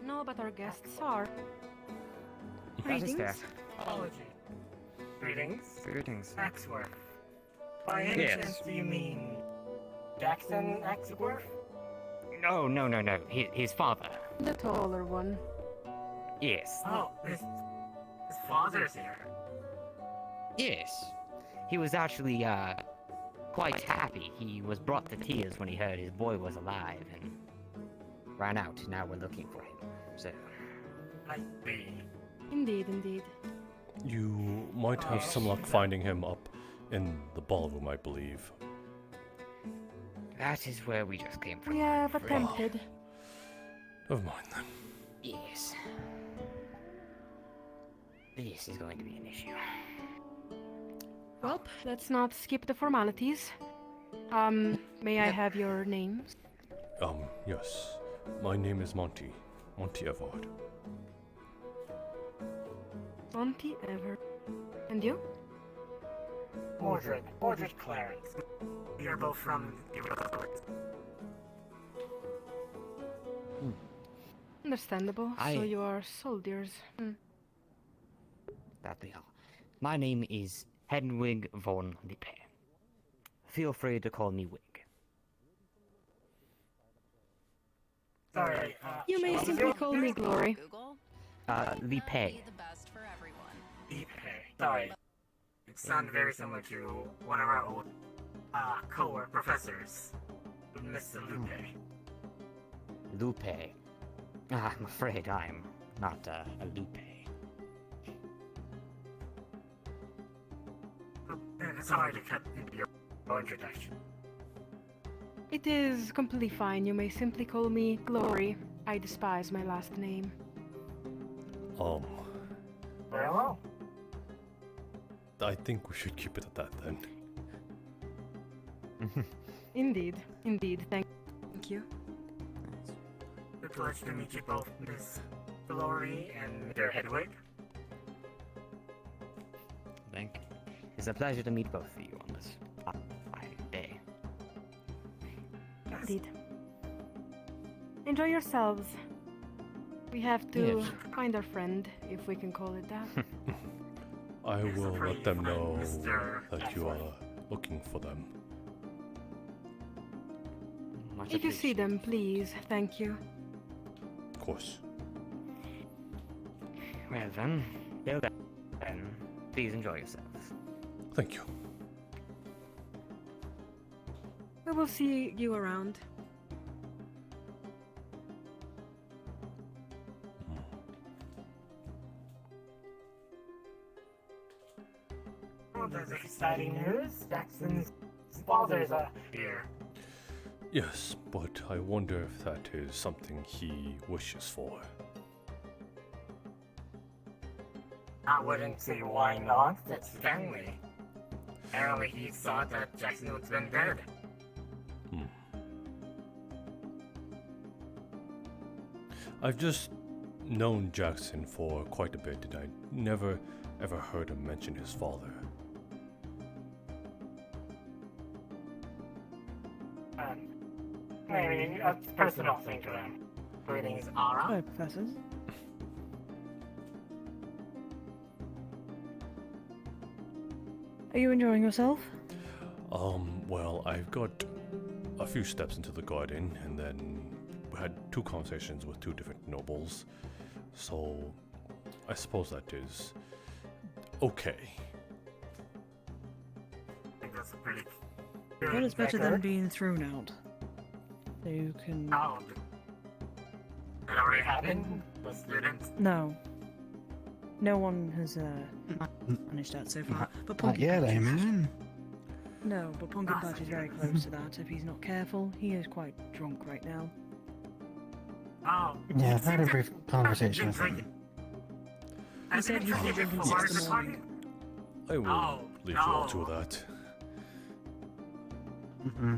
No, but our guests are. That is fair. Apology. Greetings. Greetings. Axworth. By any chance do you mean Jackson Axworth? No. His father. The taller one. Yes. Oh, his father's here. Yes. He was actually, quite happy. He was brought to tears when he heard his boy was alive and ran out. Now we're looking for him. So. I see. Indeed. You might have some luck finding him up in the ballroom, I believe. That is where we just came from. We have attempted. Never mind then. Yes. This is going to be an issue. Well, let's not skip the formalities. May I have your names? Yes. My name is Monty. Monty Evard. Monty Evard. And you? Mordred Clarence. We are both from the Rosewood. Understandable. So you are soldiers. That we are. My name is Hedwig von Lippe. Feel free to call me Wig. Sorry, you may simply call me Glory. Lippe. Lippe. Sorry. It sounded very similar to one of our old co-work professors, Mr. Lupe. Lupe. I'm afraid I'm not a Lupe. Sorry to cut into your introduction. It is completely fine. You may simply call me Glory. I despise my last name. Very well. I think we should keep it at that then. Indeed, indeed. Thank you. It's a pleasure to meet you both, Miss Glory and Mr. Hedwig. Thank you. It's a pleasure to meet both of you on this fine day. Indeed. Enjoy yourselves. We have to Yes. find our friend, if we can call it that. I will let them know that you are looking for them. Much If you see them, please. Thank you. Of course. Well then, go then. And please enjoy yourselves. Thank you. We will see you around. Oh, there's exciting news. Jackson's father's here. Yes, but I wonder if that is something he wishes for. I wouldn't say why not. That's family. Apparently he thought that Jackson was been dead. I've just known Jackson for quite a bit, and I never ever heard him mention his father. Maybe a personal thing to him. Greetings, Ara. Hello, professors. Are you enjoying yourself? Well, I've got a few steps into the garden, and then we had 2 conversations with 2 different nobles, so I suppose that is okay. I think that's a pretty Well, it's better than being thrown out. So you can... Oh. That already happened? The students? No. No one has managed that so far. But Not Pumpkin yet, Patch is- amen. No, but Pumpkin Patch is very close to that. If he's not careful, he is quite drunk right now. Oh. Yeah, I've had a brief conversation with him. He said he's been drinking since the morning. I will leave you all to that. Mm-hmm.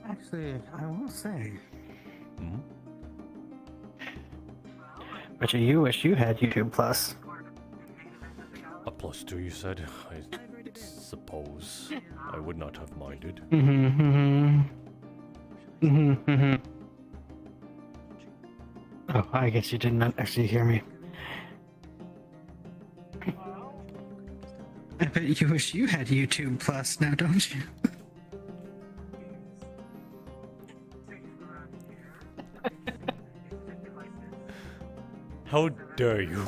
Actually, I will say. But you wish you had YouTube Plus. A +2, you said? I suppose I would not have minded. Oh, I guess you did not actually hear me. I bet you wish you had YouTube Plus now, don't you? How dare you?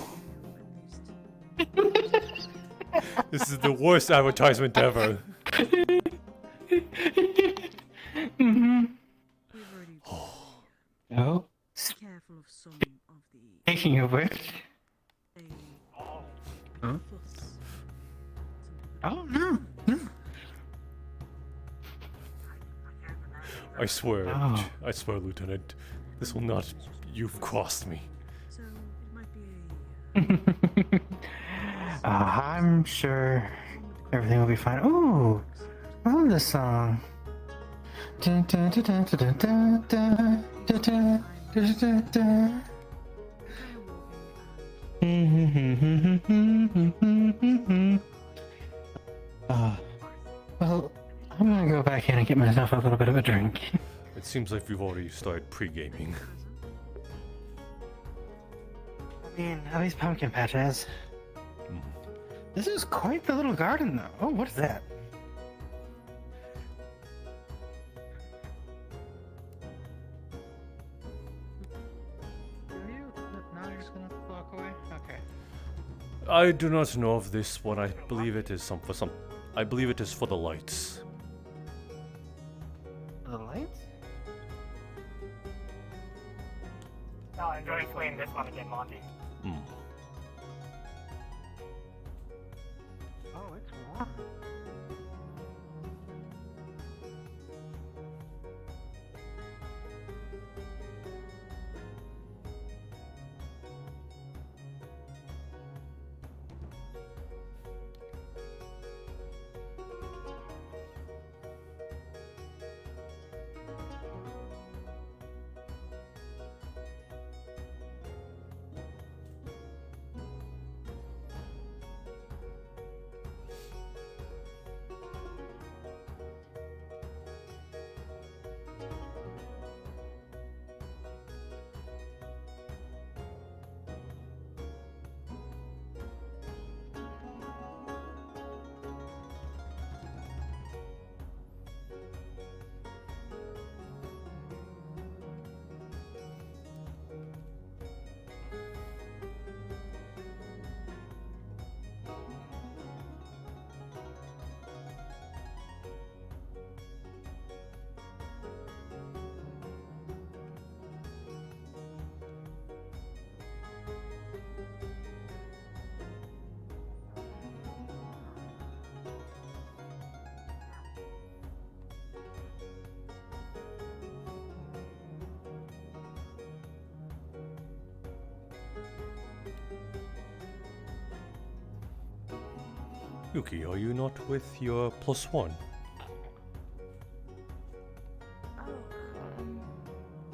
This is the worst advertisement ever. Oh. Careful of some of the... Speaking of which. Huh? Oh, no. No. I swear, Oh. I swear, Lieutenant, this will not. You've crossed me. So it might be I'm sure everything will be fine. Ooh, I love this song. Dun, dun, dun, dun, dun, dun, dun, dun, dun, dun, dun, dun. Well, I'm gonna go back in and get myself a little bit of a drink. It seems like we've already started pre-gaming. I mean, at least Pumpkin Patch has. This is quite the little garden, though. Oh, what is that? Now you're just gonna walk away? Okay. I do not know of this one. I believe it is for some. I believe it is for the lights. The lights? Oh, enjoy explaining this one again, Monty. Oh, it's warm. Yuki, are you not with your +1?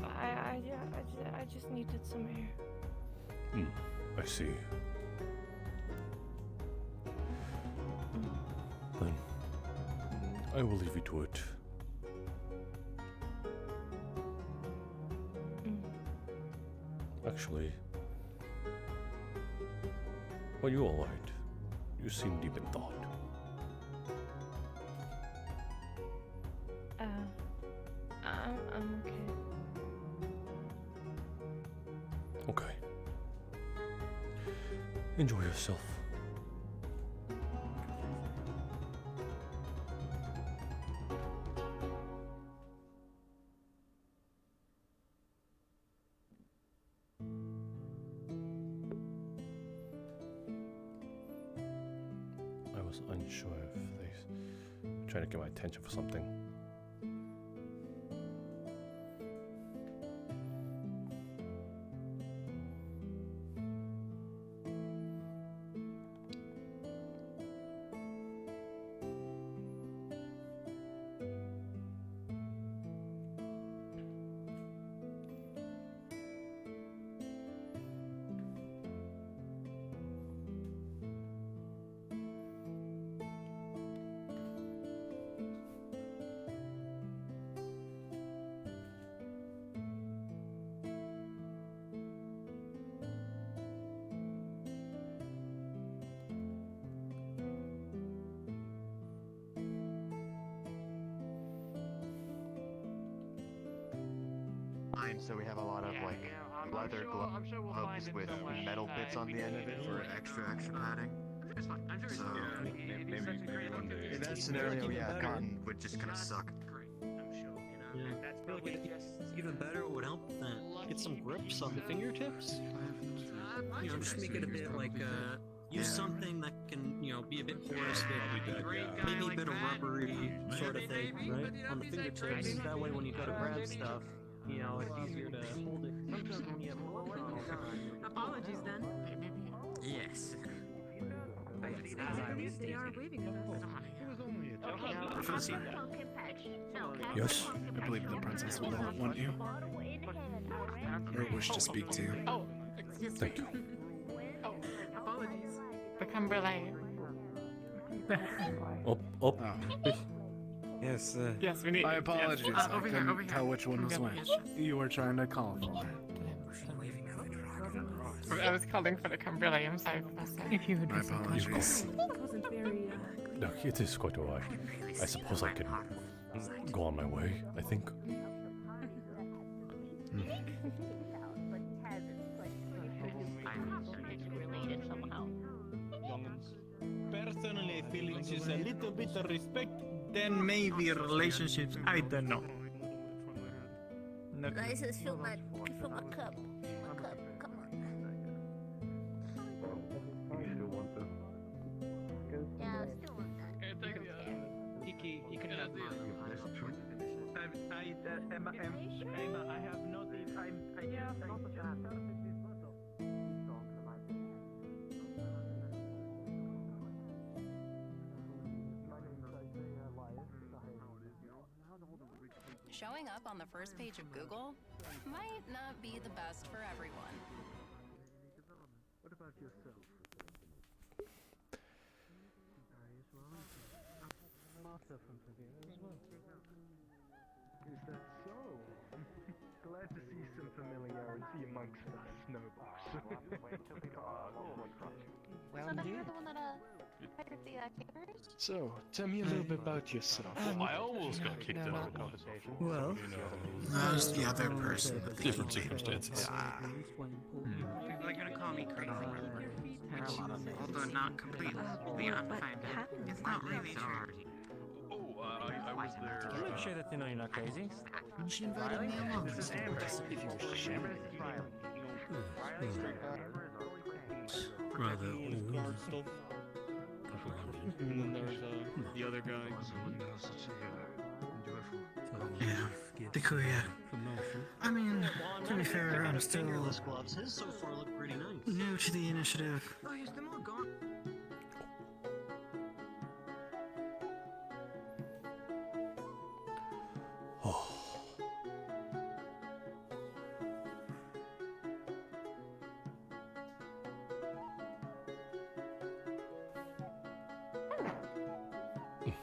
I just needed some air. I see. Then I will leave you to it. Actually, are you alright? You seem deep in thought. I'm okay. Okay. Enjoy yourself. I was unsure if they were trying to get my attention for something. So we have a lot of like leather gloves with metal bits on the end of it for extra padding. So in that scenario, yeah, cotton would just kind of suck. Even better, it would help with that. Get some grips on the fingertips. You know, just make it a bit like use something that can, you know, be a bit porous, maybe a bit of rubbery sort of thing, right, on the fingertips. That way, when you go to grab stuff, you know, it's easier to hold it. Sometimes when you have Apologies then. Yes. They are waving at us. Professor. Yes? I believe the princess will want you. Or wish to speak to you. Oh, thank you. Apologies. The Cumberland. Up. Oh. Yes, yes, we need. My apologies. Yes. I Over couldn't here. tell which one was which. You were trying to call for her. I was calling for the Cumberland. I'm sorry, Professor. If you would My apologies. wasn't very. No, it is quite alright. I suppose I can go on my way, I think. Personally, I feel it's just a little bit of respect, then maybe relationships. I don't know. I just fill my cup. Come on. Yeah, I still want that. You can have mine. Emma, I have noticed. Showing up on the first page of Google might not be the best for everyone. What about yourself? Martha from Savannah as well. Is that so? Glad to see some familiarity amongst us snowballs. Well, you're the one that hired the caterers? So, tell me a little bit about yourself. I almost got kicked out of the conversation. Well, I was the other person. Different circumstances. People are gonna call me crazy, although not completely. Beyond fact, it's not really true. Oh, I was there. Make sure that you know you're not crazy. She invited me along. If you wish to share. Rather And then there's the other guy. Yeah, the Korea. I mean, to be fair, I'm still gloves. His so far look pretty nice. new to the initiative. Oh, yes, them all gone.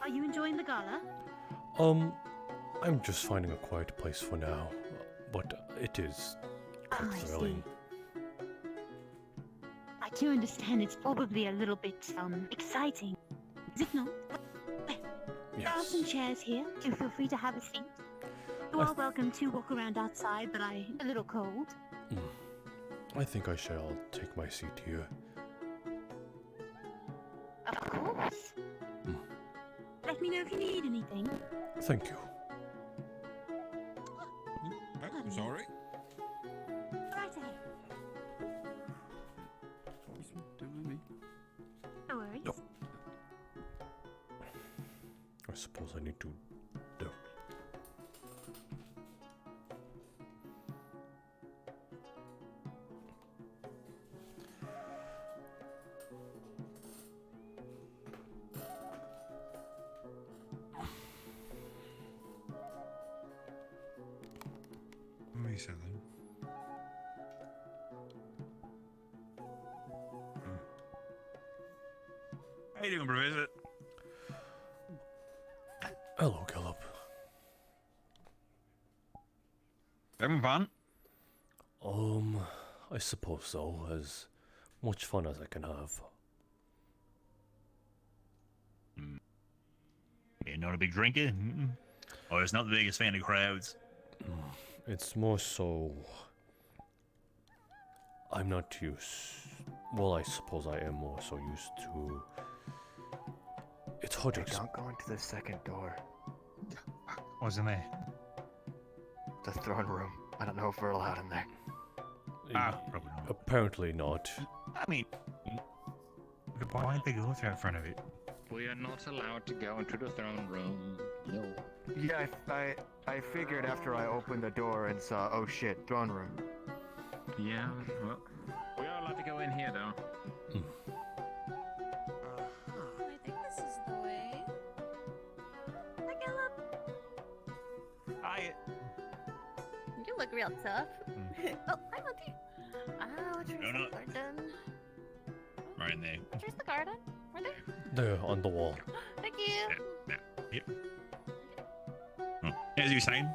Are you enjoying the gala? I'm just finding a quiet place for now, but it is quite I see. thrilling. I do understand it's probably a little bit, exciting. Is it not? There are some chairs here. Do feel free to have a seat. You are welcome to walk around outside, but I'm a little cold. I think I shall take my seat here. Of course. Let me know if you need anything. Thank you. I'm sorry. Right ahead. No worries. No. I suppose I need to. No. What are you selling? How you doing, Professor? Hello, Caleb. Having fun? I suppose so. As much fun as I can have. You're not a big drinker? Or it's not the biggest fan of crowds? It's more so. I'm not used. Well, I suppose I am more so used to. It's hard to Don't go into the second door. What's in there? The throne room. I don't know if we're allowed in there. Probably not. Apparently not. I mean, why aren't they going in front of it? We are not allowed to go into the throne room. No. Yeah, I figured after I opened the door and saw, oh shit, throne room. Yeah, well, we are allowed to go in here, though. I think this is the way. Hi, Caleb. Hi. You look real tough. Oh, hi, Monty. What's your No. garden? Right in there. Where's the garden? Right there? There, on the wall. Thank you. Yep. As you were saying?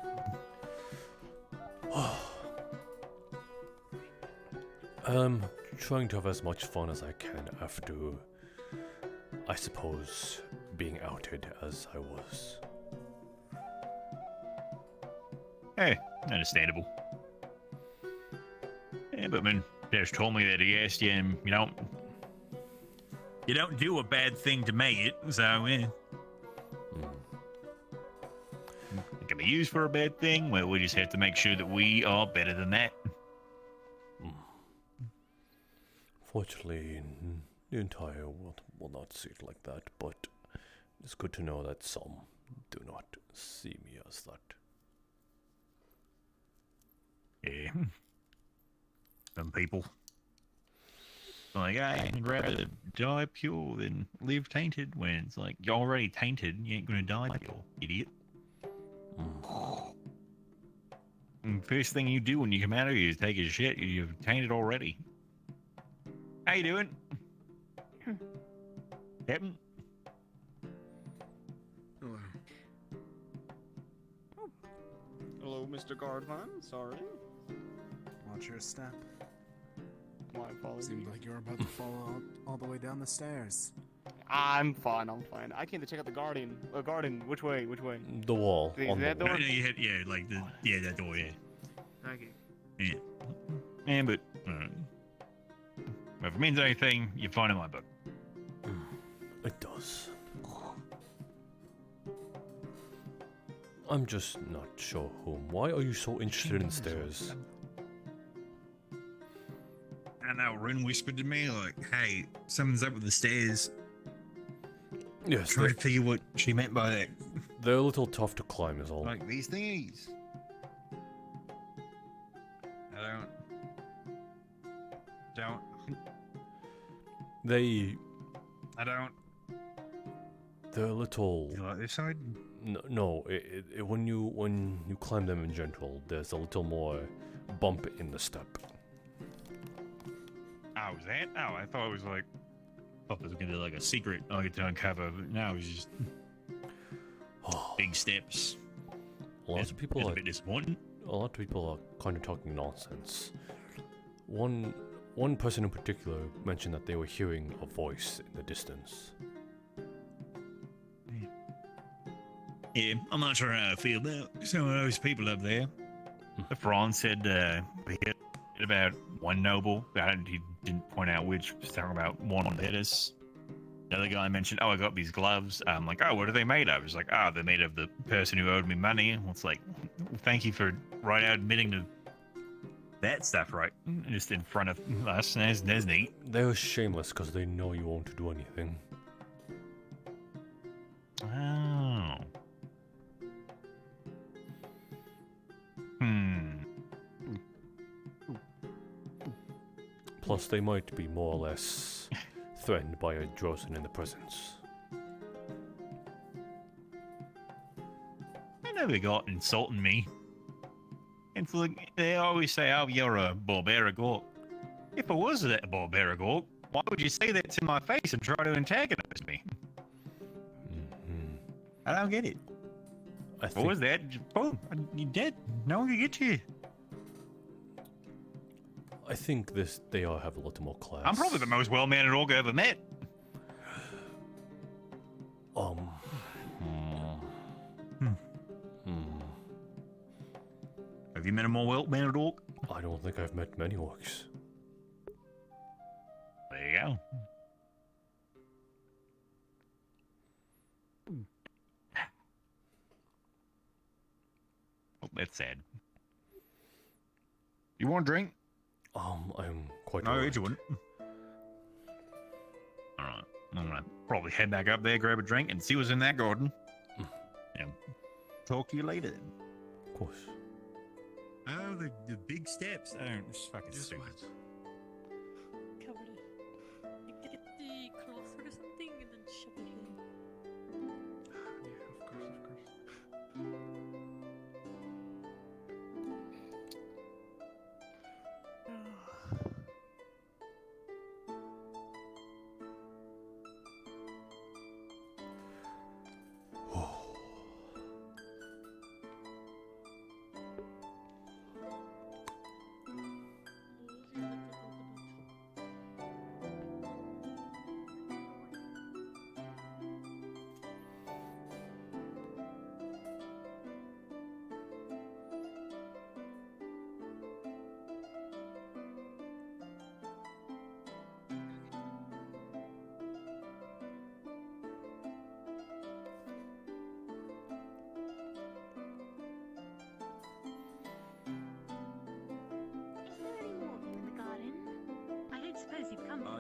Trying to have as much fun as I can after, I suppose, being outed as I was. Hey, understandable. Yeah, but man, Dash told me that he asked you, and you don't do a bad thing to make it, so yeah. It can be used for a bad thing. Well, we just have to make sure that we are better than that. Fortunately, the entire world will not see it like that, but it's good to know that some do not see me as that. Yeah. Some people. Like, I'd rather die pure than live tainted, when it's like, you're already tainted, you ain't gonna die pure, idiot. And first thing you do when you come out of here is take a shit, you're tainted already. How you doing? Captain? Hello. Hello, Mr. Guardman. Sorry. Watch your step. My apologies. Seemed like you were about to fall all the way down the stairs. I'm fine. I came to check out the garden. Garden. Which way? The wall. Is On that the door? wall. That door, yeah. Okay. Yeah. Yeah, but, if it means anything, you find it in my book. It does. I'm just not sure whom. Why are you so interested in stairs? I know, Rin whispered to me, like, hey, something's up with the stairs. Yes. Trying to figure what she meant by that. They're a little tough to climb is all. Like, these thingies. Don't. They... I don't. They're a little... You like this side? No, when you climb them in general, there's a little more bump in the step. Oh, was that? Oh, I thought it was like... I thought there was going to be like a secret I get to uncover, but no, it was just... Big steps. A lot of people it's are a bit disappointing. A lot of people are kind of talking nonsense. One person in particular mentioned that they were hearing a voice in the distance. Yeah, I'm not sure how I feel about some of those people up there. Franz said we heard about one noble. He didn't point out which. He was talking about one on Pettis. The other guy mentioned, I got these gloves. I'm like, what are they made of? He's like, they're made of the person who owed me money. Well, it's like, thank you for right out admitting to that stuff, right? Just in front of us. That's neat. They're shameless because they know you won't do anything. Oh. Plus, they might be more or less threatened by a Drosen in the presence. I never got insulting me. It's like, they always say, you're a barbaric orc. If I was a barbaric orc, why would you say that to my face and try to antagonize me? I don't get it. What was that? Boom, you're dead. No one can get you. I think they all have a lot more class. I'm probably the most well-mannered orc I ever met. Have you met a more well-mannered orc? I don't think I've met many orcs. There you go. Oh, that's sad. You want a drink? I'm quite. No, you wouldn't. Alright. I'm gonna probably head back up there, grab a drink, and see what's in that garden. And talk to you later then. Of course. Oh, the big steps. Oh, this is fucking stupid. Cover it. You get the cloth or something and then shove it in. Yeah, of course.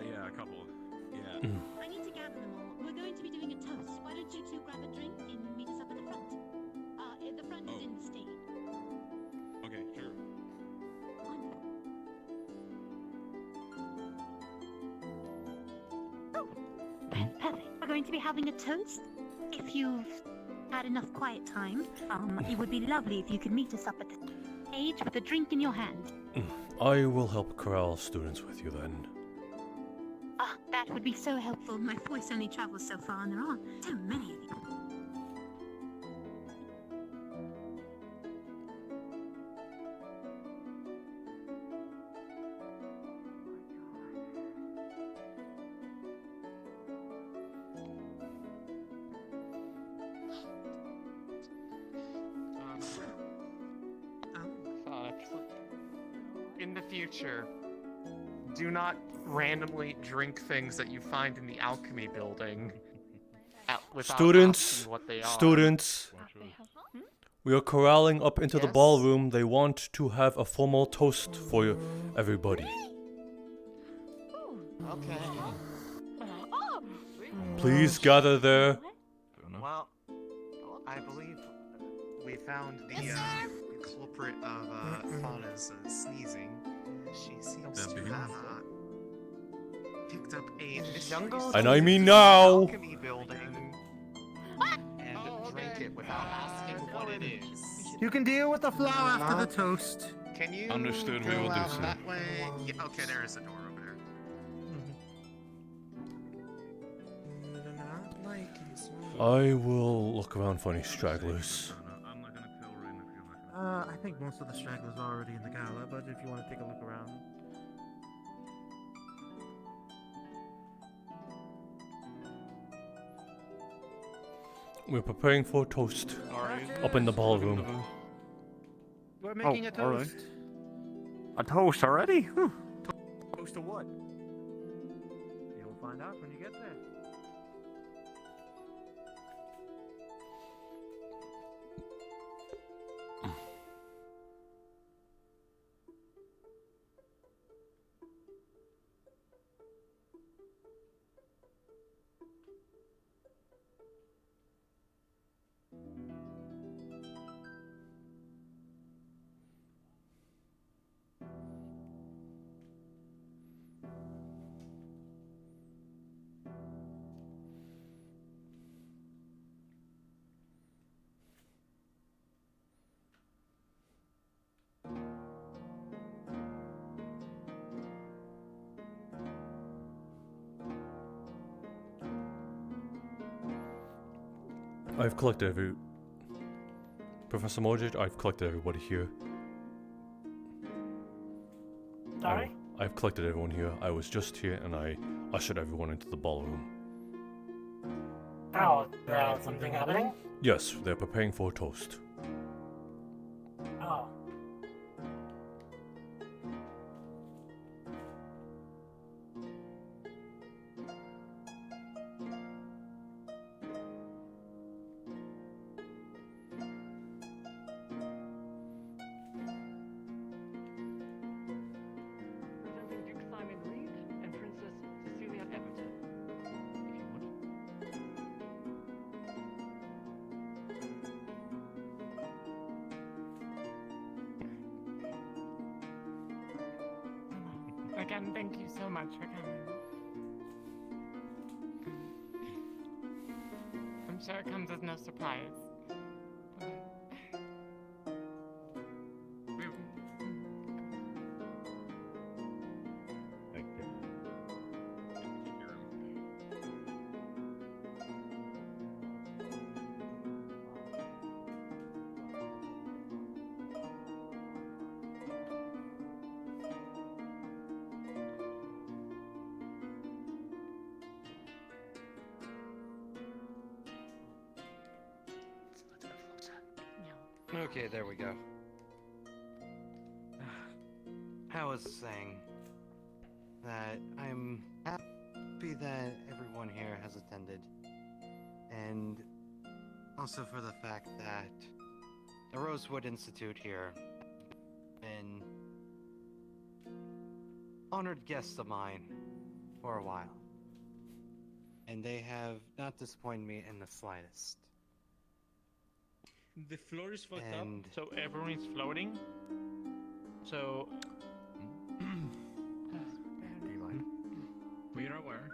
Yeah, a couple. Yeah. I need to gather them all. We're going to be doing a toast. Why don't you two grab a drink and meet us up at the front? The front is in the stage. Okay, sure. Perfect. We're going to be having a toast. If you've had enough quiet time, it would be lovely if you could meet us up at the stage with a drink in your hand. I will help corral students with you then. That would be so helpful. My voice only travels so far, and there aren't so many of you. In the future, do not randomly drink things that you find in the alchemy building. Without Students, asking what they are. students, we are corralling up into the ballroom. They want to have a formal toast for everybody. Okay. Please gather there. Well, I believe we found the culprit of Fauna's sneezing. She seems to have picked up a mysterious And I mean now. alchemy building and drank it without asking what it is. You can deal with the flour after the toast. Can you Understood, we go will do out so. that way? Yeah, okay, there is a door over there. I will look around for any stragglers. I think most of the stragglers are already in the gala, but if you want to take a look around. We're preparing for a toast up in the ballroom. We're making a alright. toast. A toast already? Toast to what? You'll find out when you get there. I've collected Professor Mordred, I've collected everybody here. Sorry? I've collected everyone here. I was just here and I ushered everyone into the ballroom. Oh, something happening? Yes, they're preparing for a toast. Oh. Presenting Duke Simon Reed and Princess Cecilia Everton. If you want. Again, thank you so much for coming. I'm sure it comes as no surprise. Okay, there we go. I was saying that I'm happy that everyone here has attended, and also for the fact that the Rosewood Institute here been honored guests of mine for a while, and they have not disappointed me in the slightest. The floor is fucked And- up, so everyone is floating. So. We are aware.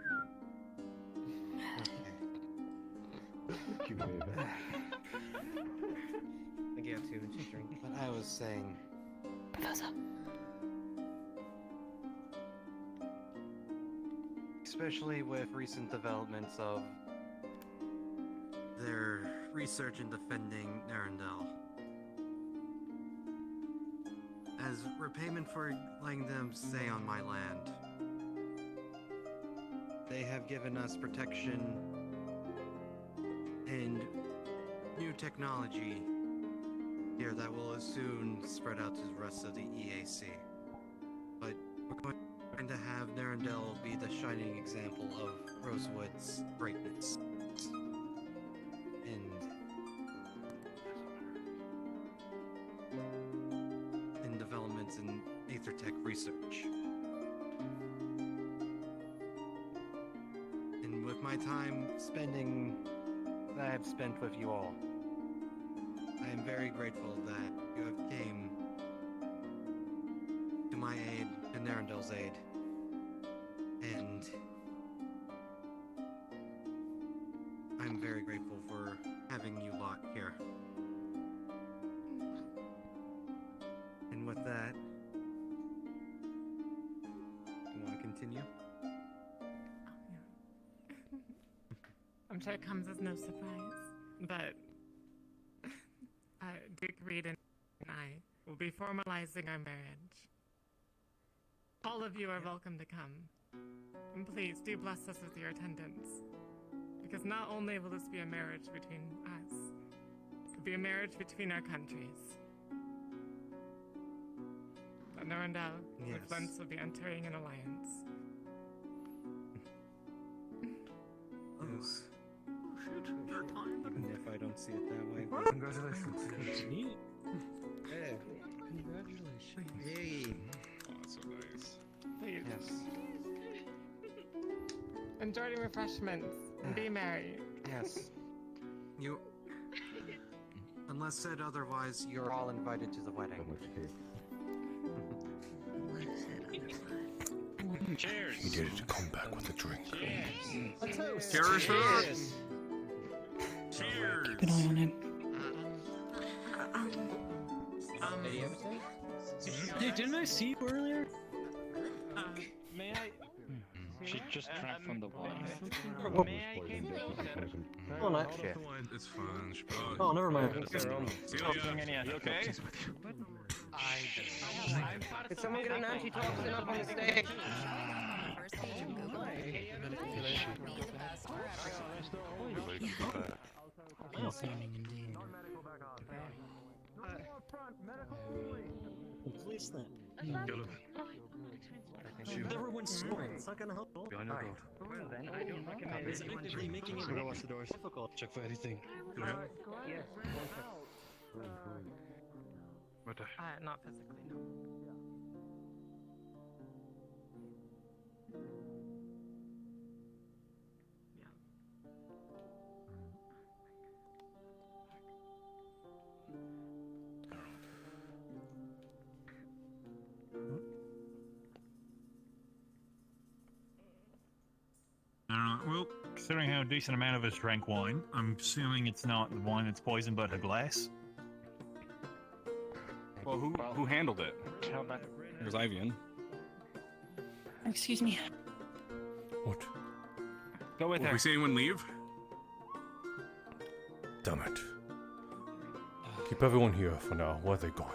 I get to drink. But I was saying. Professor. Especially with recent developments of their research in defending Narendel. As repayment for letting them stay on my land, they have given us protection and new technology here that will soon spread out to the rest of the EAC. But we're going to have Narendel be the shining example of Rosewood's greatness. And developments in Aethertech research. And with my time that I have spent with you all, I am very grateful that you have came to my aid, to Narendel's aid, and I'm very grateful for having you lot here. And with that, you want to continue? I'm sure it comes as no surprise, but Duke Reed and I will be formalizing our marriage. All of you are welcome to come. And please do bless us with your attendance. Because not only will this be a marriage between us, it'll be a marriage between our countries. But Narendal with Lentz will be entering an alliance. Yes. Even if I don't see it that way. Congratulations. Neat. Yeah. Congratulations. Yay. Oh, that's so nice. Please. Yes. Enjoy your refreshments and be merry. Yes. You. Unless said otherwise, You're all invited to the wedding. Cheers. He did come back with a drink. A toast. Cheers. Cheers. Cheers. Keep an eye on him. Hey, didn't I see you earlier? May I? She just drank from the wine. May I get Oh, no. Shit. It's fine. Oh, never mind. You okay? Did someone get an antitoxin up on the stage? Please then. Everyone's snoring. It's not gonna help. Behind your door. Well then, I don't recognize actively making it Watch the doors. difficult. Check for anything. Yes. What the? Not physically, no. Well, considering how decent amount of us drank wine, I'm assuming it's not the wine that's poisoned, but a glass. Well, who handled it? It was Ivian. Excuse me. What? Go with Will her. we see anyone leave? Damn it. Keep everyone here for now. Where are they going?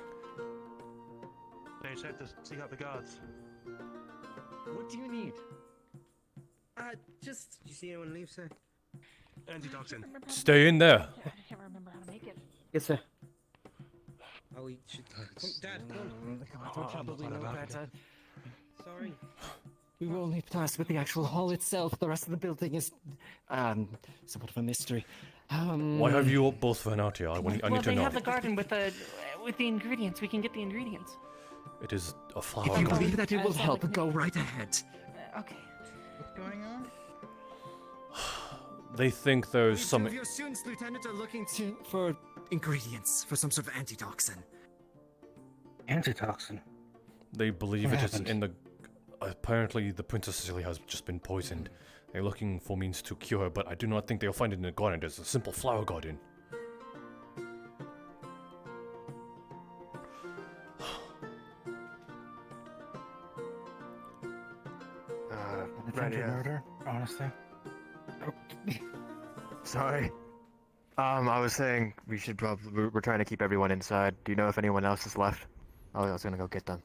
They said to seek out the guards. What do you need? Just. Did you see anyone leave, sir? Antitoxin. Stay in there. I can't remember how to make it. Yes, sir. Oh, we should. Come, Dad, I come. probably know better. Sorry. We were only tasked with the actual hall itself. The rest of the building is, somewhat of a mystery. Why have you both run out here? I need Well, to they know. have the garden with the ingredients. We can get the ingredients. It is a If flower you garden. believe that it will help, go right ahead. Okay. What's going on? They think there's some. Your students, Lieutenant, are looking for ingredients for some sort of antitoxin. Antitoxin. They believe What it is happened? in the. Apparently, the Princess Cecilia has just been poisoned. They're looking for means to cure her, but I do not think they'll find it in the garden. There's a simple flower garden. Attempted murder, honestly. Sorry. I was saying we should probably. We're trying to keep everyone inside. Do you know if anyone else is left? I was gonna go get them.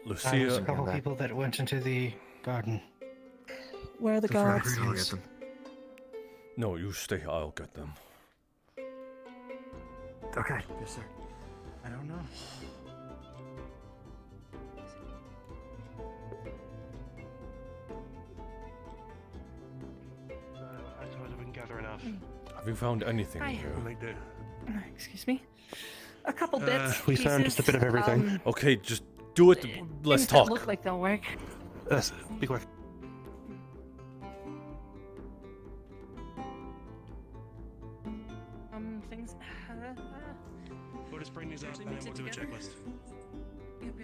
There's Lucia. a couple people that went into the garden. Where are the guards? I'll get them. No, you stay. I'll get them. Okay. Yes, sir. I don't know. I suppose we can gather enough. Have you found anything Hi. here? We'll make do. Excuse me. A couple bits. We found just a bit of everything. Okay, just do it. Let's things that talk. look like they'll work. Be quick. Things. We'll just bring these up and then we'll do a checklist. Yep.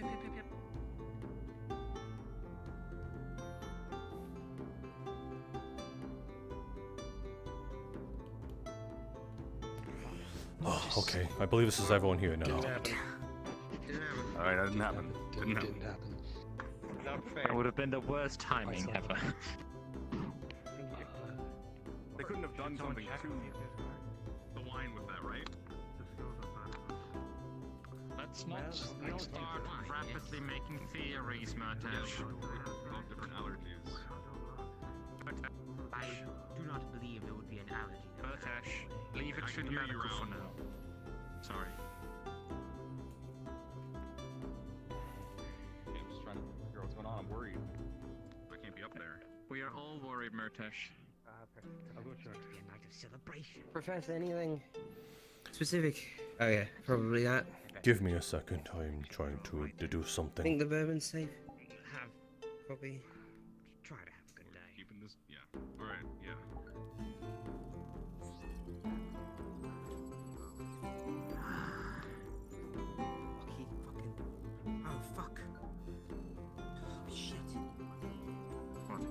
Oh, okay. I believe this is everyone here now. Didn't happen. Alright, that didn't happen. Didn't happen. That would have been the worst timing ever. couldn't have done something to the wine with that, right? Let's not start rapidly making theories, Murtash. Different allergies. I do not believe there would be an allergy. Murtash, leave it to the medical for now. Sorry. I'm just trying to figure out what's going on. I'm worried. I can't be up there. We are all worried, Murtash. I'll go to be a night of celebration. Professor, anything specific? Oh yeah, probably that. Give me a second. I'm trying to deduce something. Think the bourbon's safe? Have probably. Try to have a good day. Keeping this, yeah. All right, yeah. Oh fuck. Shit. What?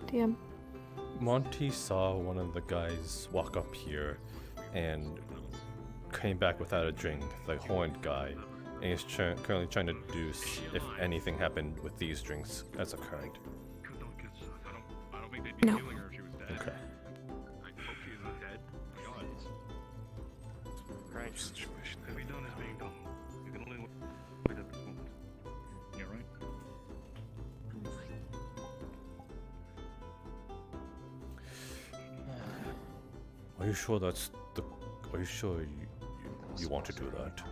DM. Monty saw one of the guys walk up here and came back without a drink, the horned guy, and he's currently trying to deduce if anything happened with these drinks as occurred. I don't think they'd be healing her if she was dead. Okay. I hope she isn't dead. God. Right. Situation. To be done is being done. You can only wait at this moment. Yeah, right. Are you sure that's the? Are you sure you want to do that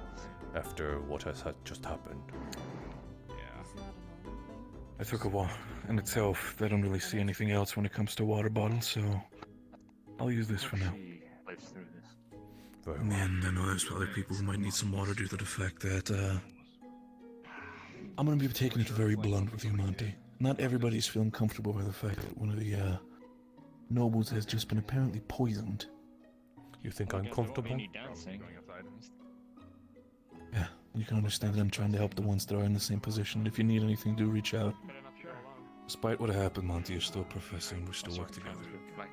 after what has just happened? I took a walk in itself. They don't really see anything else when it comes to water bottles, so I'll use this for now. Lives through this. In the end, I know there's other people who might need some water due to the fact that I'm gonna be taking it very blunt with you, Monty. Not everybody's feeling comfortable with the fact that one of the nobles has just been apparently poisoned. You think I'm comfortable? Yeah, you can understand that I'm trying to help the ones that are in the same position. If you need anything, do reach out. Despite what happened, Monty, you're still a professor and we still work together. Where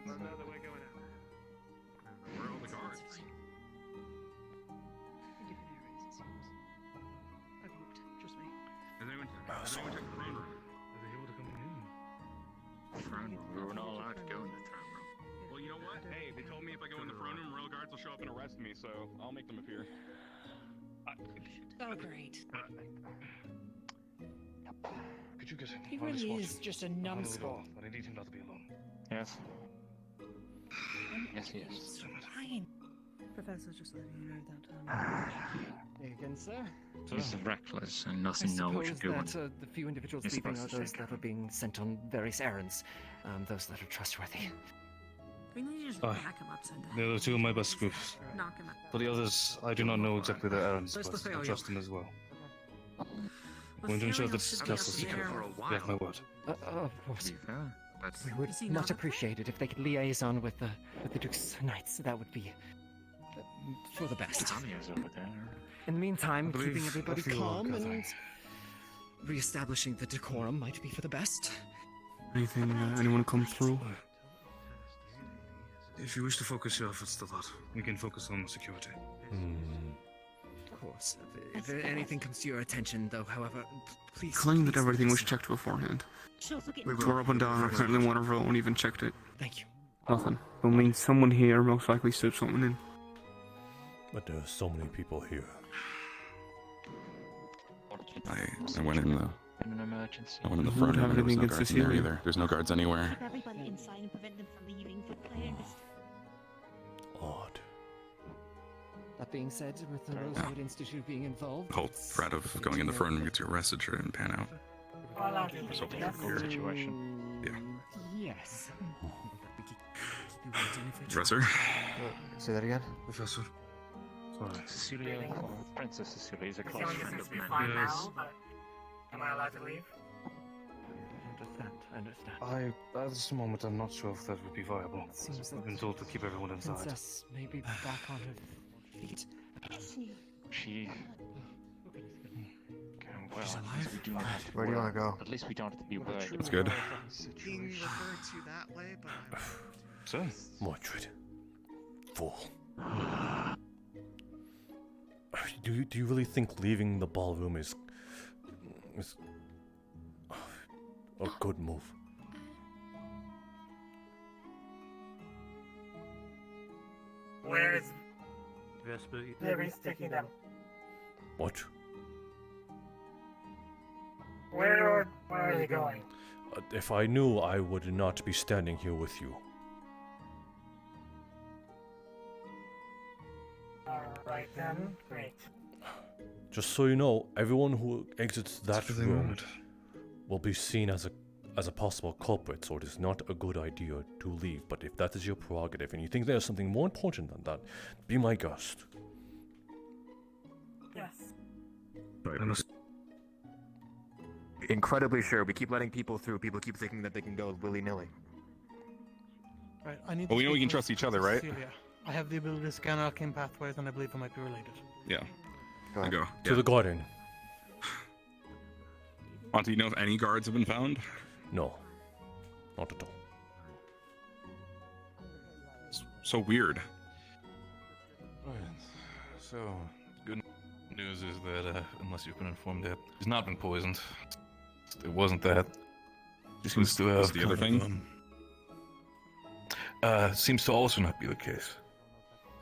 are all the guards? Has anyone checked the throne room? Throne room. We were not allowed to go in the throne room. Well, you know what? Hey, they told me if I go in the throne room, royal guards will show up and arrest me, so I'll make them appear. Oh, great. Could you get him? He really is just a numbskull. But I need him not to be alone. Yes. Yes, he is. So fine. Professor, just letting you know that. Again, sir. He's reckless and nothing know what you're doing. That, the few individuals You're leaving are supposed to those check that are being sent on various errands, those that are trustworthy. We need to just Aye. whack him upside down. They are two of my best scoops. Knock him out. For the others, I do not know exactly their errands, That's the but I failure. trust them as well. The I'm going to ensure that Furials this should be castle is up secure. there. You have my word. Of course. We would Is he much not? appreciate it if they could liaison with the Duke's Knights. That would be for the best. Tanya's over there. In the meantime, I believe keeping everybody a few calm are and re-establishing the decorum might be for the best. Anything, anyone come through? If you wish to focus your efforts to that, we can focus on security. Of course. If anything comes to your attention, though, however, please. Claim that please everything let was us know. checked beforehand. She'll forget. We tore up and down, apparently one of our own even checked it. Thank you. Nothing. I mean, someone here most likely slipped something in. But there are so many people here. I went in the In an emergency. I went in the You front don't room. have There was anything no against guards in there Cecilia? either. There's no guards anywhere. Keep everybody inside and prevent them from leaving for clear Odd. That being said, with the Rosewood Institute being involved, Whole threat of going in the front room gets you arrested sure didn't pan out. So difficult situation. Yeah. yes. Professor? Say that again? Professor. Sorry. Cecilia, Princess Cecilia is a close Cecilia friend seems of to be mine. fine Yes. now, but am I allowed to leave? I understand. At this moment, I'm not sure if that would be viable. Seems I've been told to keep everyone inside. Princess may be back on her feet. She. Okay, well, She's at alive? least we do not have to Where do you worry. wanna go? At least we don't have to be worried. That's good. Being referred to that way, but So? Mordred. Fool. Do you really think leaving the ballroom is a good move. Where is Libby's taking them? What? Where are they going? If I knew, I would not be standing here with you. Alright then, great. Just so you know, everyone who exits that room will be seen as a possible culprit, so it is not a good idea to leave. But if that is your prerogative and you think there's something more important than that, be my guest. Yes. I'm incredibly sure. We keep letting people through. People keep thinking that they can go willy-nilly. Right, I need Well, we to know we speak can with trust each other, right? Cecilia. I have the ability to scan arcane pathways, and I believe I might be related. Yeah. Go ahead. Go. To the garden. Monty, do you know if any guards have been found? No. Not at all. So weird. Alright, so good news is that unless you've been informed that he's not been poisoned. It wasn't that. He seems to have What's the other thing? Seems to also not be the case.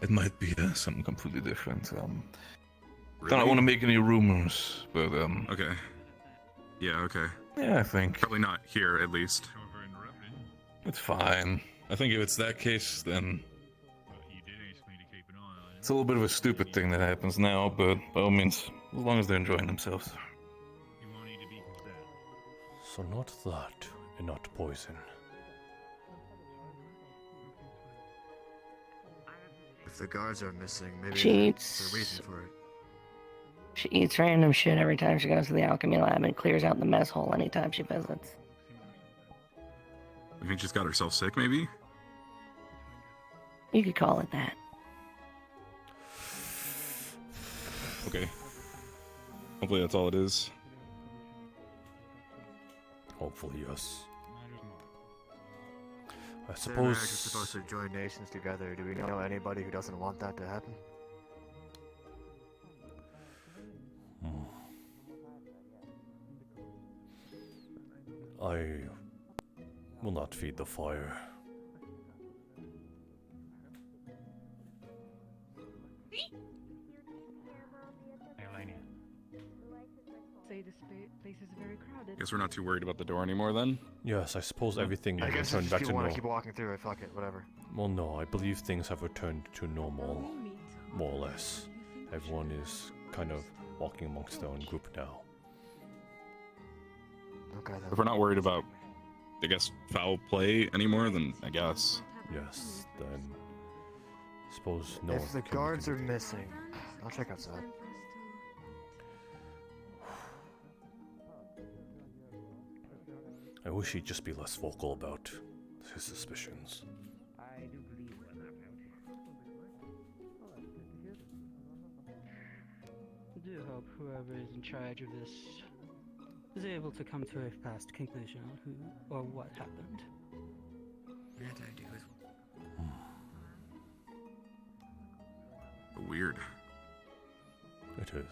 It might be something completely different. Really? Don't want to make any rumors, but Okay. Yeah, okay. yeah, I think Probably not here, at least. it's fine. I think if it's that case, then it's a little bit of a stupid thing that happens now, but by all means, as long as they're enjoying themselves. So not that, and not poison. If the guards are missing, maybe She there's a reason for it. She eats random shit every time she goes to the alchemy lab and clears out the mess hole anytime she visits. I think she's got herself sick, maybe? You could call it that. Okay. Hopefully that's all it is. Hopefully, yes. I If they're actually suppose. supposed to join nations together. Do we know anybody who doesn't want that to happen? I will not feed the fire. Say this place is very crowded. Guess we're not too worried about the door anymore then? Yes, I suppose everything I has guess returned if back you to want normal. to keep walking through it, fuck it, whatever. Well, no, I believe things have returned to normal, more or less. Everyone is kind of walking amongst their own group now. Okay, then. If we're not worried about, I guess, foul play anymore, then I guess. Yes, then. Suppose no If one the can- guards are missing, I'll check outside. I wish he'd just be less vocal about his suspicions. I do believe we're not I do hope whoever is in charge of this is able to come to a fast conclusion on who or what happened. That I do as Weird. It is.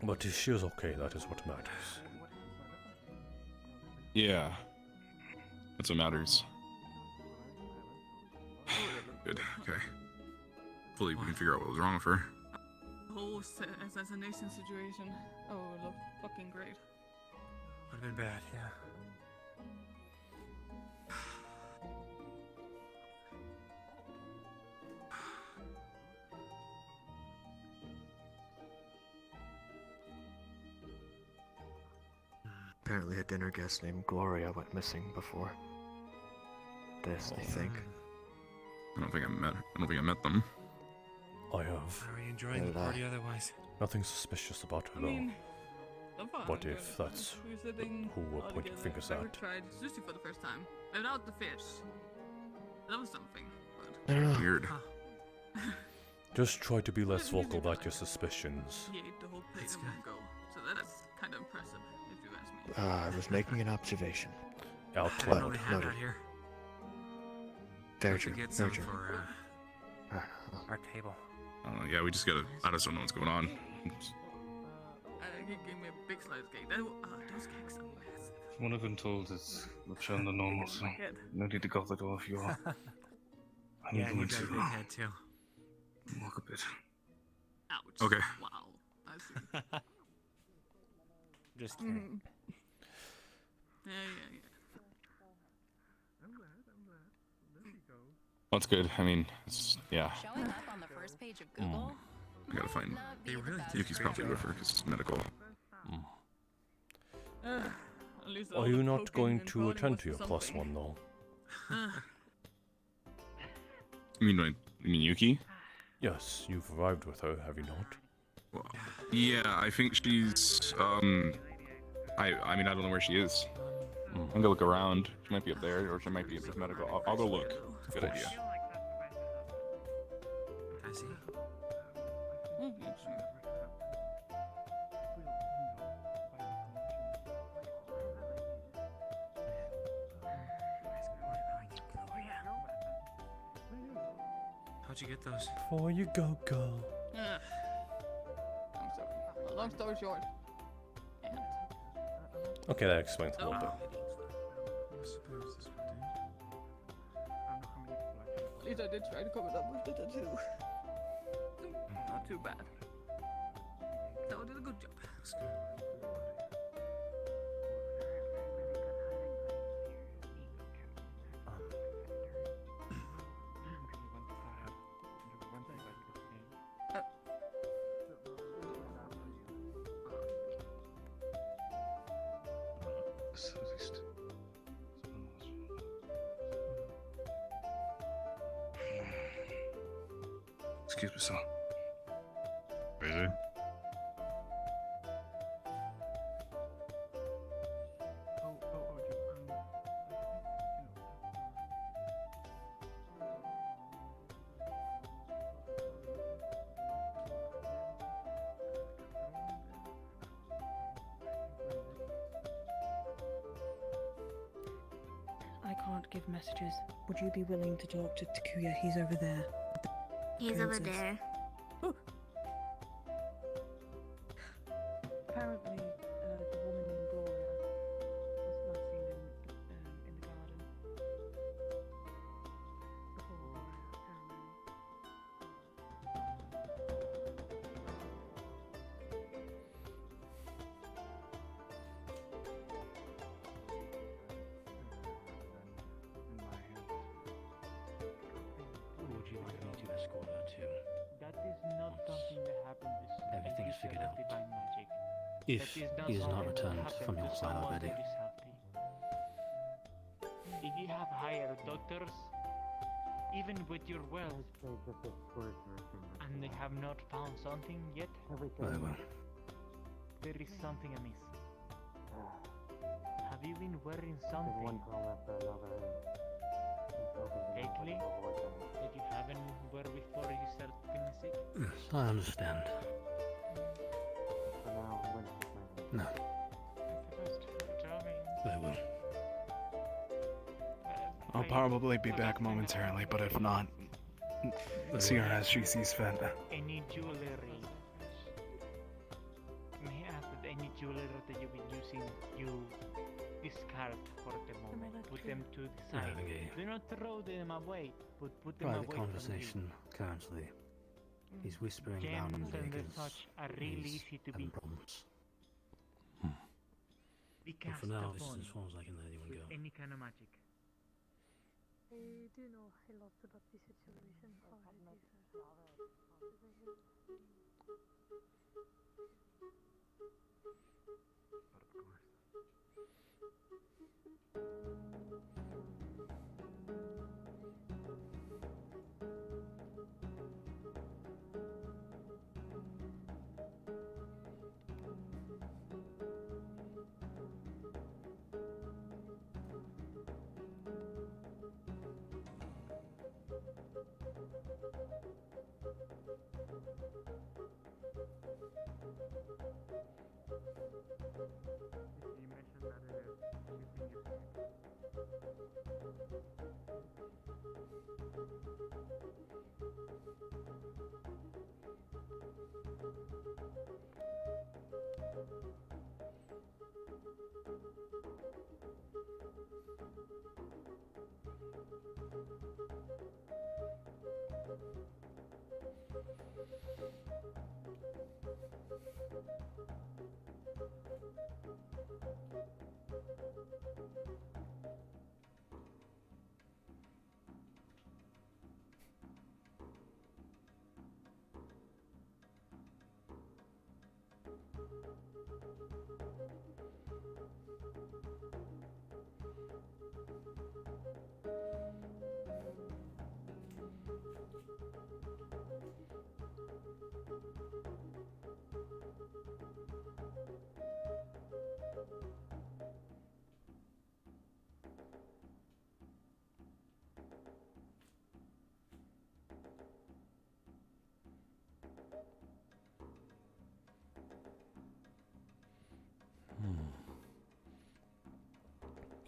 But if she is okay, that is what matters. Yeah. That's what matters. Good, okay. Hopefully we can figure out what was wrong with her. The whole assassination situation. Oh, it looked fucking great. Would have been bad, yeah. Apparently a dinner guest named Gloria went missing before this, I think. I don't think I met them. I have. How are you enjoying the party otherwise? Nothing suspicious about her, I though. mean, I'm fine. What if that's We're sitting who we're all pointing together. fingers I at? tried sushi for the first time without the fish. That was something. Weird. Just try to be less vocal about your suspicions. He ate the whole plate in one go, so that's kind of impressive, if you ask me. I was making an observation. Out What loud. noted. Very We should true. get Very some true. for our table. Yeah, we just gotta. I just don't know what's going on. He gave me a big slice of cake. Those cakes are massive. One of them told us much on the normal, so head. no need to go the door if you are. I'm Yeah, going you got a to big head too. walk a bit. Ouch. Okay. Wow. I see. Just kidding. Yeah. That's good. I mean, it's, yeah. Showing up on the first page of Google. I gotta find. They really did Yuki's a great probably job. with her because it's medical. At least all Are the you not poking going and to prodding attend was to your for plus something. one though? You mean Yuki? Yes, you've arrived with her, have you not? Well, yeah, I think she's. I mean, I don't know where she is. I'm gonna look around. She might be up there, or she might be in just medical. I'll go look. Good idea. I see. How'd you get those? Before you go, girl. I'm sorry. Long story short. Okay, that explains a little bit. At least I did try to cover it up with the tattoo. Not too bad. So I did a good job. Looks good. Excuse me, sir. Crazy. I can't give messages. Would you be willing to talk to Takuya? He's over there. He's over Princess. there. Apparently, the woman in Gloria was last seen in the garden. Before Would you like me to escort her to? That is not something that happens. Everything is figured out. By magic. If That he is not something that returned happens from your to side someone already. that is healthy. If you have hired doctors, even with your wealth, and they have not found something yet, Very well. there is something amiss. Have you been wearing something lately that you haven't wear before you start feeling sick? Yes, I understand. No. Very well. I'll probably be back momentarily, but if not, see her as she sees fit. Any jewelry? May I ask that any jewelry that you've been using, you discard for the moment. Put them to the side. Having a Do not throw them away, but put them private away from conversation currently. He's whispering you. down Gems in and Vegas. such are really He's easy to having be. problems. Be But cast for now, this is upon as far as I can let anyone with go. any kind of magic. I do know a lot about this situation already.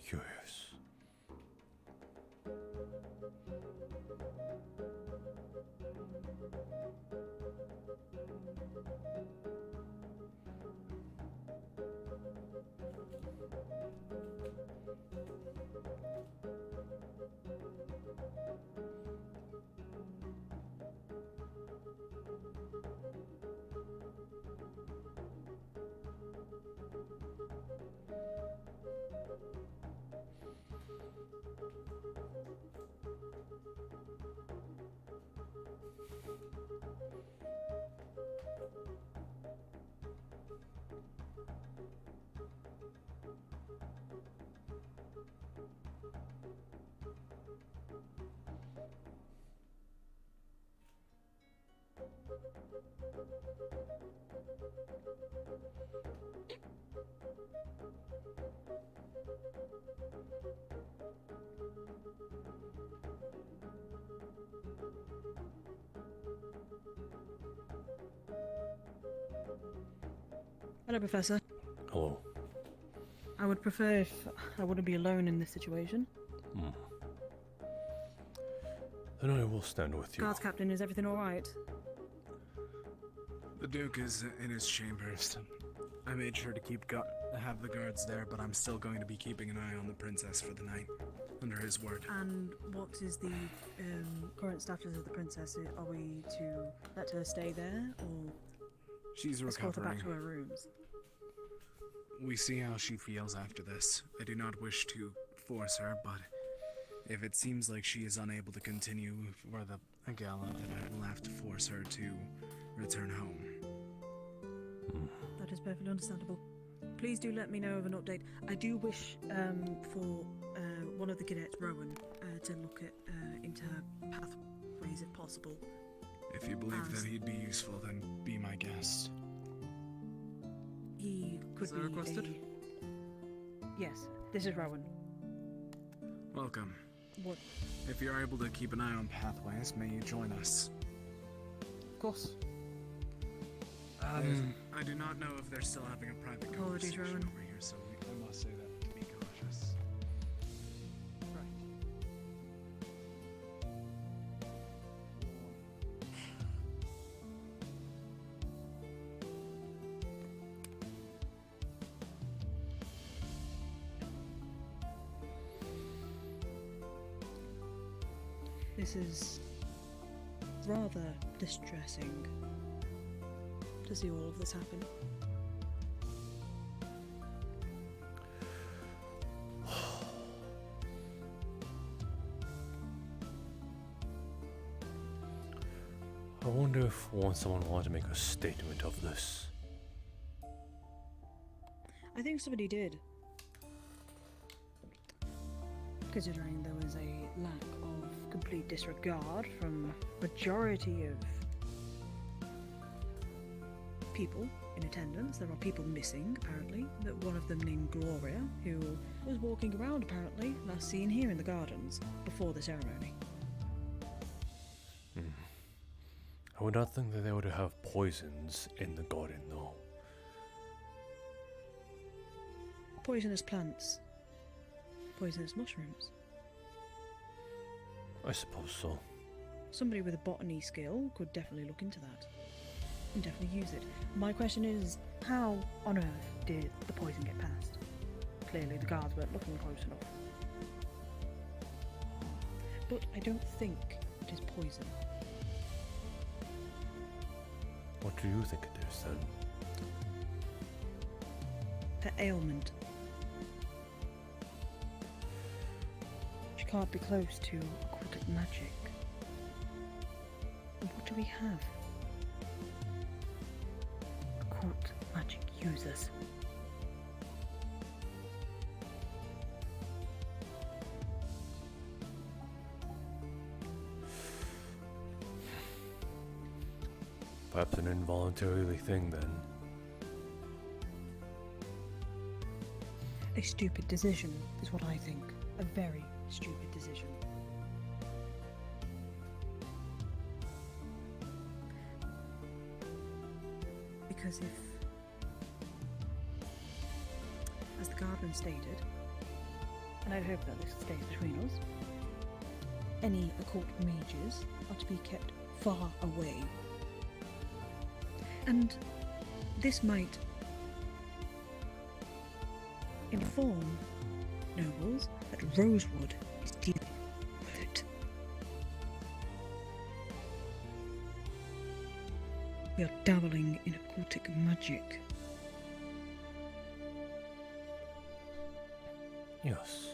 Curious. Hello, Professor. Hello. I would prefer if I wouldn't be alone in this situation. Then I will stand with you. Guards Captain, is everything alright? The Duke is in his chambers. I made sure to have the guards there, but I'm still going to be keeping an eye on the princess for the night, under his word. And what is the current status of the princess? Are we to let her stay there, or She's escort her back to recovering. her rooms? We see how she feels after this. I do not wish to force her, but if it seems like she is unable to continue for the gala, then I will have to force her to return home. That is perfectly understandable. Please do let me know of an update. I do wish for one of the cadets, Rowan, to look at into her pathways if possible. If you believe that he'd be useful, then be my guest. He could Is that requested? Yes, this is Rowan. Welcome. What? If you're able to keep an eye on pathways, may you join us? Of course. I do not know if they're still having a private Apologies, conversation Rowan. over here, so I must say that to be cautious. This is rather distressing to see all of this happen. I wonder if someone wanted to make a statement of this. I think somebody did. Considering there was a lack of complete disregard from majority of people in attendance. There are people missing, apparently. That one of them named Gloria, who was walking around, apparently, last seen here in the gardens before the ceremony. I would not think that they would have poisons in the garden, though. Poisonous plants. Poisonous mushrooms. I suppose so. Somebody with a botany skill could definitely look into that. and definitely use it. My question is, how on earth did the poison get past? Clearly the guards weren't looking close enough. But I don't think it is poison. What do you think it is then? Her ailment. She can't be close to occultic magic. And what do we have? Occult magic users. Perhaps an involuntary thing then. A stupid decision is what I think. A very stupid decision. Because if, as the guardsman stated, and I hope that this stays between us, any occult mages are to be kept far away. And this might inform nobles that Rosewood is dealing with it. We are dabbling in occultic magic. Yes.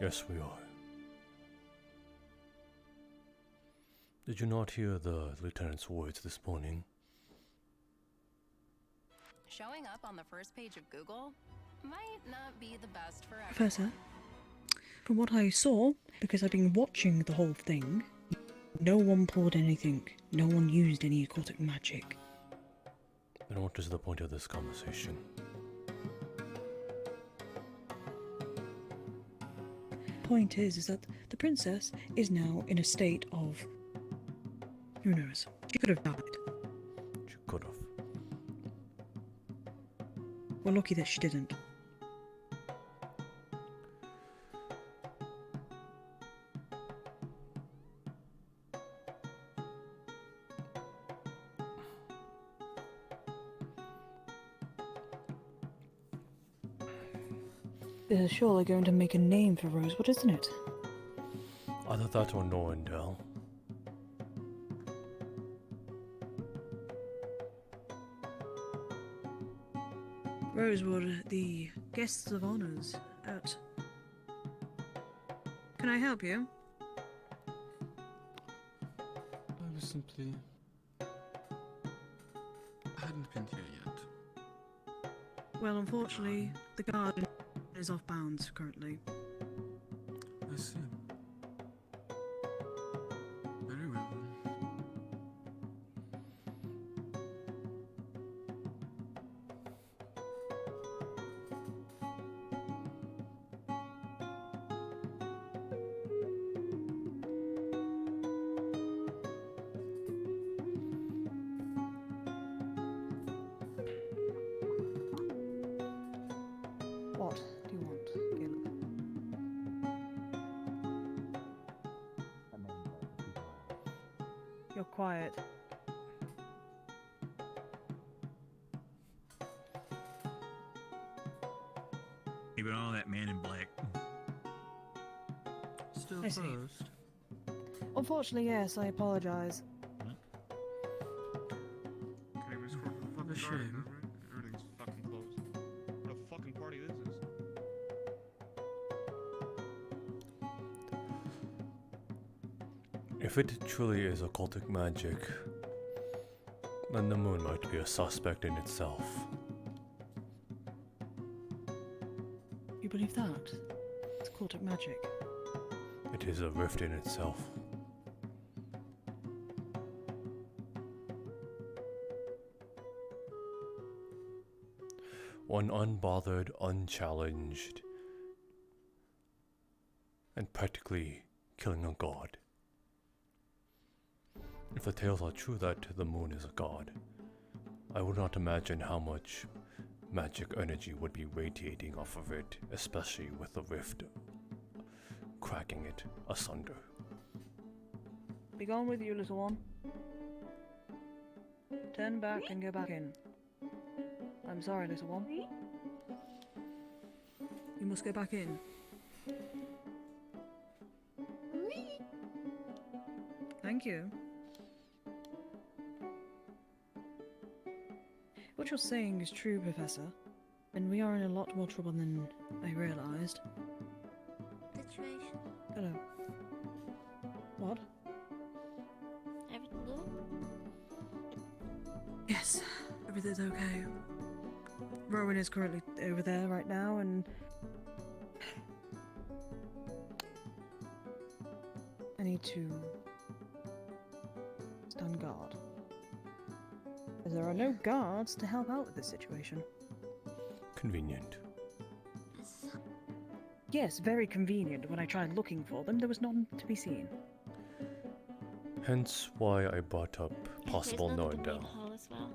Yes, we are. Did you not hear the lieutenant's words this morning? Showing up on the first page of Google might not be the best for everyone. Professor, from what I saw, because I've been watching the whole thing, no one pulled anything. No one used any occultic magic. Then what is the point of this conversation? Point is that the princess is now in a state of... Who knows? She could have died. She could have. We're lucky that she didn't. This is surely going to make a name for Rosewood, isn't it? Either that or Norendale. Rosewood, the guests of honors at... Can I help you? I was simply... I hadn't been here yet. Well, unfortunately, the garden is off bounds currently. I see. Very well then. What do you want, Caleb? You're quiet. Even all that man in black. Still I see. closed. Unfortunately, yes, I apologize. A shame. Everything's fucking closed. What a fucking party this is. If it truly is occultic magic, then the moon might be a suspect in itself. You believe that? It's occultic magic. It is a rift in itself. One unbothered, unchallenged, and practically killing a god. If the tales are true that the moon is a god, I would not imagine how much magic energy would be radiating off of it, especially with the rift cracking it asunder. Be gone with you, little one. Turn back and go back in. I'm sorry, little one. You must go back in. Thank you. What you're saying is true, Professor. And we are in a lot more trouble than I realized. Situation. Hello. What? Everything good? Yes, everything's okay. Rowan is currently over there right now, and I need to stand guard. As there are no guards to help out with this situation. Convenient. Yes, very convenient. When I tried looking for them, there was none to be seen. Hence why I brought up possible There's none in the Noendel. main hall as well.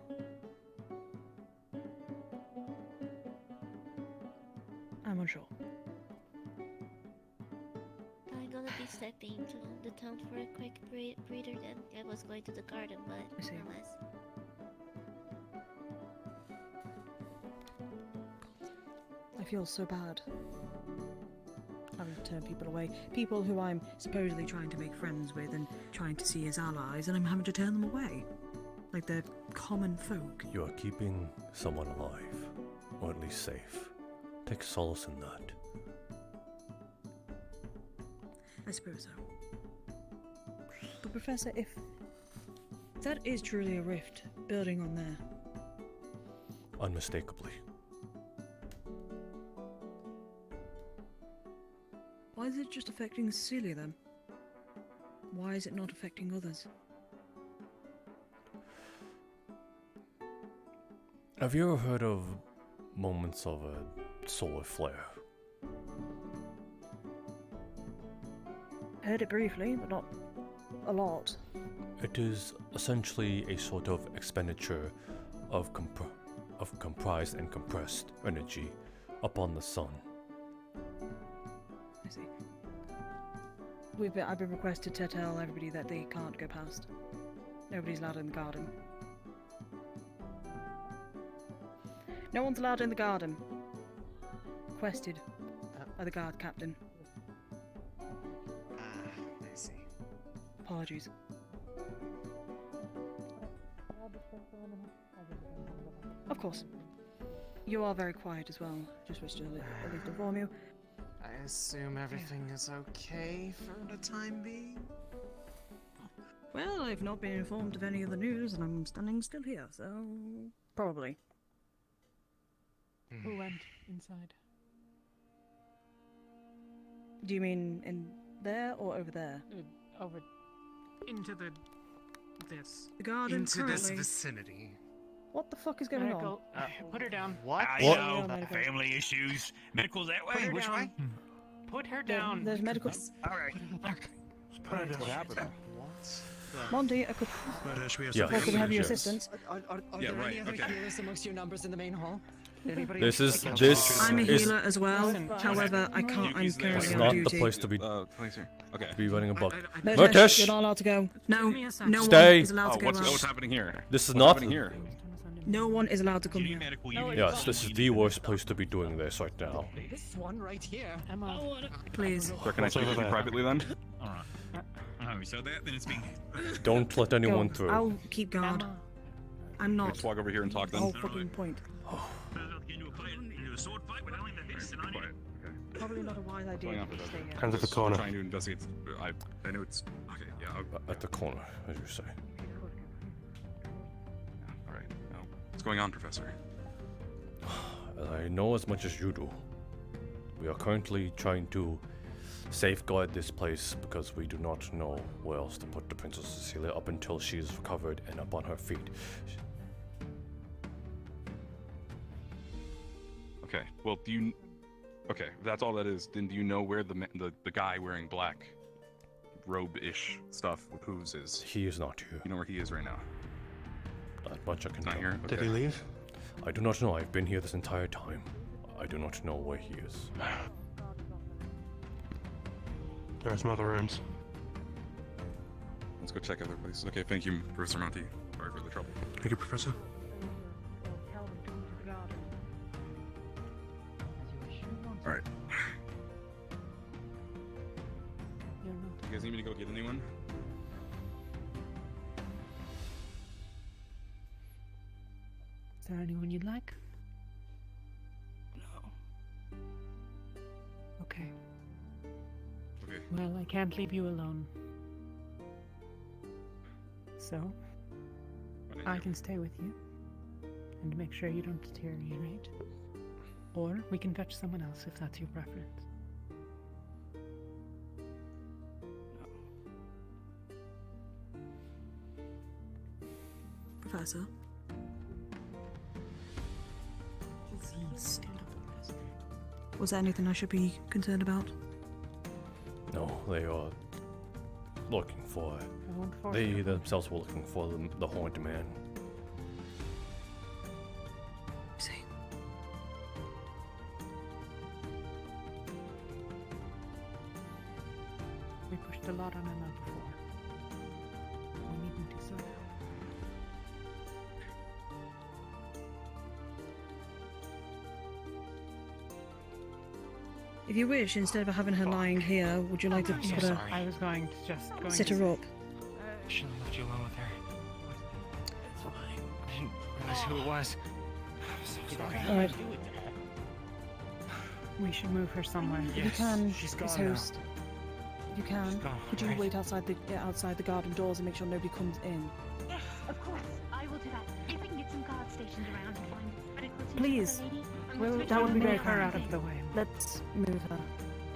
I'm unsure. I'm gonna be stepping to the town for a quick breather then. I was going to the garden, but I see. no less. I feel so bad. Having to turn people away. People who I'm supposedly trying to make friends with and trying to see as allies, and I'm having to turn them away. Like they're common folk. You are keeping someone alive, or at least safe. Take solace in that. I suppose so. But Professor, if that is truly a rift building on there, Unmistakably. why is it just affecting Cecilia then? Why is it not affecting others? Have you ever heard of moments of a solar flare? I heard it briefly, but not a lot. It is essentially a sort of expenditure of comprised and compressed energy upon the sun. I see. I've been requested to tell everybody that they can't go past. Nobody's allowed in the garden. No one's allowed in the garden. Requested by the guard captain. I see. Apologies. Of course. You are very quiet as well. Just wish to at least inform you. I assume everything is okay for the time being? Well, I've not been informed of any of the news, and I'm standing still here, so probably. Who went inside? Do you mean in there or over there? Over into this. The garden Into currently. this vicinity. What the fuck is going on? Put her down. What? I What? know, medical. Family issues. Medical's that Put way. her Which down. way? Put her down. There's medical. All right. What happened? Monty, I could. Yes. Could we have your Yes. assistance? Are Yeah, there right, any other okay. healers amongst your numbers in the main hall? This is I'm a healer as well. However, I can't. I'm It's currently on not duty. the place to be Okay. to be running a buck. Murtish, Murtish! you're not allowed to go. No, no Stay. one is allowed to go what's out. happening here? This is What's not happening here. No one is allowed to come here. Yes, this is the worst place to be doing this right now. This one right here. Emma. Please. So can I speak with you privately then? Alright. Oh, so then it's being. Don't let anyone Go. through. I'll keep guard. I'm not. Let's walk over here and talk The then. whole fucking point. Into a sword fight with only the fists and onion. Probably not a wise idea Going on to for stay here. Hands at the corner. Trying to investigate. I know it's okay. Yeah. At the corner, as you say. All right. Now, what's going on, Professor? I know as much as you do. We are currently trying to safeguard this place because we do not know where else to put the Princess Cecilia up until she is recovered and up on her feet. Okay. Well, do you? Okay, if that's all that is. Then do you know where the guy wearing black robe-ish stuff with hooves is? He is not here. You know where he is right now? That much I can Not tell. here? Did Okay. he leave? I do not know. I've been here this entire time. I do not know where he is. There's some other rooms. Let's go check other places. Okay, thank you, Professor Monty. Or Sorry for the trouble. Thank you, Professor. Tell them to go to the garden. As you wish. All right. You're not. You guys need me to go get anyone? Is there anyone you'd like? No. Okay. Okay. Well, I can't leave you alone. So, I can stay with you and make sure you don't deteriorate. Or we can fetch someone else if that's your preference. Professor? Was there anything I should be concerned about? No, they are looking for. I won't force They you. themselves were looking for the Horned Man. See. We pushed a lot on Emma before. We needn't do so now. If you wish, instead of having her lying here, would you like to Yeah, put her, I was going to just sit her up? I shouldn't have left you alone with her. It's fine. I didn't realize who it was. I'm so sorry. Alright. We should move her somewhere. If you can, she's as gone now. host, if you can, gone, could you right? wait outside the garden doors and make sure nobody comes in? Yes, of course. I will do that. If we can get some guards stationed around and find medical attention Please. for the lady. Well, That would be very her kind. out of the way. Let's move her.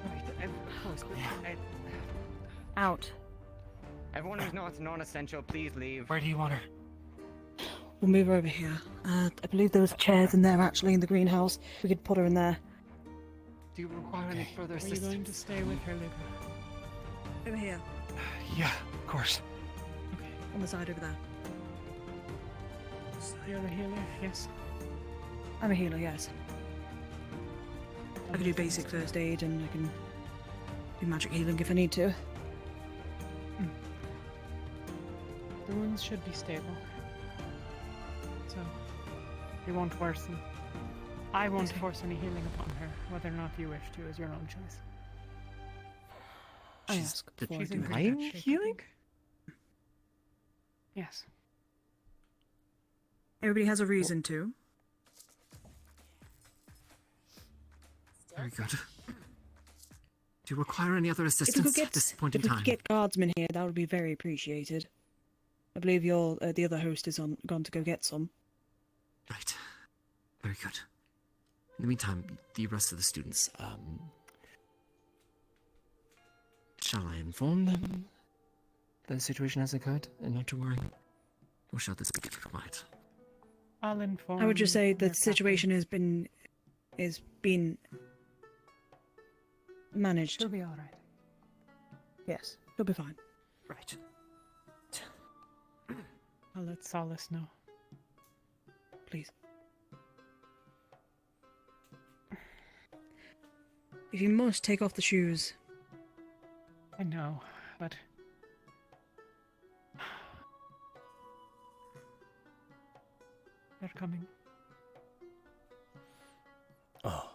Right, of course. Out. Everyone who's not non-essential, please leave. Where do you want her? We'll move her over here. I believe there was chairs in there actually in the greenhouse. We could put her in there. Do you require any further Are you assistance? going to stay with her, Luca? Over here. Yeah, of course. On the side over there. You're a healer, yes? I'm a healer, yes. I can do basic first aid and I can do magic healing if I need to. The wounds should be stable. So, they won't worsen. I won't force any healing upon her. Whether or not you wish to is your own choice. I ask before I She's do in it. pretty good shape, I think. Yes. Everybody has a reason to. Very good. Do you require any other If we assistance could get, at this point in if we time? could get guardsmen here, that would be very appreciated. I believe your the other host is gone to go get some. Right. Very good. In the meantime, the rest of the students, shall I inform them that the situation has occurred and not to worry? Or shall this be kept quiet? I'll inform. I would just say their that the situation has been managed. She'll be alright. Yes, she'll be fine. Right. I'll let Solace know. Please. If you must, take off the shoes. I know, but they're coming. Oh.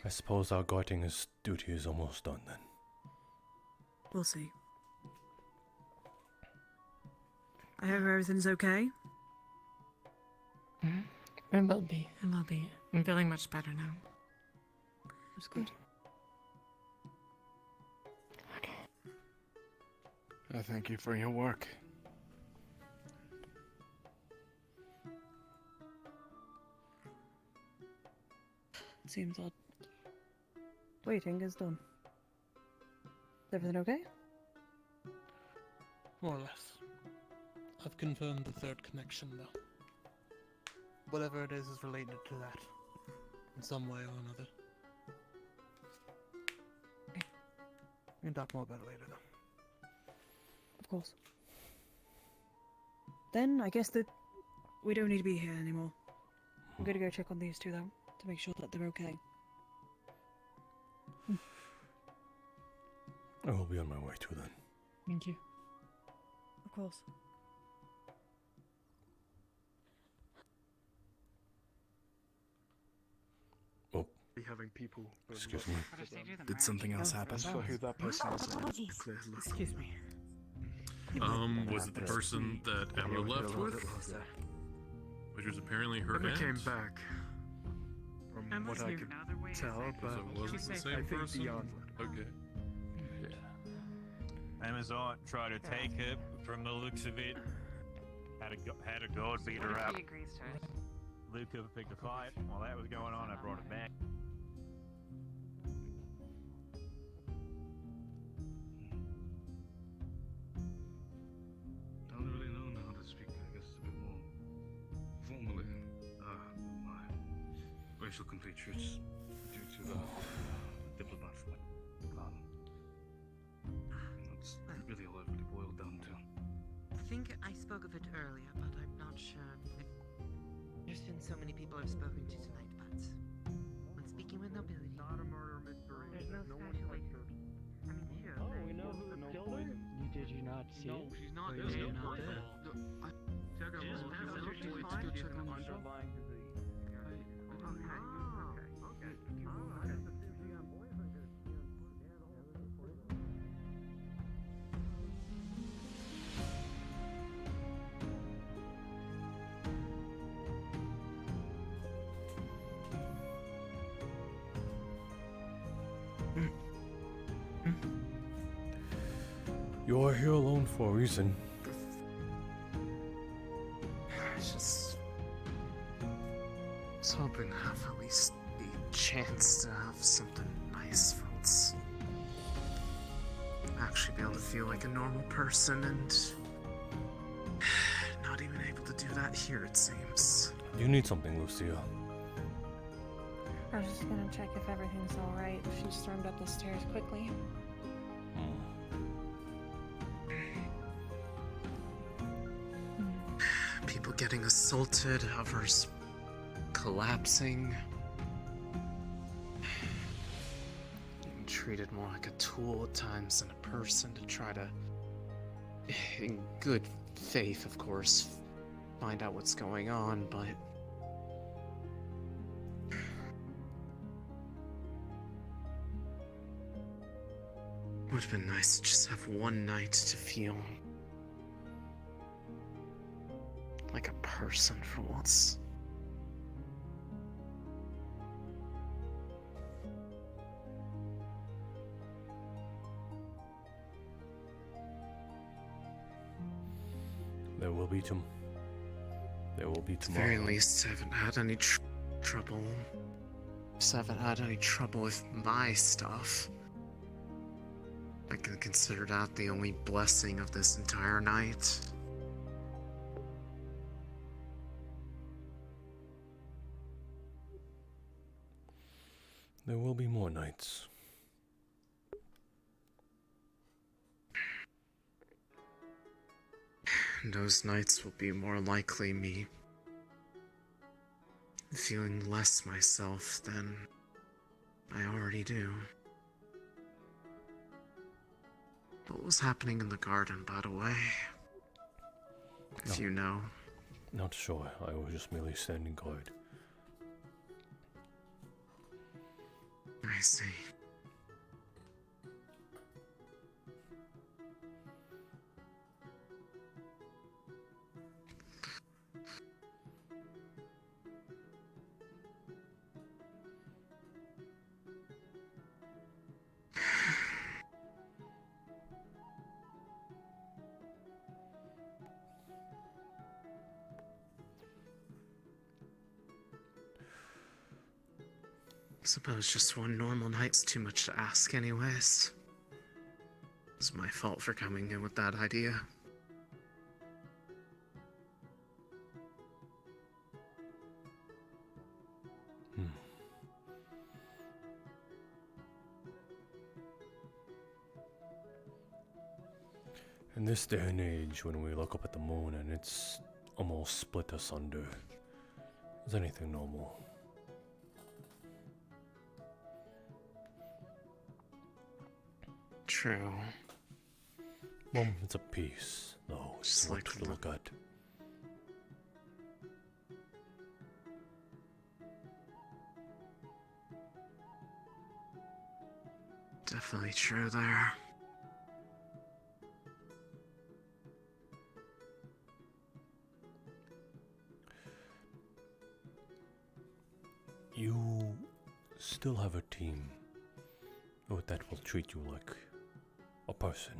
I suppose our guarding's duty is almost done then. We'll see. I hope everything's okay. It will be. It will be. I'm feeling much better now. That's good. I thank you for your work. Seems odd. Waiting is done. Is everything okay? More or less. I've confirmed the third connection, though. Whatever it is related to that. In some way or another. We can talk more about it later, though. Of course. Then I guess that we don't need to be here anymore. I'm gonna go check on these two though, to make sure that they're okay. I will be on my way too then. Thank you. Of course. having people. Excuse me. Did something else happen? As for who that person is, Excuse me. Was it the person that Emma left with? Which was apparently her Emma aunt? came back. From what I could tell, but So it wasn't the I same think person? the aunt. Okay. Emma's aunt tried to take her, but from the looks of it, had a guard beat her up. He agrees to it. Luca picked a fight. While that was going on, I brought it back. I don't really know now to speak, I guess, a bit more formally. My racial compatriots, due to the diplomat fight. That's really all it really boiled down to. I think I spoke of it earlier, but I'm not sure. There's been so many people I've spoken to tonight, but when speaking with nobility, Not a murder mystery. there's no one special likes way. her. I mean, sure. Oh, we know who killed her? Did you not see No, it? she's not Oh, dead. you're She's not not dead. dead. She just passed away. It's an underlying disease. You are here alone for a reason. It's just. I was hoping to have at least the chance to have something nice for once. Actually be able to feel like a normal person and. Not even able to do that here, it seems. You need something, Lucia. I was just gonna check if everything's alright. She stormed up the stairs quickly. People getting assaulted, others collapsing. Being treated more like a tool at times than a person to try to, in good faith, of course, find out what's going on, but. Would have been nice to just have one night to feel like a person for once. There will be There will be At the tomorrow. very least, I haven't had any trouble. Just haven't had any trouble with my stuff. I can consider that the only blessing of this entire night. There will be more nights. And those nights will be more likely me feeling less myself than I already do. What was happening in the garden, by the way? If No. you know. Not sure. I was just merely standing guard. I see. Suppose just one normal night's too much to ask anyways. It's my fault for coming in with that idea. In this day and age, when we look up at the moon and it's almost split asunder, is anything normal? True. Well, it's a piece, though. It's Just what like to look at. Definitely true there. You still have a team that will treat you like a person.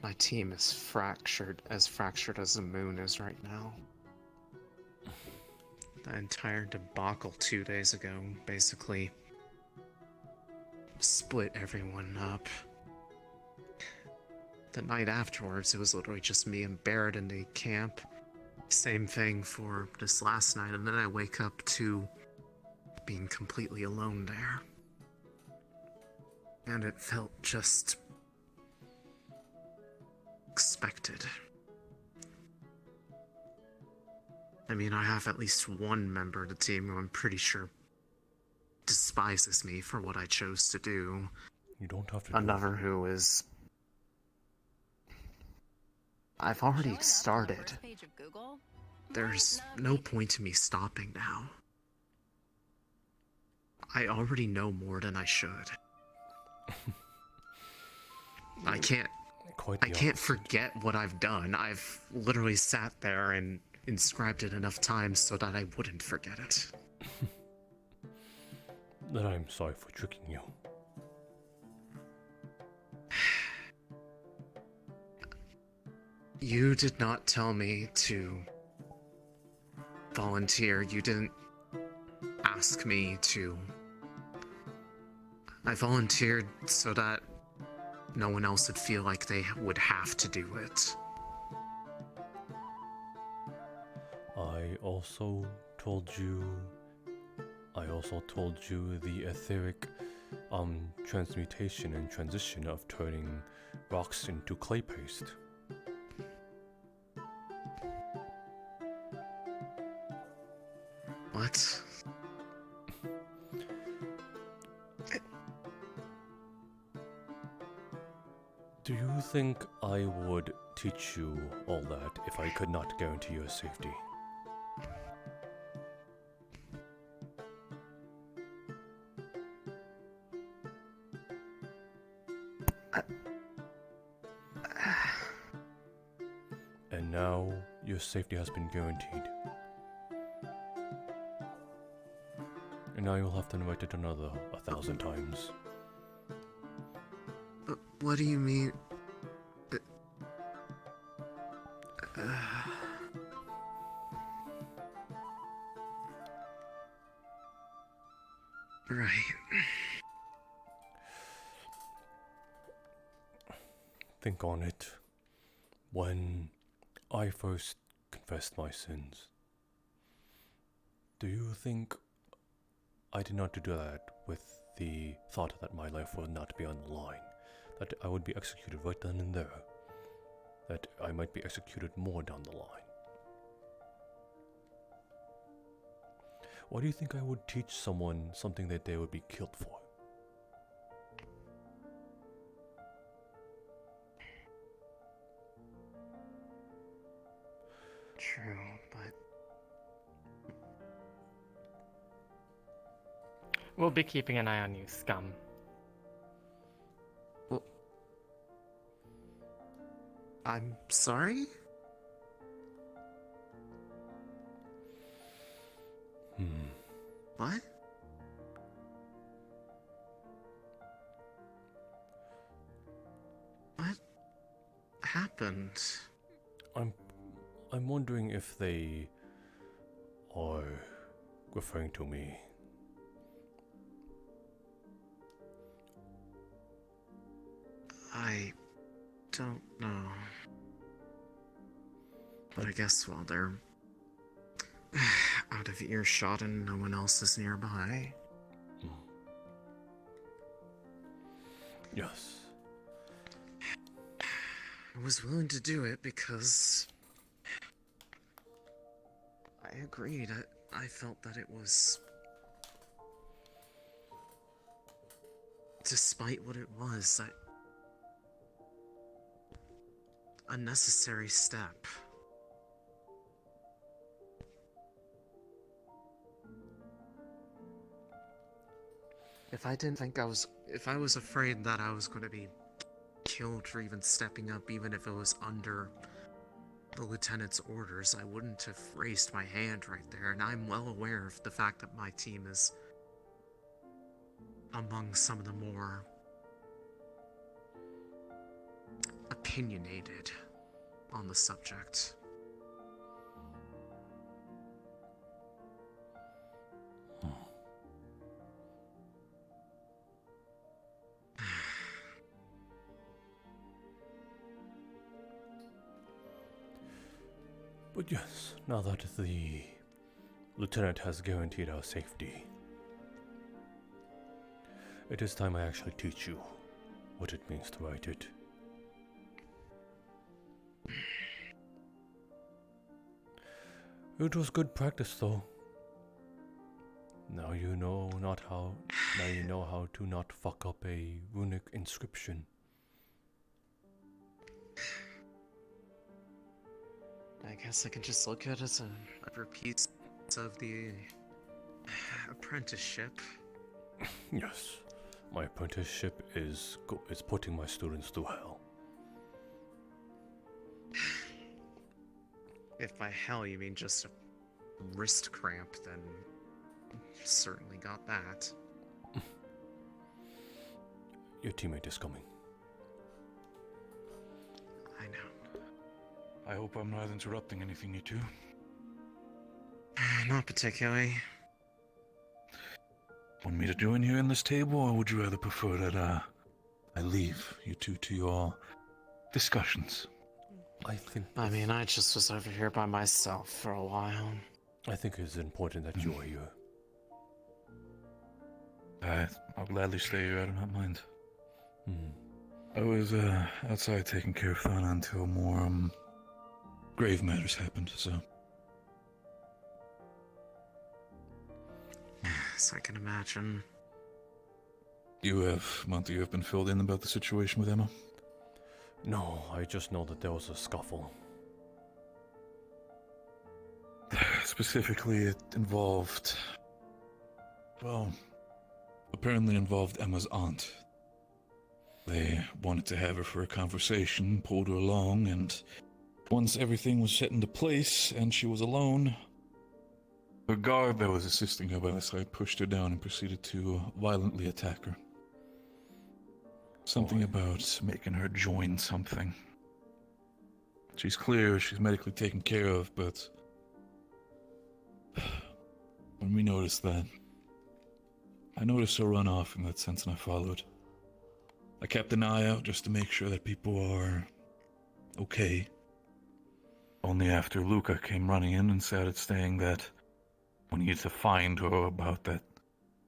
My team is fractured as the moon is right now. The entire debacle 2 days ago basically split everyone up. The night afterwards, it was literally just me and Barrett in the camp. Same thing for this last night, and then I wake up to being completely alone there. And it felt just expected. I mean, I have at least one member of the team who I'm pretty sure despises me for what I chose to do. You don't have to. Another who is... I've already started. There's no point in me stopping now. I already know more than I should. I can't forget what I've done. I've literally sat there and inscribed it enough times so that I wouldn't forget it. Then I'm sorry for tricking you. You did not tell me to volunteer. You didn't ask me to. I volunteered so that no one else would feel like they would have to do it. I also told you the etheric transmutation and transition of turning rocks into clay paste. What? Do you think I would teach you all that if I could not guarantee your safety? And now your safety has been guaranteed. And now you'll have to invite it another 1,000 times. What do you mean? Right. Think on it. When I first confessed my sins, do you think I did not do that with the thought that my life would not be on the line? That I would be executed right then and there? That I might be executed more down the line? Why do you think I would teach someone something that they would be killed for? True, but... We'll be keeping an eye on you, scum. I'm sorry? What? What happened? I'm wondering if they are referring to me. I don't know. But I guess while they're out of earshot and no one else is nearby. Yes. I was willing to do it because I agreed. I felt that it was, despite what it was, a necessary step. If I didn't think I was... If I was afraid that I was going to be killed for even stepping up, even if it was under the lieutenant's orders, I wouldn't have raised my hand right there, and I'm well aware of the fact that my team is among some of the more opinionated on the subject. But yes, now that the lieutenant has guaranteed our safety, it is time I actually teach you what it means to write it. It was good practice, though. Now you know how to not fuck up a runic inscription. I guess I can just look at it as a piece of the apprenticeship. Yes, my apprenticeship is putting my students through hell. If by hell you mean just a wrist cramp, then certainly got that. Your teammate is coming. I know. I hope I'm not interrupting anything, you two. Not particularly. Want me to join you in this table, or would you rather prefer that I leave you two to your discussions? I mean, I just was over here by myself for a while. I think it's important that you are here. I'll gladly stay here, I do not mind. I was outside taking care of Thana until more grave matters happened, so. Yes, I can imagine. Monty, you have been filled in about the situation with Emma? No, I just know that there was a scuffle. Specifically, it involved... Well, apparently involved Emma's aunt. They wanted to have her for a conversation, pulled her along, and once everything was set into place and she was alone, the guard that was assisting her by the side pushed her down and proceeded to violently attack her. Something about making her join something. She's clear, she's medically taken care of, but when we noticed that, I noticed her run off in that sense and I followed. I kept an eye out just to make sure that people are okay. Only after Luca came running in and started saying that we needed to find her about that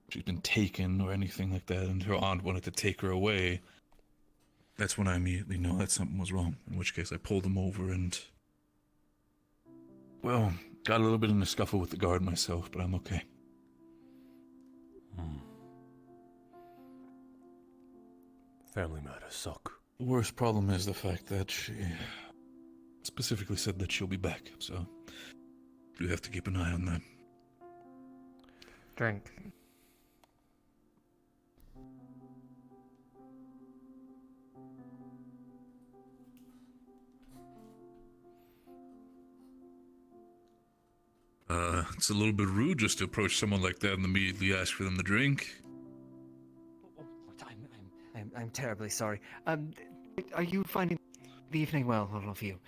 she's been taken or anything like that, and her aunt wanted to take her away. That's when I immediately knew that something was wrong, in which case I pulled him over and... well, got a little bit in a scuffle with the guard myself, but I'm okay. Family matters suck. The worst problem is the fact that she specifically said that she'll be back, so you have to keep an eye on that. Drink. It's a little bit rude just to approach someone like that and immediately ask for them to drink. I'm terribly sorry. Are you finding the evening well, all of you?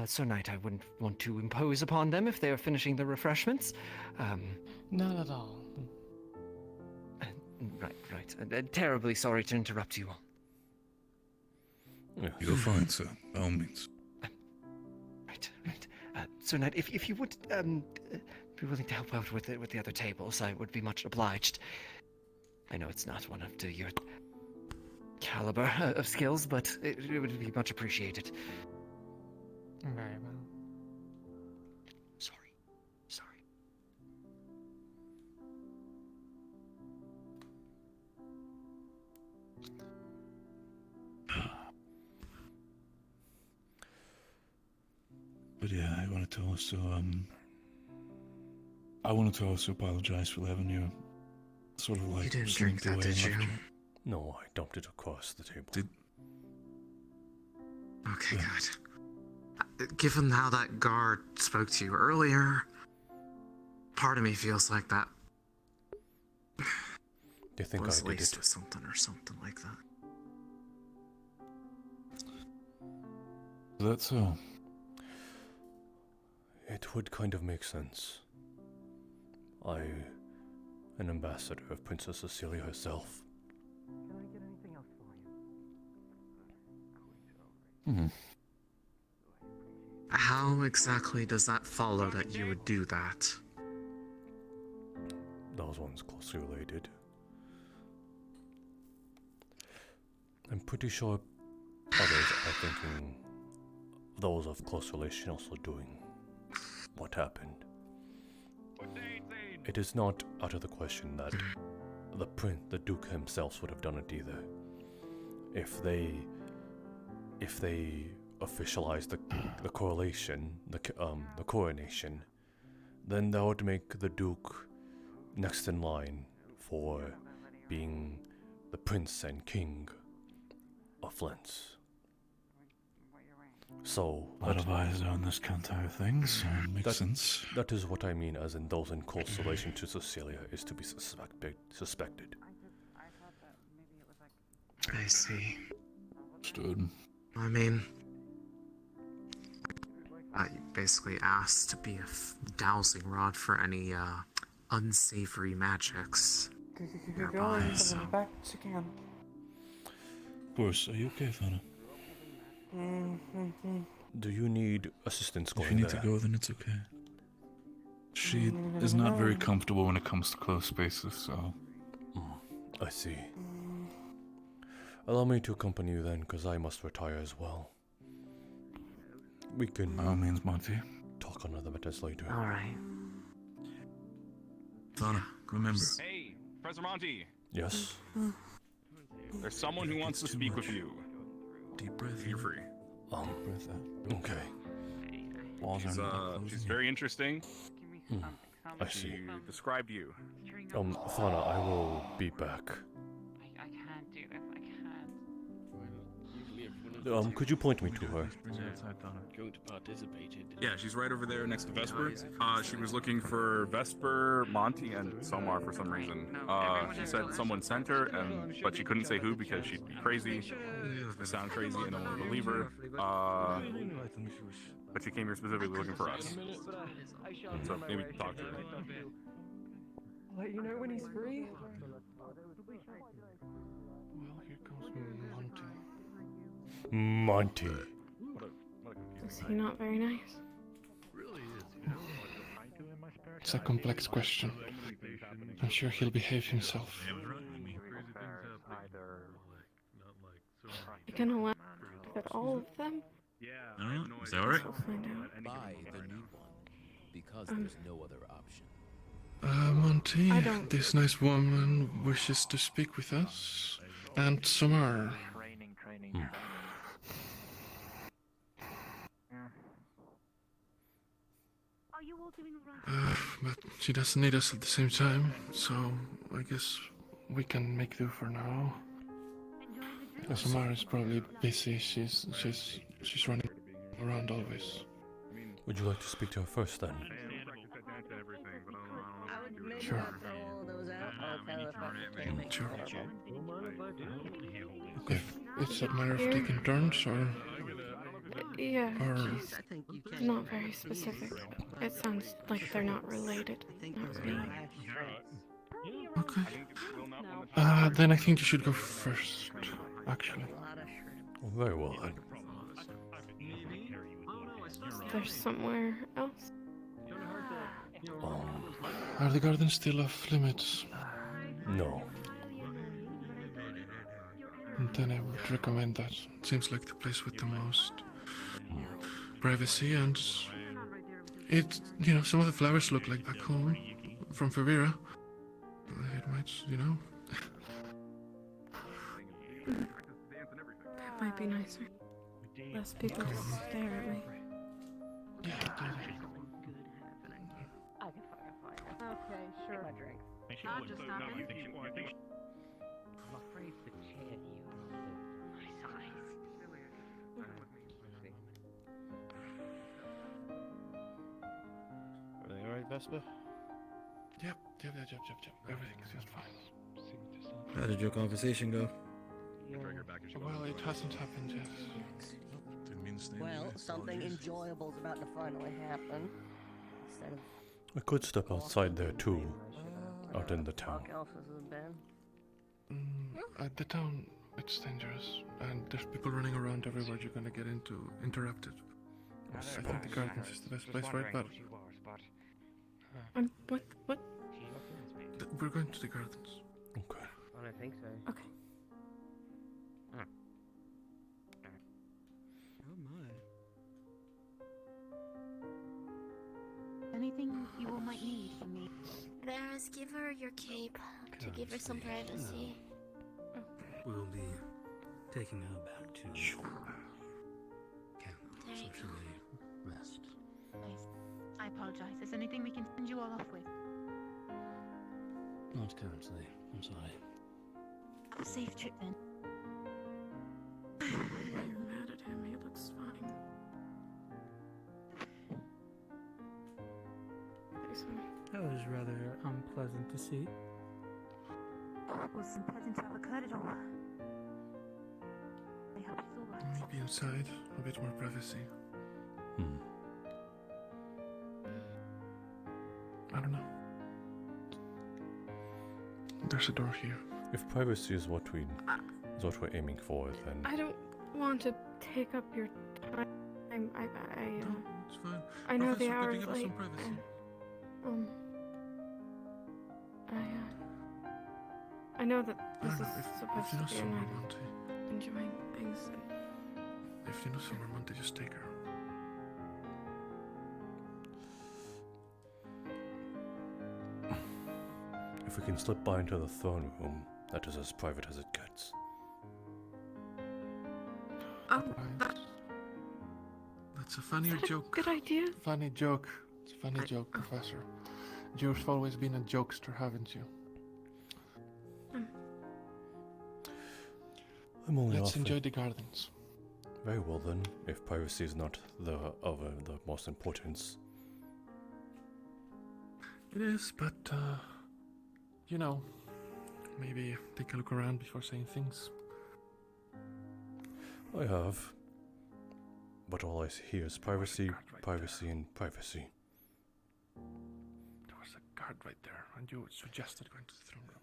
Sir Knight, I wouldn't want to impose upon them if they are finishing the refreshments. Not at all. Right. Terribly sorry to interrupt you all. You're fine, sir. By all means. Right. Sir Knight, if you would be willing to help out with the other tables, I would be much obliged. I know it's not one of your caliber of skills, but it would be much appreciated. Very well. Sorry. But yeah, I wanted to also apologize for having you sort of like You didn't slinked drink that, away did and you? left No, I dumped it across the table. Okay, good. Given how that guard spoke to you earlier, part of me feels like that Do you think was I did laced it? with something or something like that. That's so. It would kind of make sense. An ambassador of Princess Cecilia herself. Can I get anything else for you? Hmm. How exactly does that follow that you would do that? Those ones closely related. I'm pretty sure others are thinking those of close relation also doing what happened. It is not out of the question that the Duke himself would have done it either. If they officialized the correlation, the coronation, then that would make the Duke next in line for being the Prince and King of Flens. So A lot of eyes on this entire thing, so it makes sense. That is what I mean, as in those in close relation to Cecilia is to be suspected. I see. Understood. I mean, I basically asked to be a dowsing rod for any unsavory magics nearby, so... Back to camp. Of course, are you okay, Fana? Do you need assistance going If you need there? to go, then it's okay. She is not very comfortable when it comes to close spaces, so... I see. Allow me to accompany you then, because I must retire as well. We can... By all means, Monty. Talk on other matters later. Alright. Fana, remember. Hey, Professor Monty. Yes? There's someone who wants to speak with you. Deep breath. You're free. Breath out. Okay. Walls She's, are not she's very interesting. I see. She described you. Fana, I will be back. I can't do this. I can't. Could you point me to her? Going to participate in. Yeah, she's right over there next to Vesper. She was looking for Vesper, Monty, and Somar for some reason. She said someone sent her, but she couldn't say who because she'd be crazy, sound crazy, and no one would believe her. But she came here specifically looking for us. So maybe talk to her. I'll let you know when he's free. Well, here comes Monty. Monty. Is he not very nice? It's a complex question. I'm sure he'll behave himself. You gonna laugh at all of them? Is that alright? We'll find out. Buy the new one, because there's no other option. Monty, I don't- this nice woman wishes to speak with us. And Samar. Are you all doing alright? But she doesn't need us at the same time, so I guess we can make do for now. Samar is probably busy. She's running around always. Would you like to speak to her first then? Sure. Sure. If it's a matter of taking turns, or Yeah, Or- she's not very specific. It sounds like they're not related. Not really. okay. Then I think you should go first. Actually. Well, very well then. Is there somewhere else? Are the gardens still off limits? No. Then I would recommend that. It seems like the place with the most privacy, and it, some of the flowers look like back home from Favira. It might, That might be nicer. Less people stare at me. Okay, sure. Not just I'm afraid the chair you my size. Everything alright, Vesper? Yep. Everything's just fine. How did your conversation go? Well, it hasn't happened yet. Well, something enjoyable's about to finally happen. Instead of We could step outside there too, out in the town. else has it been? At the town, it's dangerous, and there's people running around everywhere. You're gonna get interrupted. I think the gardens is the best place, right? But What? we're going to the gardens. Okay. I don't think so. Okay. Oh my. Anything you all might need from me? Varys, give her your cape to give her some privacy. We'll be taking her back to Canada so she may rest. I apologize. Is there anything we can send you all off with? Not currently. I'm sorry. Have a safe trip then. You're mad at him. He looks fine. That was rather unpleasant to see. It was unpleasant to have occurred at all. I hope she's all right. Maybe inside, a bit more privacy. I don't know. There's a door here. If privacy is what we're aiming for, then I don't want to take up your time. It's fine. I know the Professor, could hour you is give us late. some privacy? I know that this I don't is know, if supposed you know to be a somewhere, night Monty. enjoying things. If you know somewhere, Monty, just take her. if we can slip by into the throne room, that is as private as it gets. That's a funnier joke. Good idea. Funny joke. It's a funny joke, Professor. You've always been a jokester, haven't you? I'm only Let's offering- enjoy the gardens. Very well then, if privacy is not the most importance. It is, but, you know, maybe take a look around before saying things. I have. But all I hear is privacy, privacy, and privacy. There was a guard right there, and you suggested going to the throne room.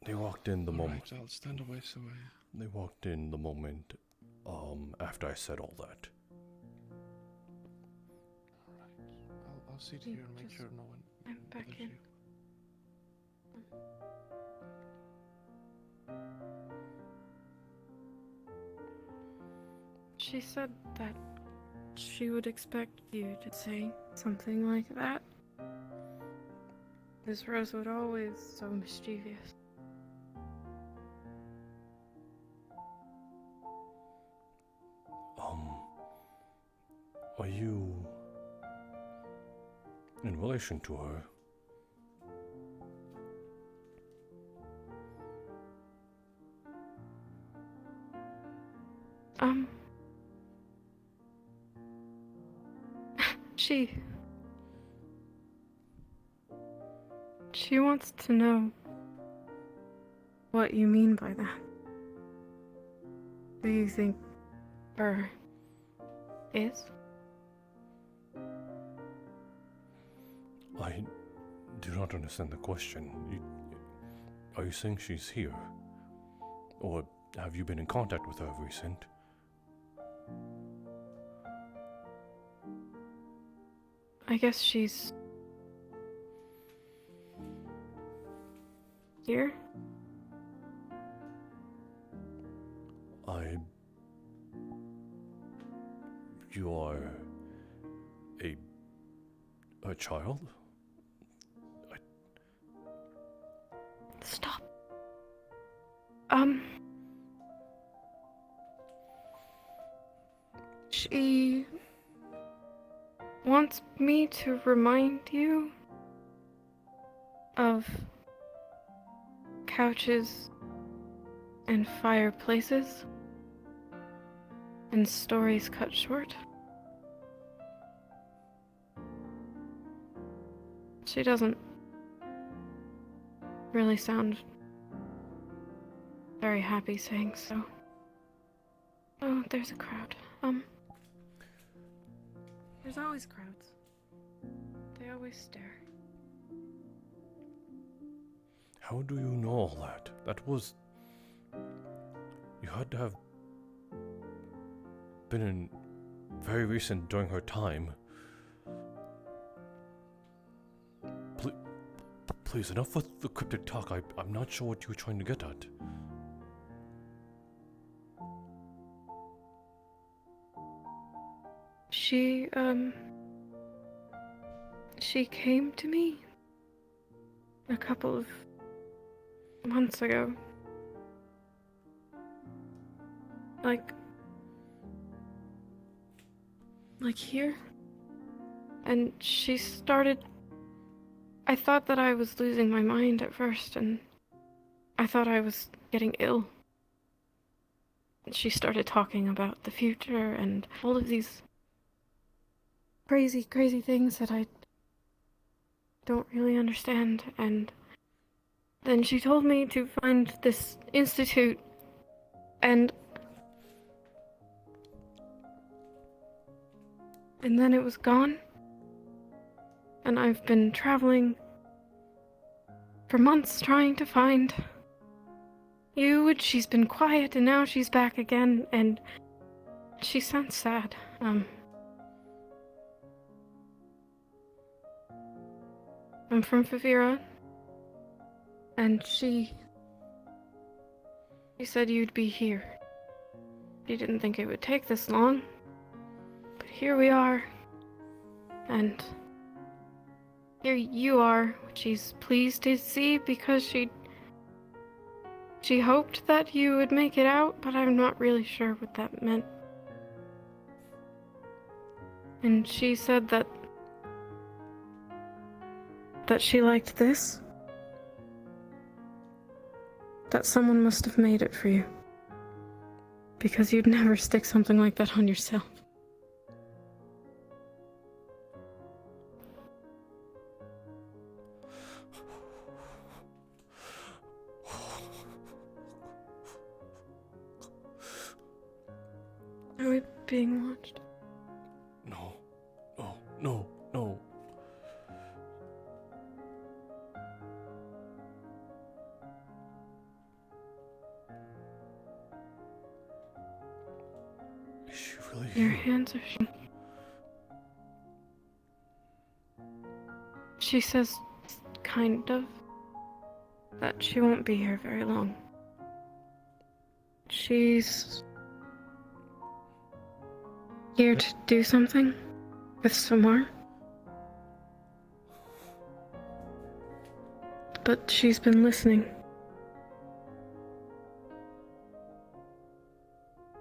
They walked in the moment. Right, I'll stand away so I... They walked in the moment, after I said all that. I'll sit here and make sure no one I'm back bothers in. you. She said that she would expect you to say something like that. Is Rosewood always so mischievous? Are you in relation to her? She wants to know what you mean by that. Do you think her is? I do not understand the question. Are you saying she's here? Or have you been in contact with her of recent? I guess she's here. You are a child? Stop. She wants me to remind you of couches and fireplaces and stories cut short. She doesn't really sound very happy saying so. Oh, there's a crowd. There's always crowds. They always stare. How do you know all that? That was... You had to have been in very recent during her time. Please, enough with the cryptic talk. I'm not sure what you were trying to get at. She came to me a couple of months ago. Like here. And she started... I thought that I was losing my mind at first, and I thought I was getting ill. She started talking about the future and all of these crazy, crazy things that I don't really understand, and then she told me to find this institute, and then it was gone. And I've been traveling for months trying to find you, and she's been quiet, and now she's back again, and she sounds sad. I'm from Favira, and she said you'd be here. She didn't think it would take this long, but here we are, and here you are, which she's pleased to see because she hoped that you would make it out, but I'm not really sure what that meant. And she said that she liked this. That someone must have made it for you. Because you'd never stick something like that on yourself. Are we being watched? No. No. Is she really Your here? hands are shaking. She says, kind of, that she won't be here very long. She's here to do something with Samar. But she's been listening.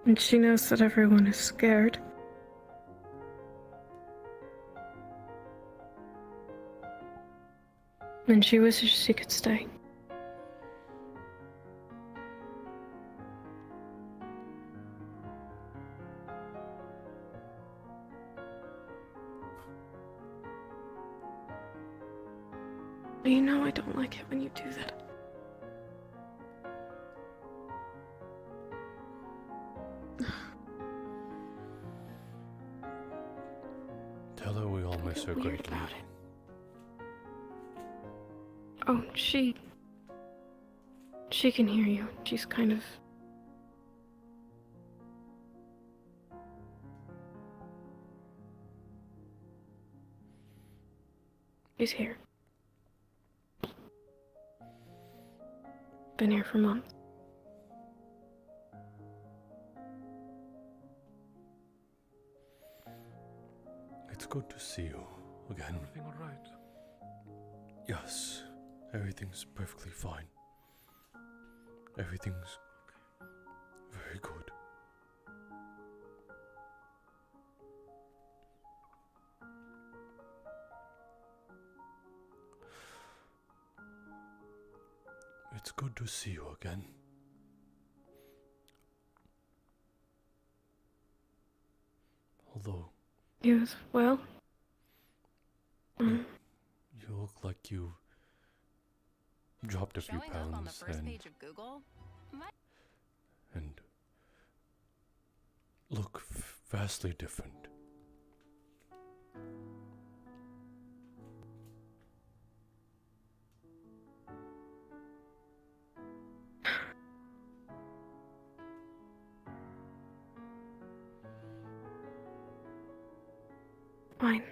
And she knows that everyone is scared. And she wishes she could stay. You know I don't like it when you do that. Tell her we all miss her Weird greatly. about it. Oh, she can hear you. She's kind of... She's here. Been here for months. It's good to see you again. Everything all right? Yes, everything's perfectly fine. Everything's very good. It's good to see you again. Although... You as well? You look like you dropped a few Showing up on the pounds first page of Google? and look vastly different. Fine.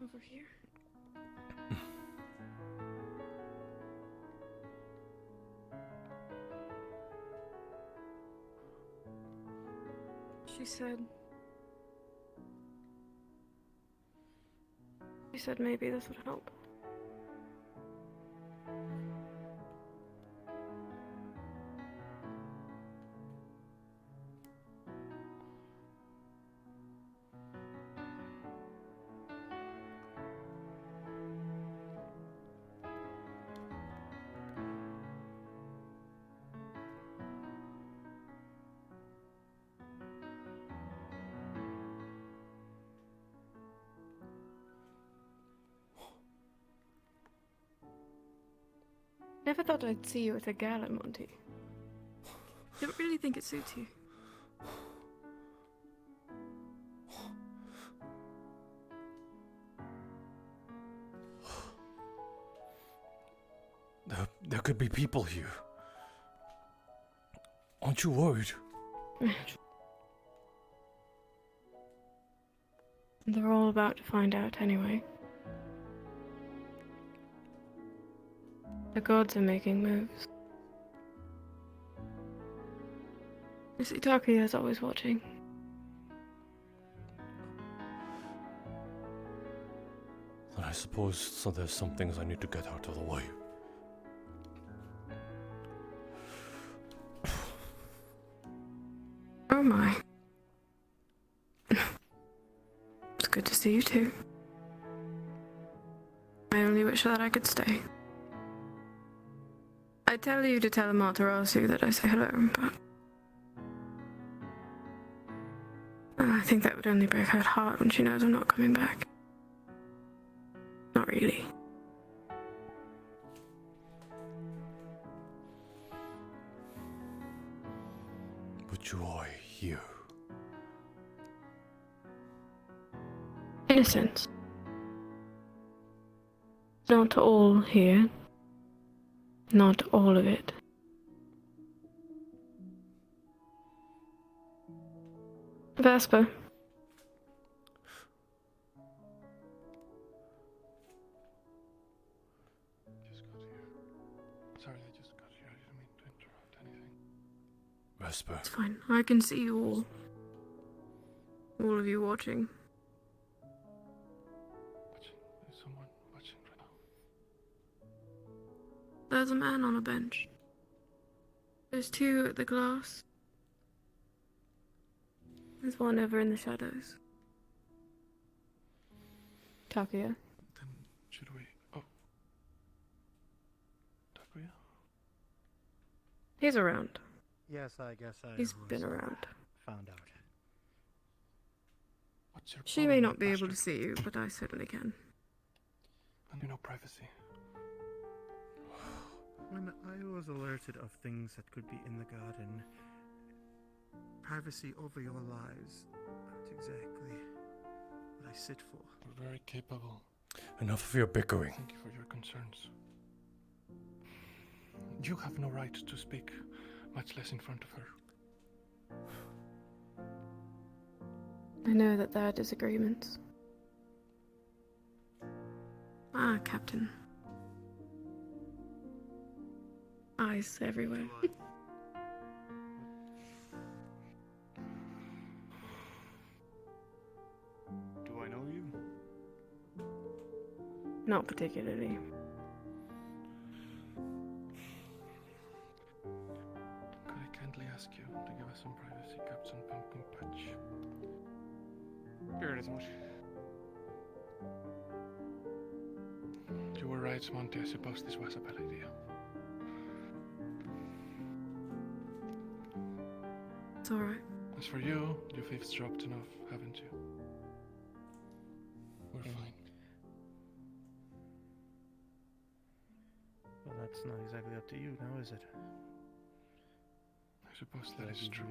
Over here. She said maybe this would help. Never thought I'd see you at a gala, Monty. Don't really think it suits you. There could be people here. Aren't you worried? They're all about to find out anyway. The gods are making moves. You see, Takuya is always watching. Then I suppose so there's some things I need to get out of the way. Oh my. It's good to see you too. I only wish that I could stay. I tell you to tell Amaterasu that I say hello, but I think that would only break her heart when she knows I'm not coming back. Not really. But you are here. In a sense. Not all here. Not all of it. Vesper. Sorry, I just got here. I didn't mean to interrupt anything. Vesper. It's fine. I can see you all. All of you watching. There's someone watching right now. There's a man on a bench. There's two at the glass. There's one over in the shadows. Takuya. Then should we? Oh, Takuya. He's around. Yes, I guess He's been around. Found out. What's your She may not be able to see you, but I certainly can. And you know privacy. When I was alerted of things that could be in the garden, privacy over your lives, that's exactly what I sit for. You're very capable. Enough of your bickering. Thank you for your concerns. You have no right to speak, much less in front of her. I know that there are disagreements. Ah, Captain. Eyes everywhere. Do I know you? Not particularly. Could I kindly ask you to give us some privacy, Captain Pumpkin Patch? Here it is, Monty. Besides, Monty, I suppose this was a bad idea. It's alright. As for you, you've eavesdropped enough, haven't you? We're fine. Well, that's not exactly up to you now, is it? I suppose that is true.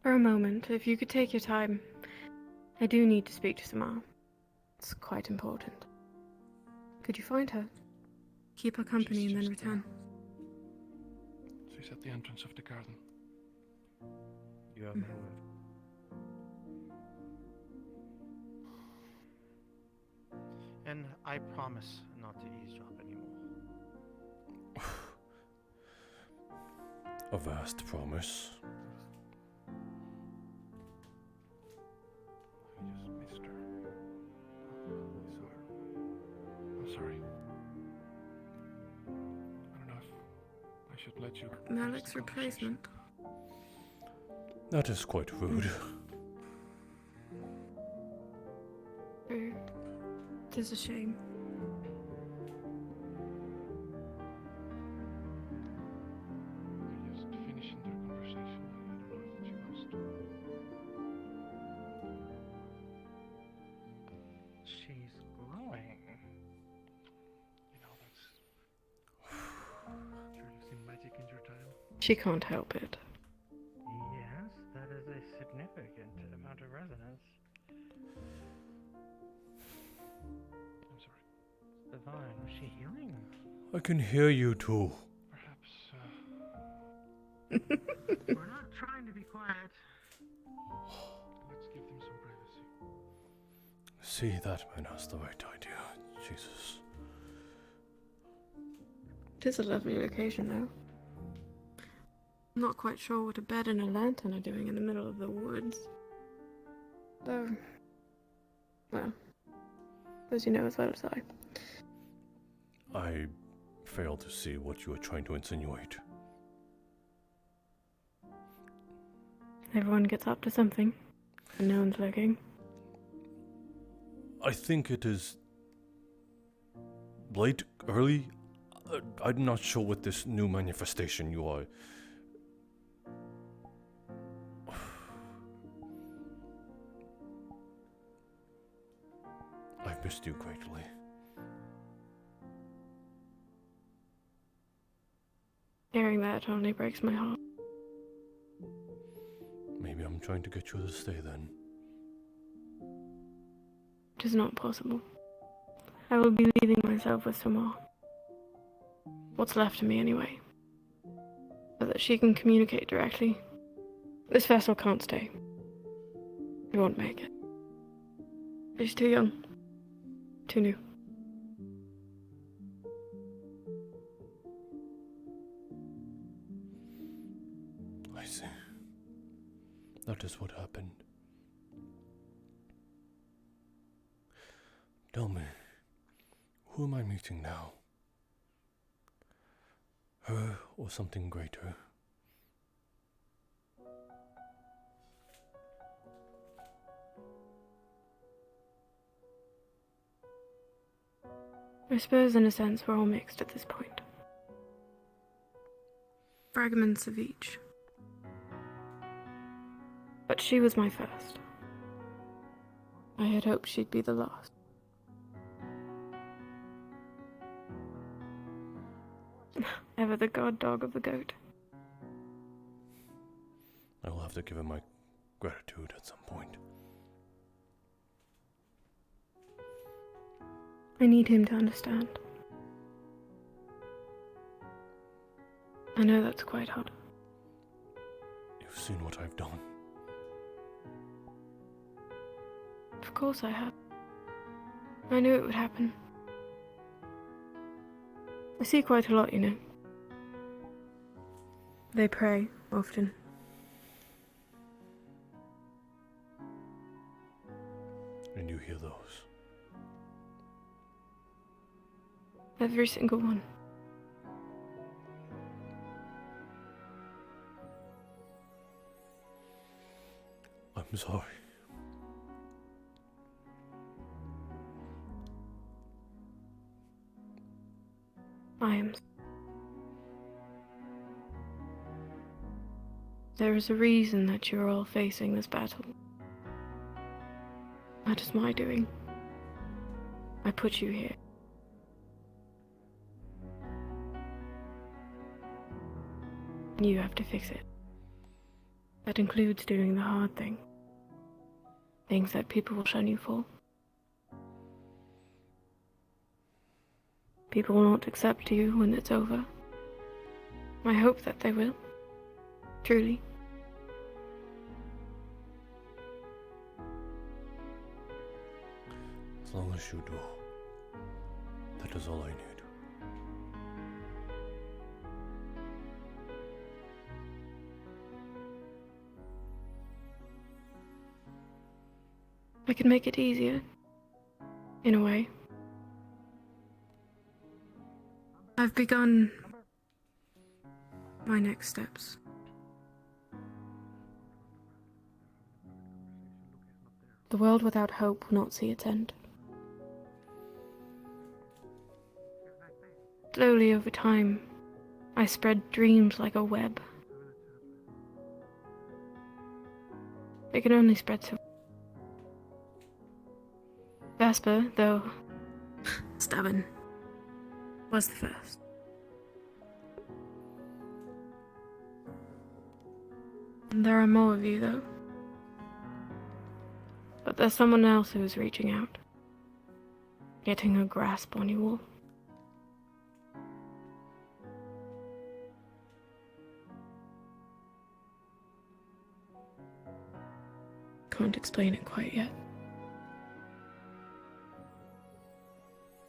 For a moment, if you could take your time. I do need to speak to Samar. It's quite important. Could you find her? Keep her company and then return. She's at the entrance of the garden. You have my word. And I promise not to eavesdrop anymore. A vast promise. I just missed her. I'm sorry. I don't know if I should let you. Malik's replacement. That is quite rude. It is a shame. Just finishing their conversation. I don't know if she wants to. She's glowing. You know, that's. Sure, you've seen magic in your time. She can't help it. Yes, that is a significant amount of resonance. I'm sorry. Divine, was she healing? I can hear you too. Perhaps. We're not trying to be quiet. Let's give them some privacy. See, that man has the right idea. Jesus. It is a lovely location, though. I'm not quite sure what a bed and a lantern are doing in the middle of the woods. Though, well, as you know as well as I. I fail to see what you are trying to insinuate. Everyone gets up to something, and no one's looking. I think it is late, early. I'm not sure what this new manifestation you are. I've missed you greatly. Hearing that only breaks my heart. Maybe I'm trying to get you to stay then. It is not possible. I will be leaving myself with Samar. What's left of me anyway. So that she can communicate directly. This vessel can't stay. It won't make it. She's too young. Too new. I see. That is what happened. Tell me, who am I meeting now? Her or something greater? I suppose in a sense we're all mixed at this point. Fragments of each. But she was my first. I had hoped she'd be the last. Ever the god dog of the goat. I will have to give him my gratitude at some point. I need him to understand. I know that's quite hard. You've seen what I've done. Of course I have. I knew it would happen. I see quite a lot, you know. They pray, often. And you hear those? Every single one. I'm sorry. There is a reason that you're all facing this battle. That is my doing. I put you here. You have to fix it. That includes doing the hard thing. Things that people will shun you for. People will not accept you when it's over. I hope that they will. Truly. As long as you do, that is all I need. I can make it easier. In a way. I've begun my next steps. The world without hope will not see its end. Slowly over time, I spread dreams like a web. They can only spread so. Vesper, though stubborn, was the first. And there are more of you, though. But there's someone else who is reaching out, getting a grasp on you all. Can't explain it quite yet.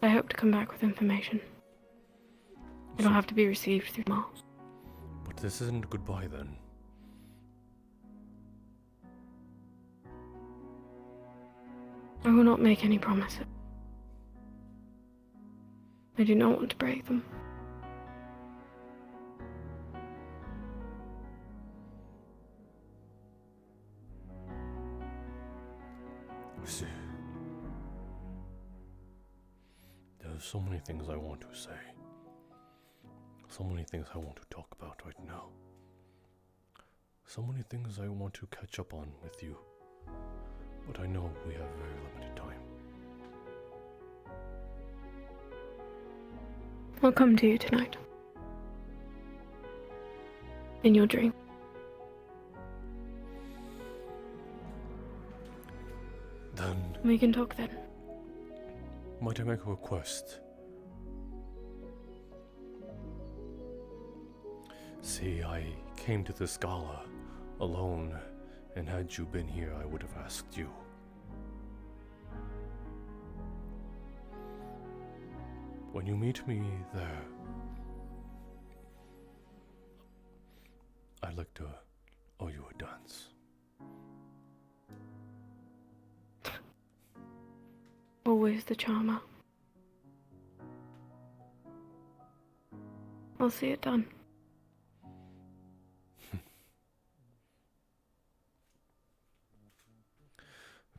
I hope to come back with information. It'll have to be received through Mars. But this isn't goodbye then. I will not make any promises. I do not want to break them. See, there are so many things I want to say. So many things I want to talk about right now. So many things I want to catch up on with you. But I know we have very limited time. I'll come to you tonight. In your dream. Then, We can talk then. might I make a request? See, I came to this gala alone, and had you been here, I would have asked you. When you meet me there, I'd like to owe you a dance. Always the charmer. I'll see it done.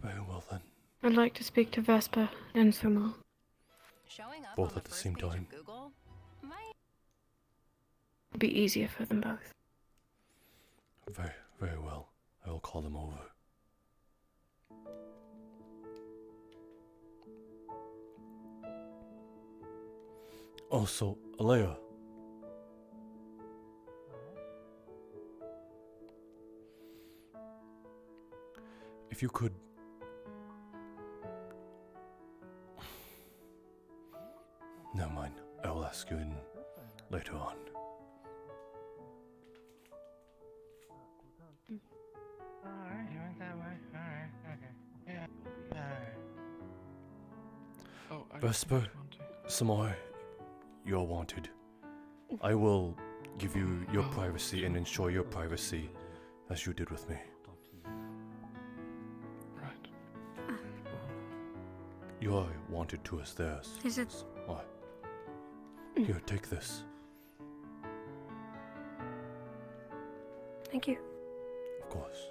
Very well then. I'd like to speak to Vesper and Sumar. Both at the same time. It'll be easier for them both. Very, very well. I will call them over. Also, Alea. If you could... Never mind. I will ask you in later on. Alright, you went that way. Alright, okay. Yeah. Alright. Oh, Vesper, Samar, you're wanted. I will give you your privacy and ensure your privacy as you did with me. Right. You are wanted too as theirs. Is it? Why? Here, take this. Thank you. Of course.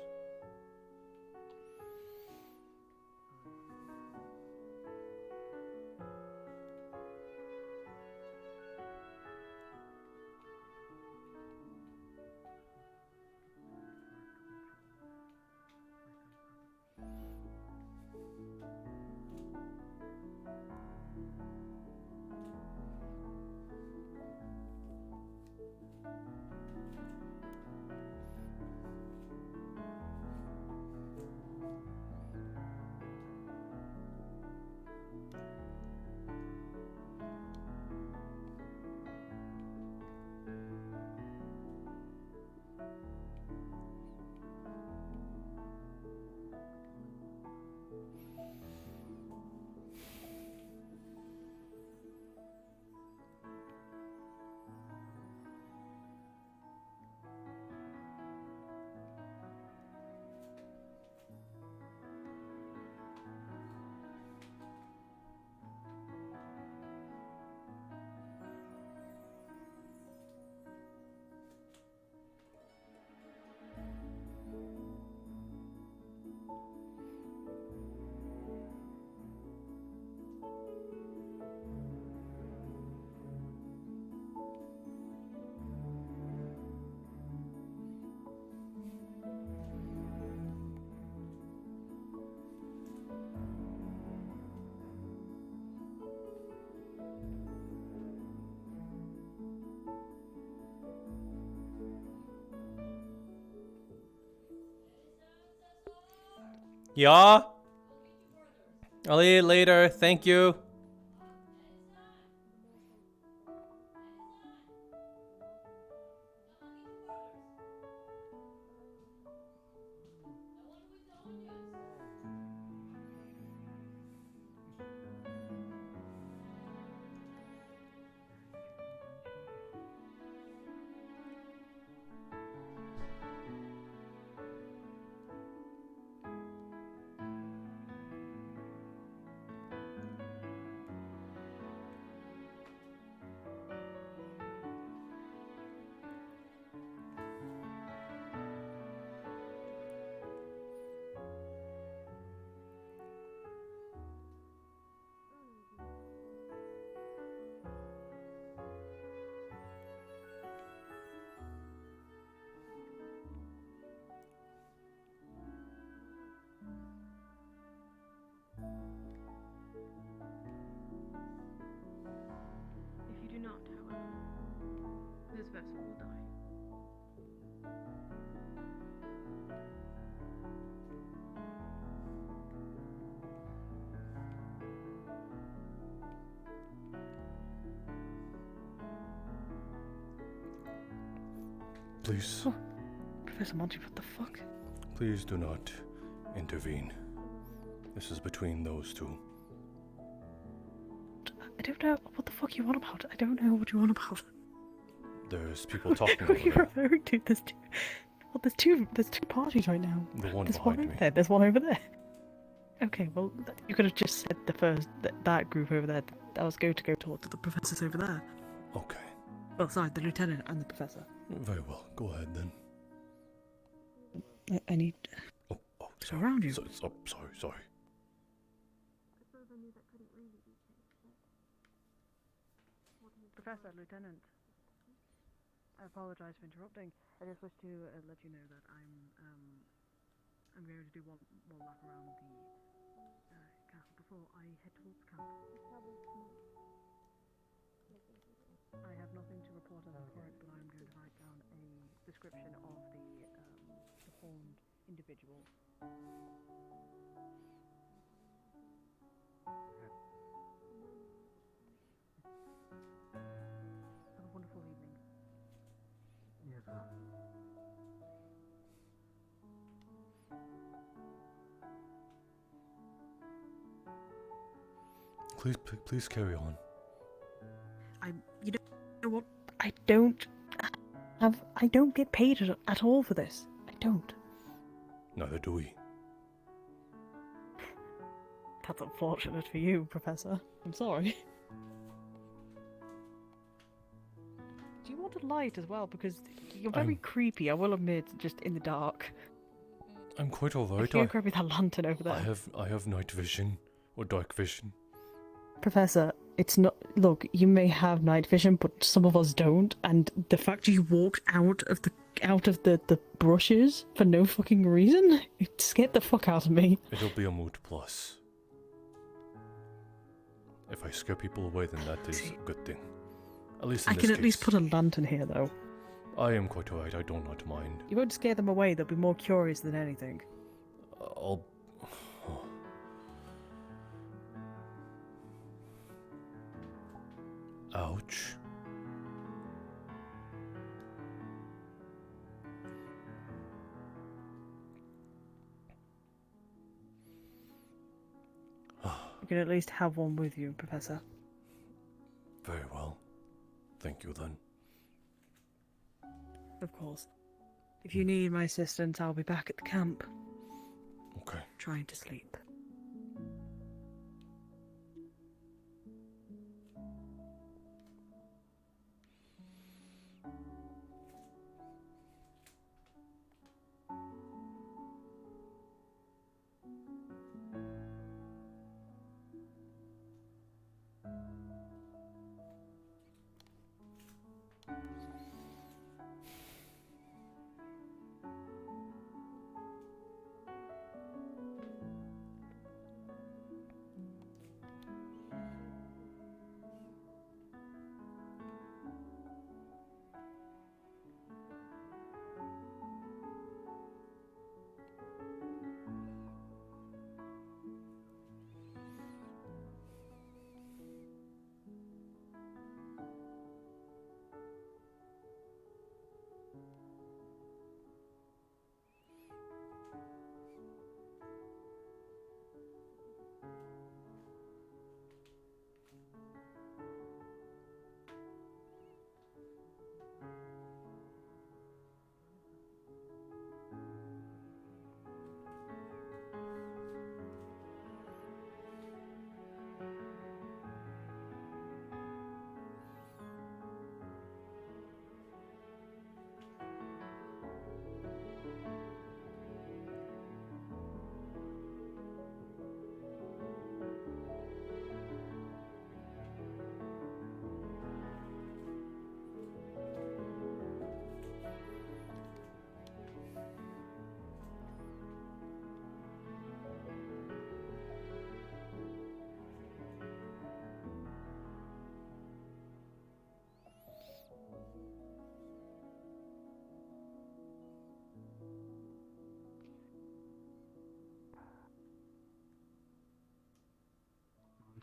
Yeah? I'll eat it later, thank you. If you do not, however, this vessel will die. Please, Professor Monty, what the fuck? please do not intervene. This is between those two. I don't know what the fuck you want about. I don't know what you want about. There's people talking Who are over you there. referring to? There's two parties right now. The one There's behind one over me. there. There's one over there. Okay, well, you could have just said the first that group over there. I was going to go talk to the professors over there. Okay. Well, sorry, the lieutenant and the professor. Very well. Go ahead then. I need. So around you. Sorry. Professor, Lieutenant, I apologize for interrupting. I just wish to let you know that I'm going to do one more lap around the castle before I head towards camp. I have nothing to report as of current, but I'm going to write down a description of the horned individual. Have a wonderful evening. Yes, Please carry on. You know what? I don't get paid at all for this. I don't. Neither do we. That's unfortunate for you, Professor. I'm sorry. Do you want a light as well? Because you're very creepy, I will admit, just in the dark. I'm quite alright. If you grab me that lantern over there. I have night vision or dark vision. Professor, it's not. Look, you may have night vision, but some of us don't. And the fact you walked out of the brushes for no fucking reason, it scared the fuck out of me. It'll be a moot plus. If I scare people away, then that is a good thing. At least in I this can at case. least put a lantern here, though. I am quite alright. I do not mind. You won't scare them away. They'll be more curious than anything. I'll. Ouch. You can at least have one with you, Professor. Very well. Thank you then. Of course. If you need my assistance, I'll be back at the camp. Okay. Trying to sleep.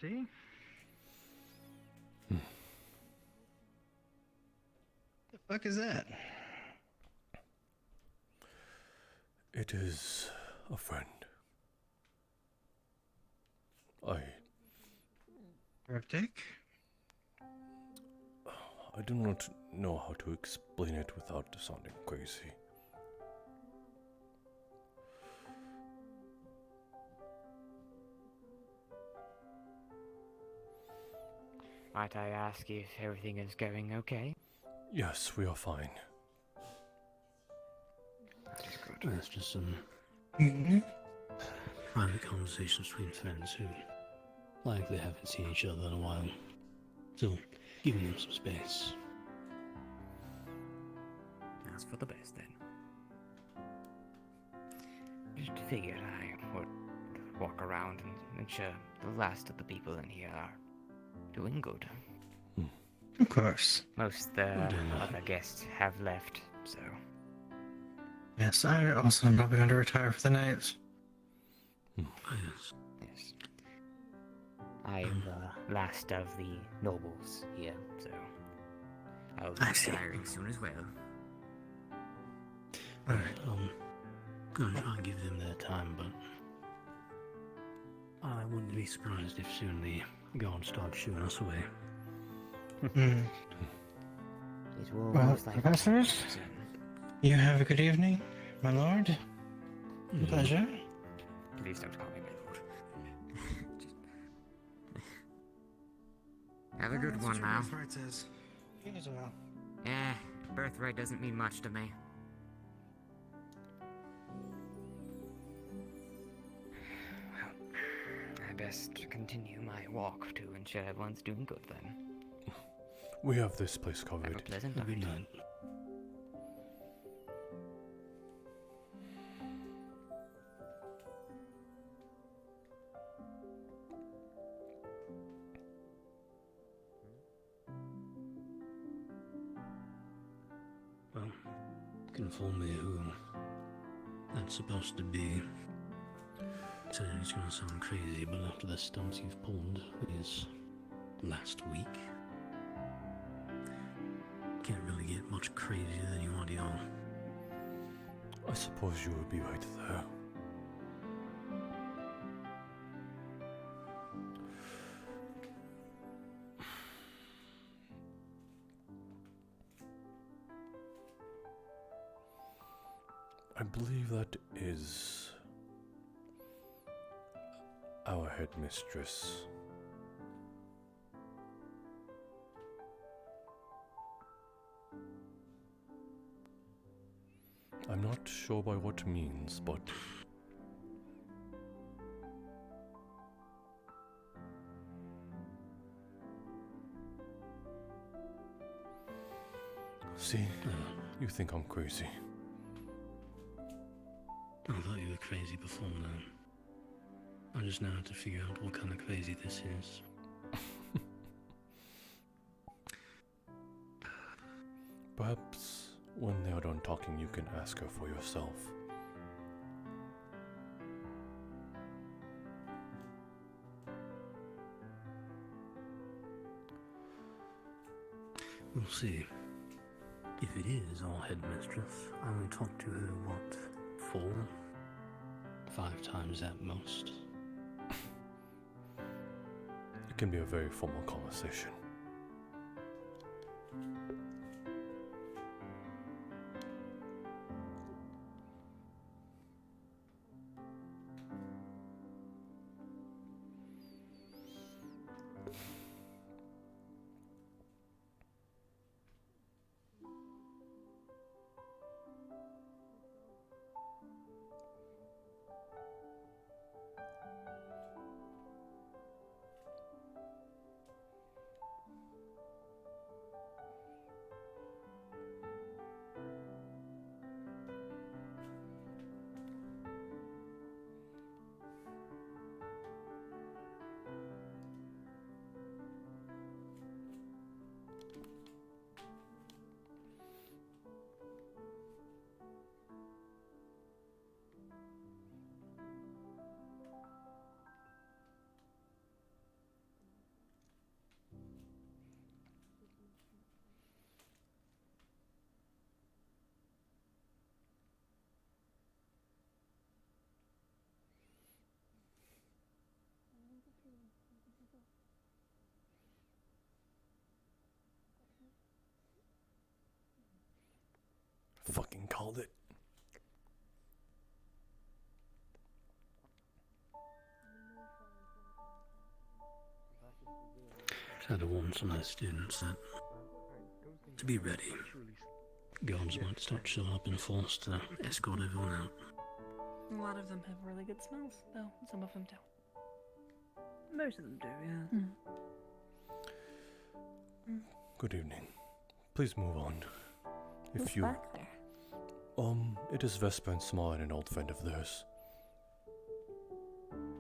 Monty? The fuck is that? It is a friend. I do not know how to explain it without sounding crazy. Might I ask if everything is going okay? Yes, we are fine. That's just some Mm-hmm. private conversations between friends who likely haven't seen each other in a while. So, giving them some space. That's for the best then. Just figured I would walk around and ensure the last of the people in here are doing good. Of course. Most of the other guests have left, so. Yes, I also am probably going to retire for the night. Yes. Yes. I am the last of the nobles here, so I'll be retiring soon as well. Alright, gonna try and give them their time, but I wouldn't be surprised if soon the guards start shooing us away. Mm. It will Well, most likely professors, happen. you have a good evening, my lord. Pleasure. Please don't call me my lord. Have a good That's one what your now. birthright says. You as well. Birthright doesn't mean much to me. Well, I best continue my walk to ensure everyone's doing good then. We have this place covered. Have a pleasant Good night. night. Well, can inform me who that's supposed to be. So it's gonna sound crazy, but after the stunts you've pulled these last week, can't really get much crazier than you want, y'all. I suppose you would be right there. I believe that is our headmistress. I'm not sure by what means, but see, you think I'm crazy. I thought you were crazy before now. I just now have to figure out what kind of crazy this is. Perhaps when they are done talking, you can ask her for yourself. We'll see. If it is our headmistress, I only talked to her, what, 4? 5 times at most. It can be a very formal conversation. smelled it. Had to warn some of the students that to be ready. Guards might start showing up in force to escort everyone out. A lot of them have really good smells, though. Some of them don't. Most of them do, yeah. Good evening. Please move on. Who's back there? It is Vesper and Smart, an old friend of theirs.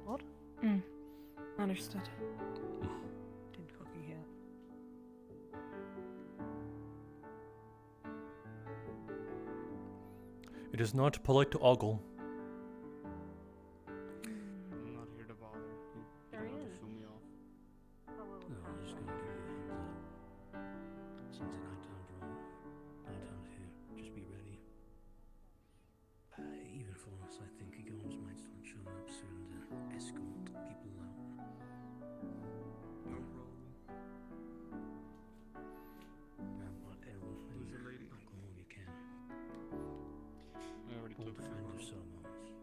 What? Understood. Didn't fucking hear. It is not polite to ogle. I'm not here to bother. There he is. Show me off. No, I'm just gonna give you a heads up. Since the nighttime's wrong, nighttime's here. Just be ready. Even for us, I think guards might start showing up soon to escort people out. No problem. Grab whatever Who's the lady? alcohol you can. I already Old took friend of some. Somar's.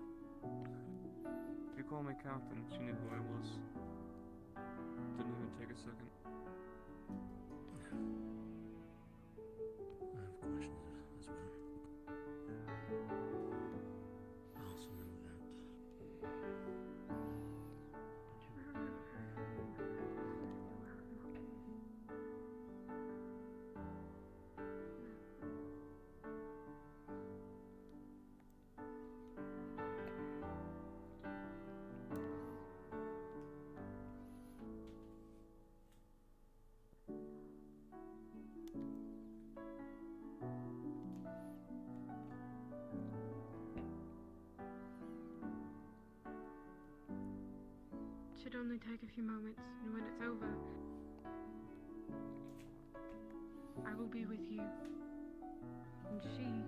You call me Captain. She knew who I was. Didn't even take a second. I have questions as well. I also know that It should only take a few moments, and when it's over, I will be with you. And she.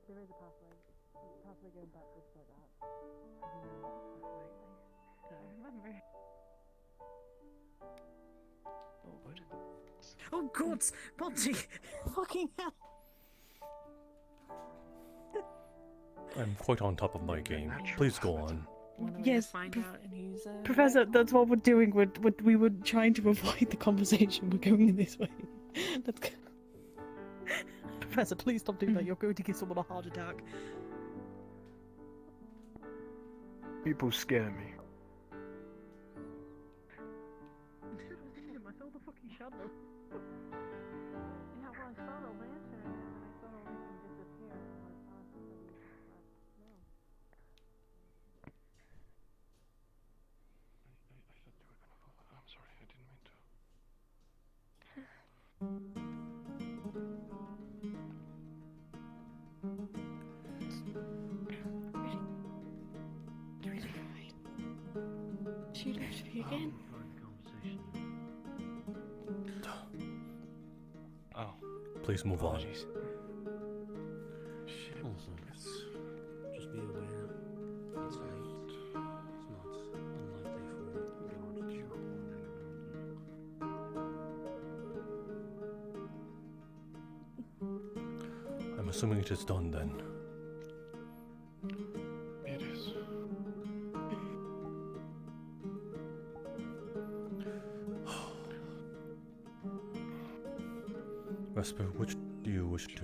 There is a pathway. There's a pathway going backwards like that. I remember. Oh God, Monty! Fucking hell! I'm quite on top of my game. Please go on. Yes, Find out and he's, Professor, that's what we're doing. We were trying to avoid the conversation. We're going in this way. That's... Professor, please stop doing that. You're going to give someone a heart attack. People scare me. I saw the fucking shadow. Yeah, well, I saw the lantern and then I saw the lantern disappear. And I thought that he no. I thought you were gonna follow. I'm sorry, I didn't mean to. She left me again. Oh. Please move on. also just be aware it's late. It's not unlikely for guards to I'm assuming it is done then. It is. Vesper, which do you wish to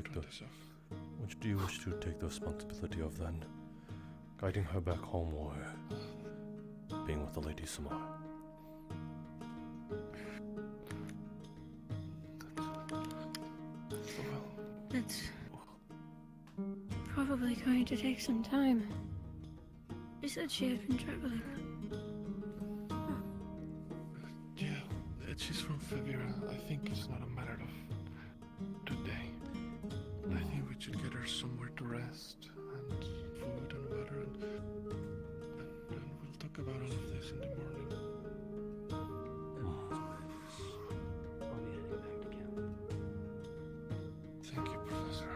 take the responsibility of then? Guiding her back home or being with the Lady Samar? That's probably going to take some time. She said she had been traveling. Yeah, she's from Fivira. I think it's not a matter of today. I think we should get her somewhere to rest and food and water and we'll talk about all of this in the morning. I'll be heading back to camp. Thank you, Professor.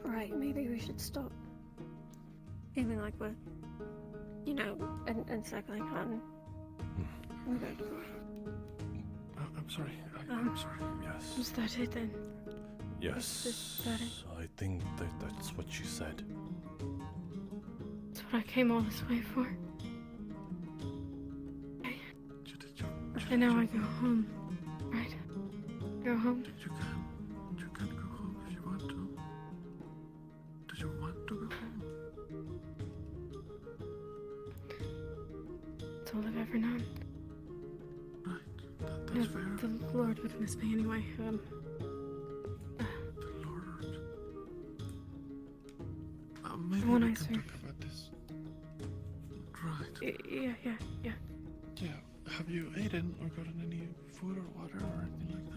Right, maybe we should stop. Feeling like we're, encircling on. I'm sorry. I'm sorry. Yes. Was that it then? Yes. Is that it? I think that's what she said. That's what I came all this way for. Okay. And now I go home, right? Go home? You can go home if you want to. Do you want to go home? That's all I've ever known. That's fair. The Lord would miss me anyway. The Lord. Maybe When we I can serve. talk about this. Right. Yeah. Yeah. Have you eaten or gotten any food or water or anything like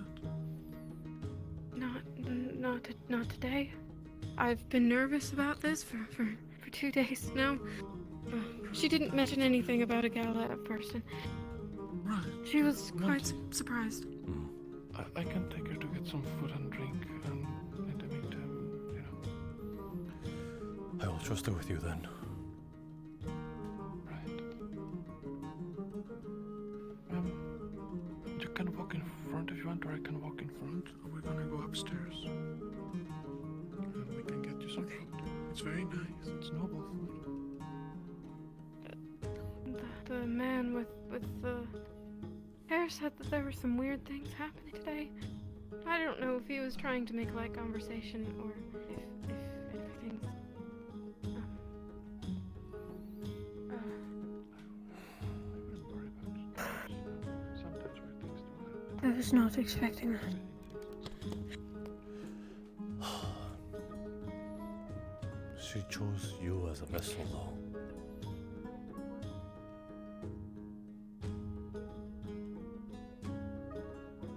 that? Not today. I've been nervous about this for 2 days now. She didn't mention anything about a gala at first, and she was quite surprised. I can take her to get some food and drink, and in the meantime, I will trust her with you then. You can walk in front if you want, or I can walk in front. We're gonna go upstairs. And we can get you some food. It's very nice. It's noble food. The man with the hair said that there were some weird things happening today. I don't know if he was trying to make light conversation or if everything's... I was not expecting that. She chose you as a vessel, though.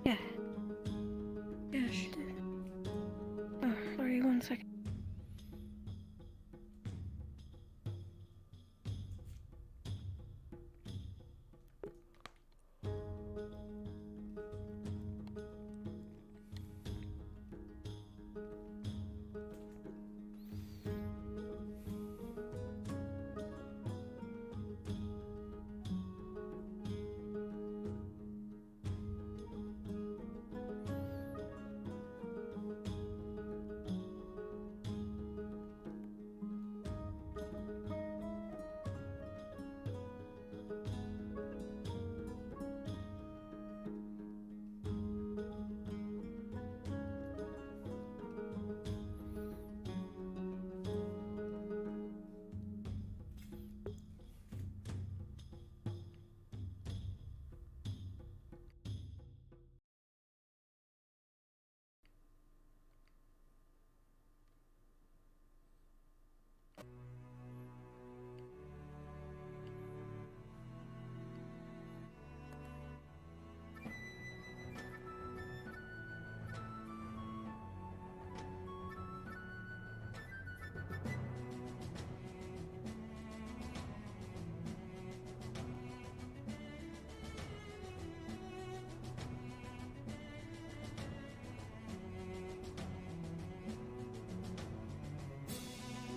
Yeah, she did. Oh, sorry, 1 second.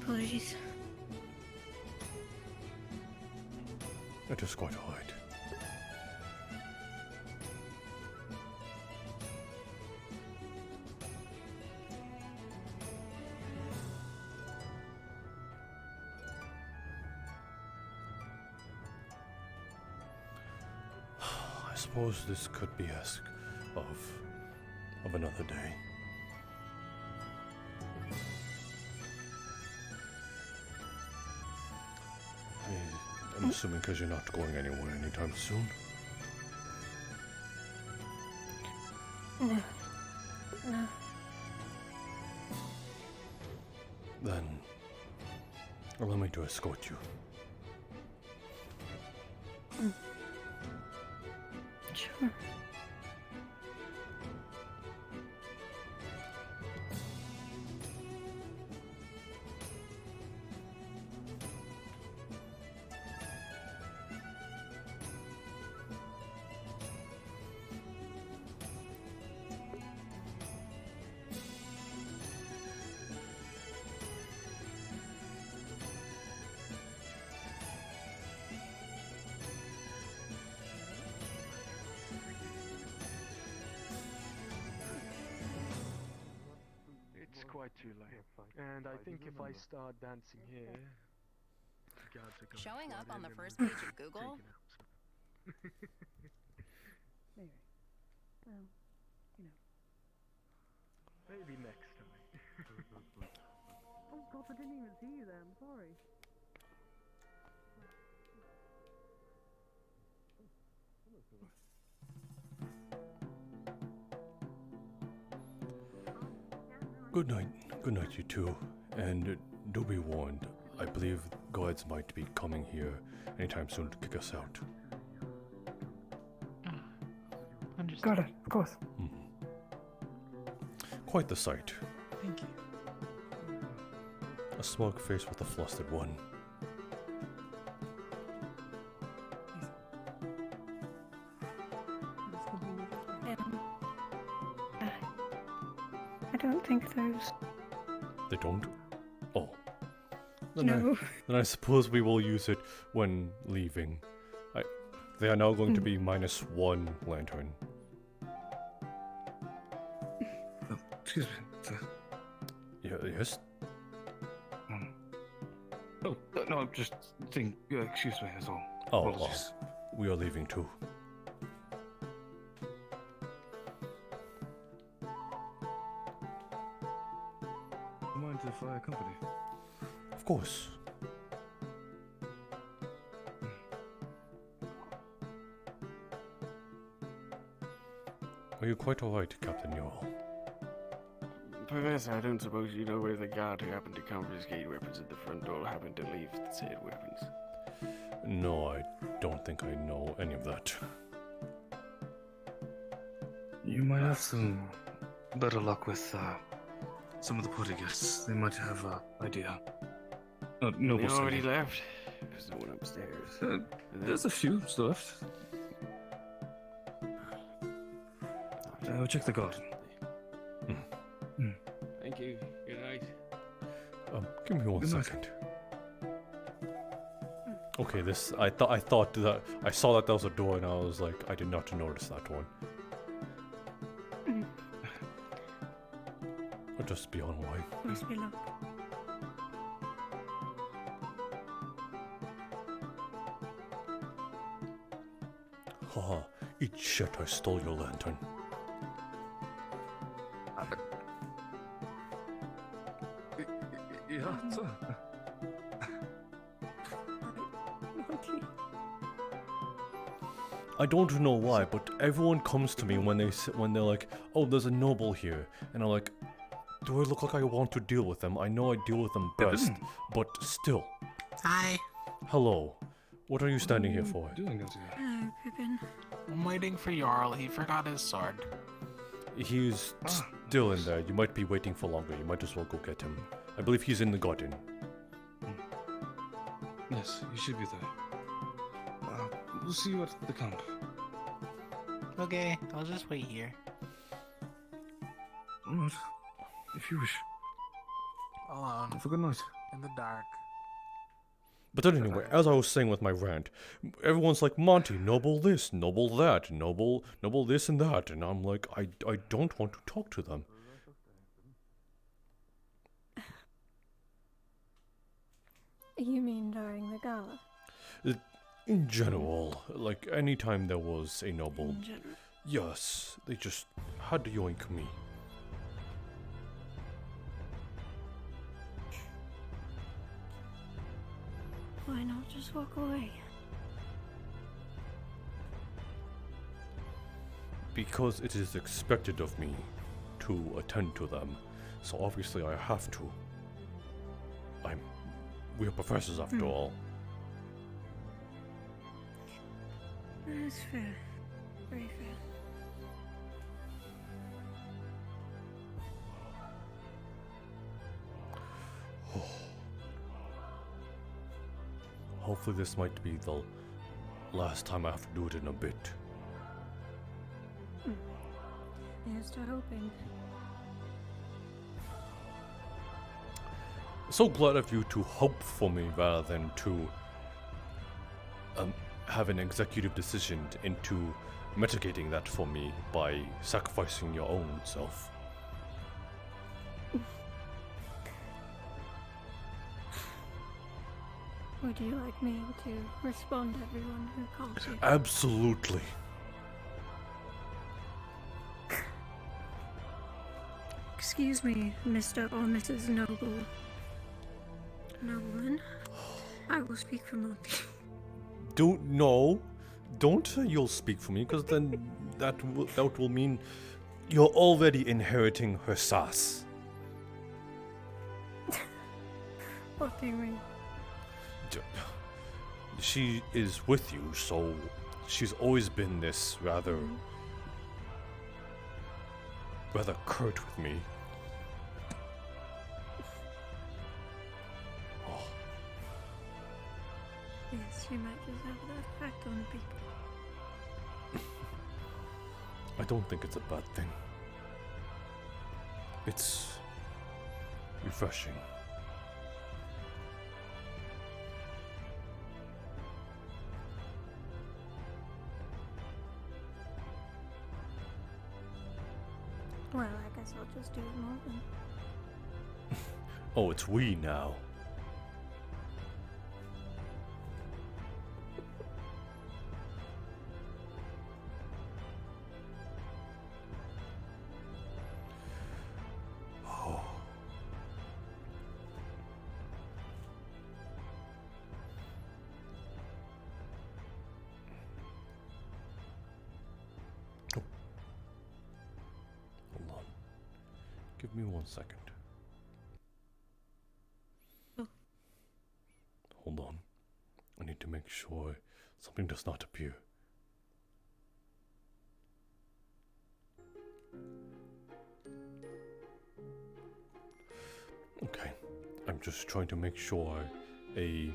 Apologies. It is quite alright. suppose this could be asked of another day. I'm assuming because you're not going anywhere anytime soon. No. No. Then, allow me to escort you. Sure. It's quite too late. And I think if I start dancing here, the guards are going Showing to up flood on the in first and page of Google? take it out, so. Maybe. Well, you know. Maybe next time. Oh god, I didn't even see you there, I'm sorry. Good night, you two. And do be warned, I believe guards might be coming here anytime soon to kick us out. Understood. Got it, of course. Quite the sight. Thank you. A smug face with a flustered one. I don't think those. They don't? Oh. No. Then I suppose we will use it when leaving. They are now going to be -1 lantern. Excuse me. Yes? Oh, no, I'm just saying, excuse me, that's all. Oh, Apologies. we are leaving too. Mind if I accompany? Of course. Are you quite alright, Captain Newell? Professor, I don't suppose you know where the guard who happened to confiscate weapons at the front door happened to leave the said weapons. No, I don't think I know any of that. You might have some better luck with some of the party guests. They might have an idea. No, They already left. There's no one upstairs. There's a few still left. I'll check the garden. Thank you. Good night. Give me one Good night. second. Okay, I thought that I saw that there was a door and I was like, I did not notice that one. Or just beyond why. Must be locked. Haha, eat shit, I stole your lantern. Yeah, so. I don't know why, but everyone comes to me when they're like, "Oh, there's a noble here," and I'm like, "Do I look like I want to deal with them? I know I deal with them best, but still." Hi. Hello. What are you standing here for? Hello, Pippin. I'm waiting for Jarl. He forgot his sword. He's still in there. You might be waiting for longer. You might as well go get him. I believe he's in the garden. Yes, you should be there. We'll see you at the camp. Okay, I'll just wait here. Alright, if you wish. Alone. Have a good night. In the dark. But then anyway, as I was saying with my rant, everyone's like, Monty, noble this, noble that, noble this and that, and I'm like, I don't want to talk to them. You mean during the gala? In general, like anytime there was a noble, In general. yes, they just had to yoink me. Why not just walk away? Because it is expected of me to attend to them, so obviously I have to. We're professors after all. That's fair. Very fair. Hopefully this might be the last time I have to do it in a bit. Here's to hoping. So glad of you to hope for me rather than to have an executive decision into mitigating that for me by sacrificing your own self. Would you like me to respond to everyone who calls you? Absolutely. Excuse me, Mr. or Mrs. Nobleman. I will speak for Monty. Don't say you'll speak for me, because then that will mean you're already inheriting her sass. What do you mean? She is with you, so she's always been this rather curt with me. Oh. Yes, she might just have that effect on people. I don't think it's a bad thing. It's refreshing. Well, I guess I'll just do it more then. Oh, it's we now. Oh. Hold on. Give me 1 second. Hold on. I need to make sure something does not appear. Okay. I'm just trying to make sure a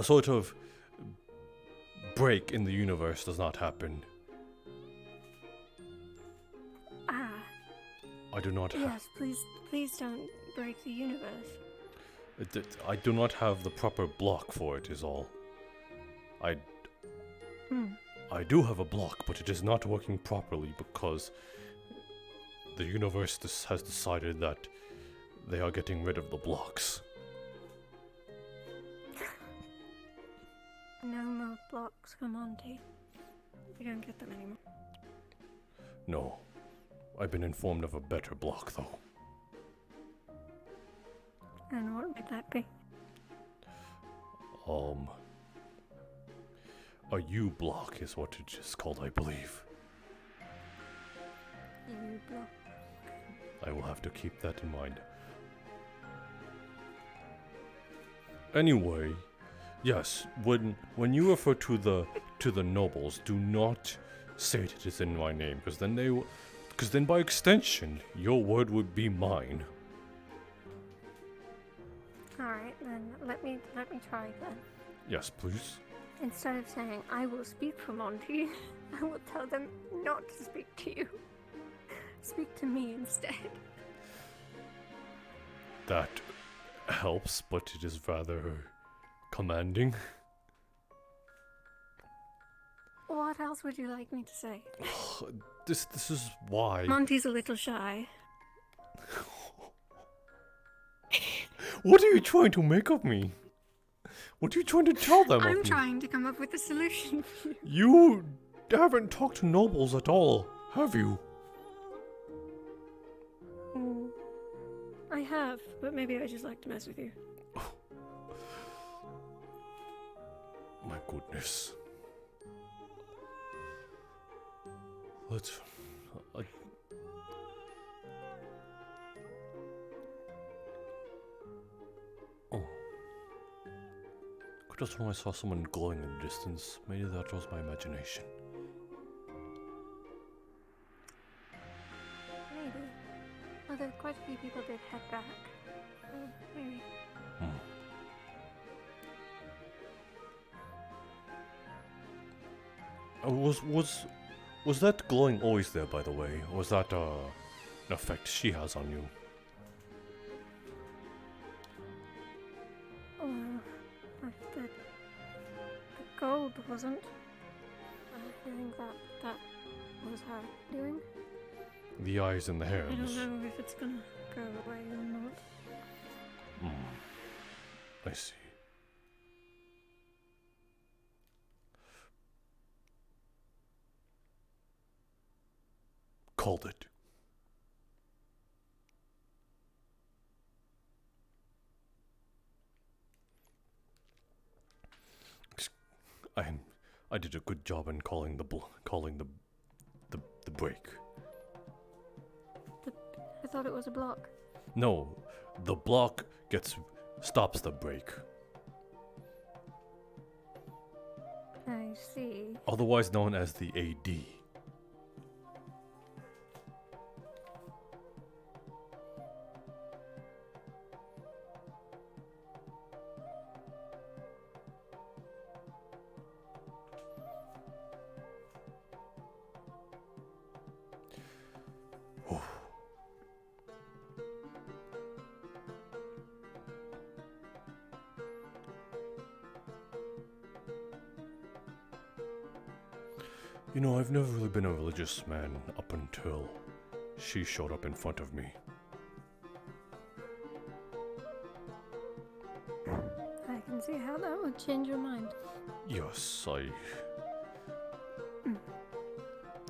sort of break in the universe does not happen. I do not have... Yes, please don't break the universe. I do not have the proper block for it, is all. I do have a block, but it is not working properly because the universe has decided that they are getting rid of the blocks. No more blocks for Monty. We don't get them anymore. No. I've been informed of a better block, though. And what would that be? A U block is what it is called, I believe. U block. I will have to keep that in mind. Anyway, yes, when you refer to the nobles, do not say it is in my name, because then by extension, your word would be mine. Alright, then let me try then. Yes, please. Instead of saying, I will speak for Monty, I will tell them not to speak to you. Speak to me instead. That helps, but it is rather commanding. What else would you like me to say? This is why... Monty's a little shy. What are you trying to make of me? What are you trying to tell them? I'm of me? trying to come up with a solution for you. You haven't talked to nobles at all, have you? I have, but maybe I just like to mess with you. My goodness. Let's. Oh. Could have sworn I saw someone glowing in the distance. Maybe that was my imagination. Maybe. Although quite a few people did head back. Maybe. Was that glowing always there, by the way? Or was that an effect she has on you? The gold wasn't. I think that was her doing. The eyes and the hair. I don't know if it's gonna go away or not. I see. Called it. I did a good job in calling the break. I thought it was a block. No, the block stops the break. I see. Otherwise known as the AD. You know, I've never really been a religious man up until she showed up in front of me. I can see how that would change your mind. Yes,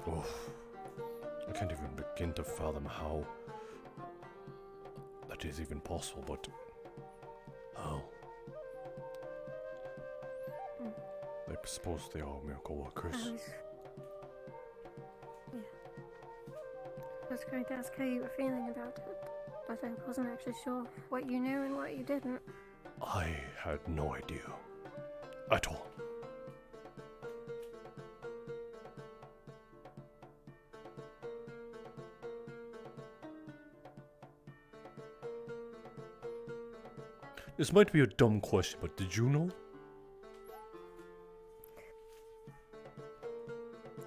Oh, I can't even begin to fathom how that is even possible, but how? I suppose they are miracle workers. I was going to ask how you were feeling about it, but I wasn't actually sure what you knew and what you didn't. I had no idea. At all. This might be a dumb question, but did you know?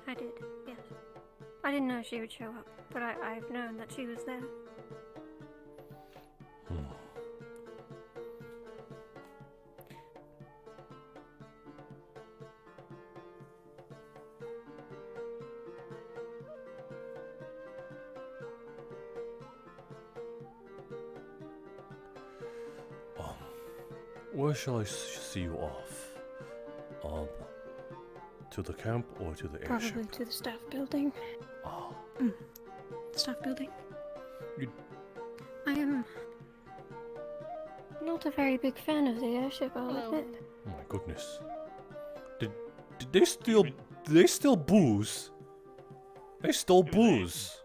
I did, yes. I didn't know she would show up, but I've known that she was there. Where shall I see you off? To the camp or to the airship? Probably to the staff building. Oh. Staff building. You... I am not a very big fan of the airship, I'll admit. Oh my goodness. Did they steal? Did they steal booze? They stole booze.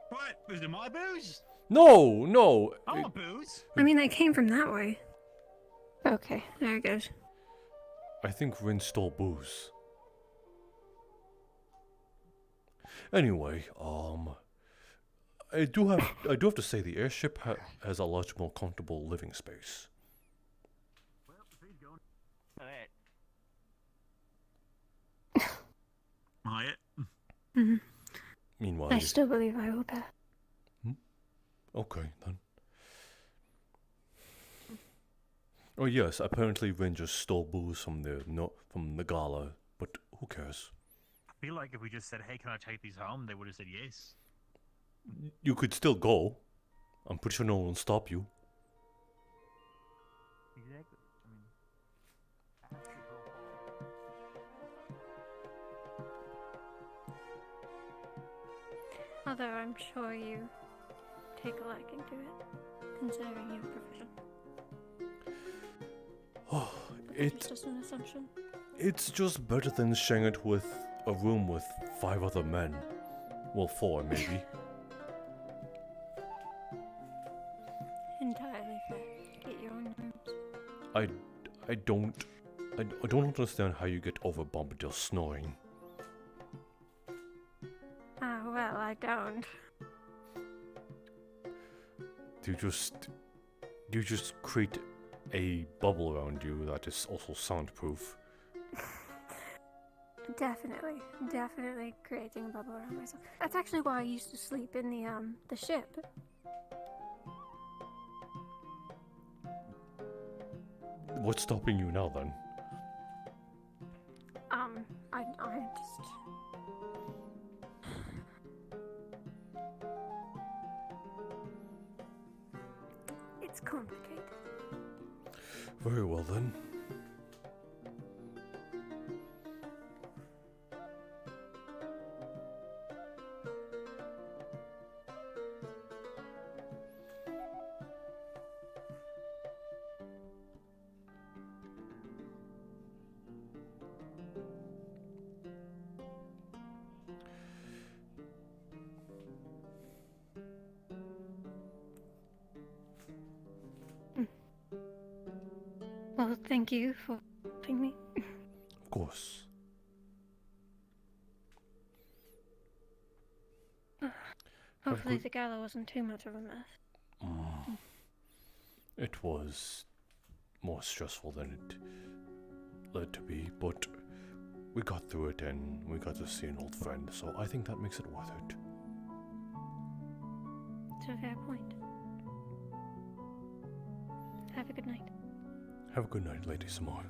What? Was it my booze? No. Our booze? I mean, they came from that way. Okay, there it goes. I think Rin stole booze. Anyway, I do have to say the airship has a much more comfortable living space. Mm-hmm. Meanwhile, I still believe I will pass. Okay then. Oh yes, apparently Rin just stole booze from the gala, but who cares? I feel like if we just said, "Hey, can I take these home?" they would have said yes. You could still go. I'm pretty sure no one will stop you. Exactly. Although I'm sure you take a liking to it, considering your profession. Oh, It's just an assumption. it's just better than sharing it with a room with 5 other men. Well, 4 maybe. Entirely fair. Get your own rooms. I don't understand how you get over Bombadil snoring. Ah, well, I don't. Do you just create a bubble around you that is also soundproof? Definitely creating a bubble around myself. That's actually why I used to sleep in the ship. What's stopping you now then? I just... It's complicated. Very well then. Well, thank you for helping me. Of course. Hopefully the gala wasn't too much of a mess. It was more stressful than it led to be, but we got through it and we got to see an old friend, so I think that makes it worth it. It's a fair point. Have a good night. Have a good night, Lady Samar.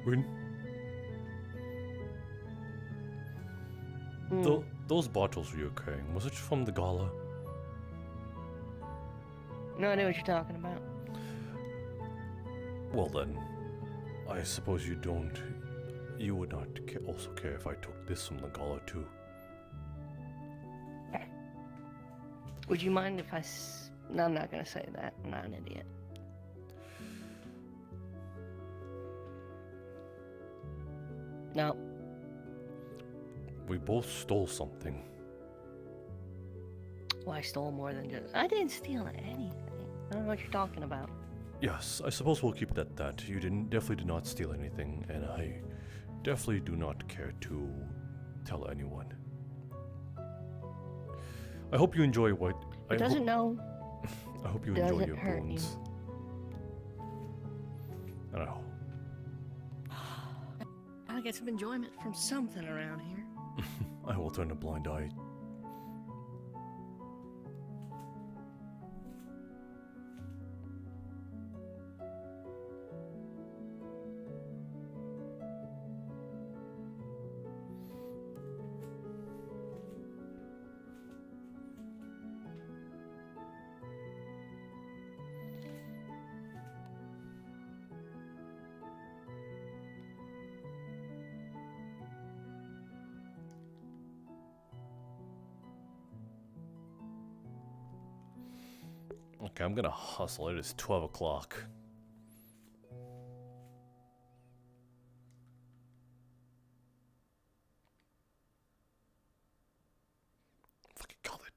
Win. Those bottles you're carrying, was it from the gala? No idea what you're talking about. Well then, I suppose you would not also care if I took this from the gala too. Would you mind if No, I'm not gonna say that. I'm not an idiot. No. We both stole something. Well, I stole more than just... I didn't steal anything. I don't know what you're talking about. Yes, I suppose we'll keep it at that. You definitely did not steal anything, and I definitely do not care to tell anyone. I hope you enjoy what... It doesn't know. I hope you enjoy your hurt bones. I don't know. I get some enjoyment from something around here. I will turn a blind eye. Okay, I'm gonna hustle. It is 12 o'clock. Fucking call it.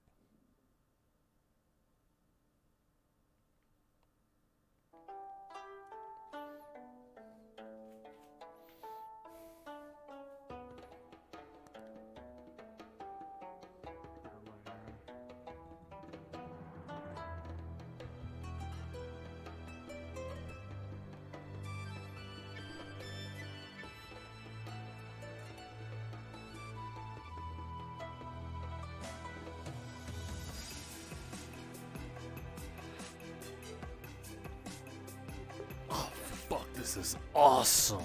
This is awesome.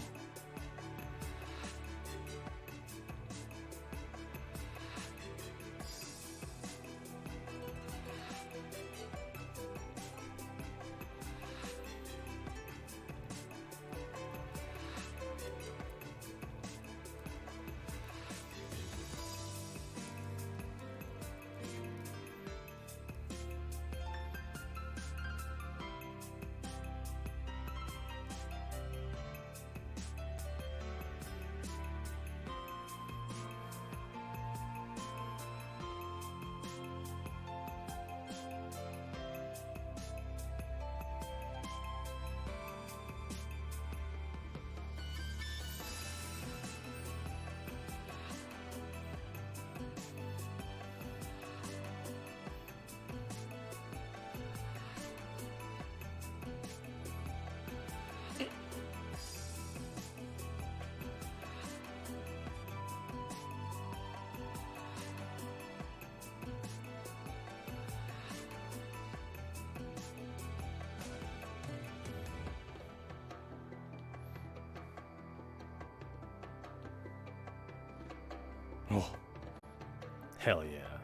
Oh, hell yeah.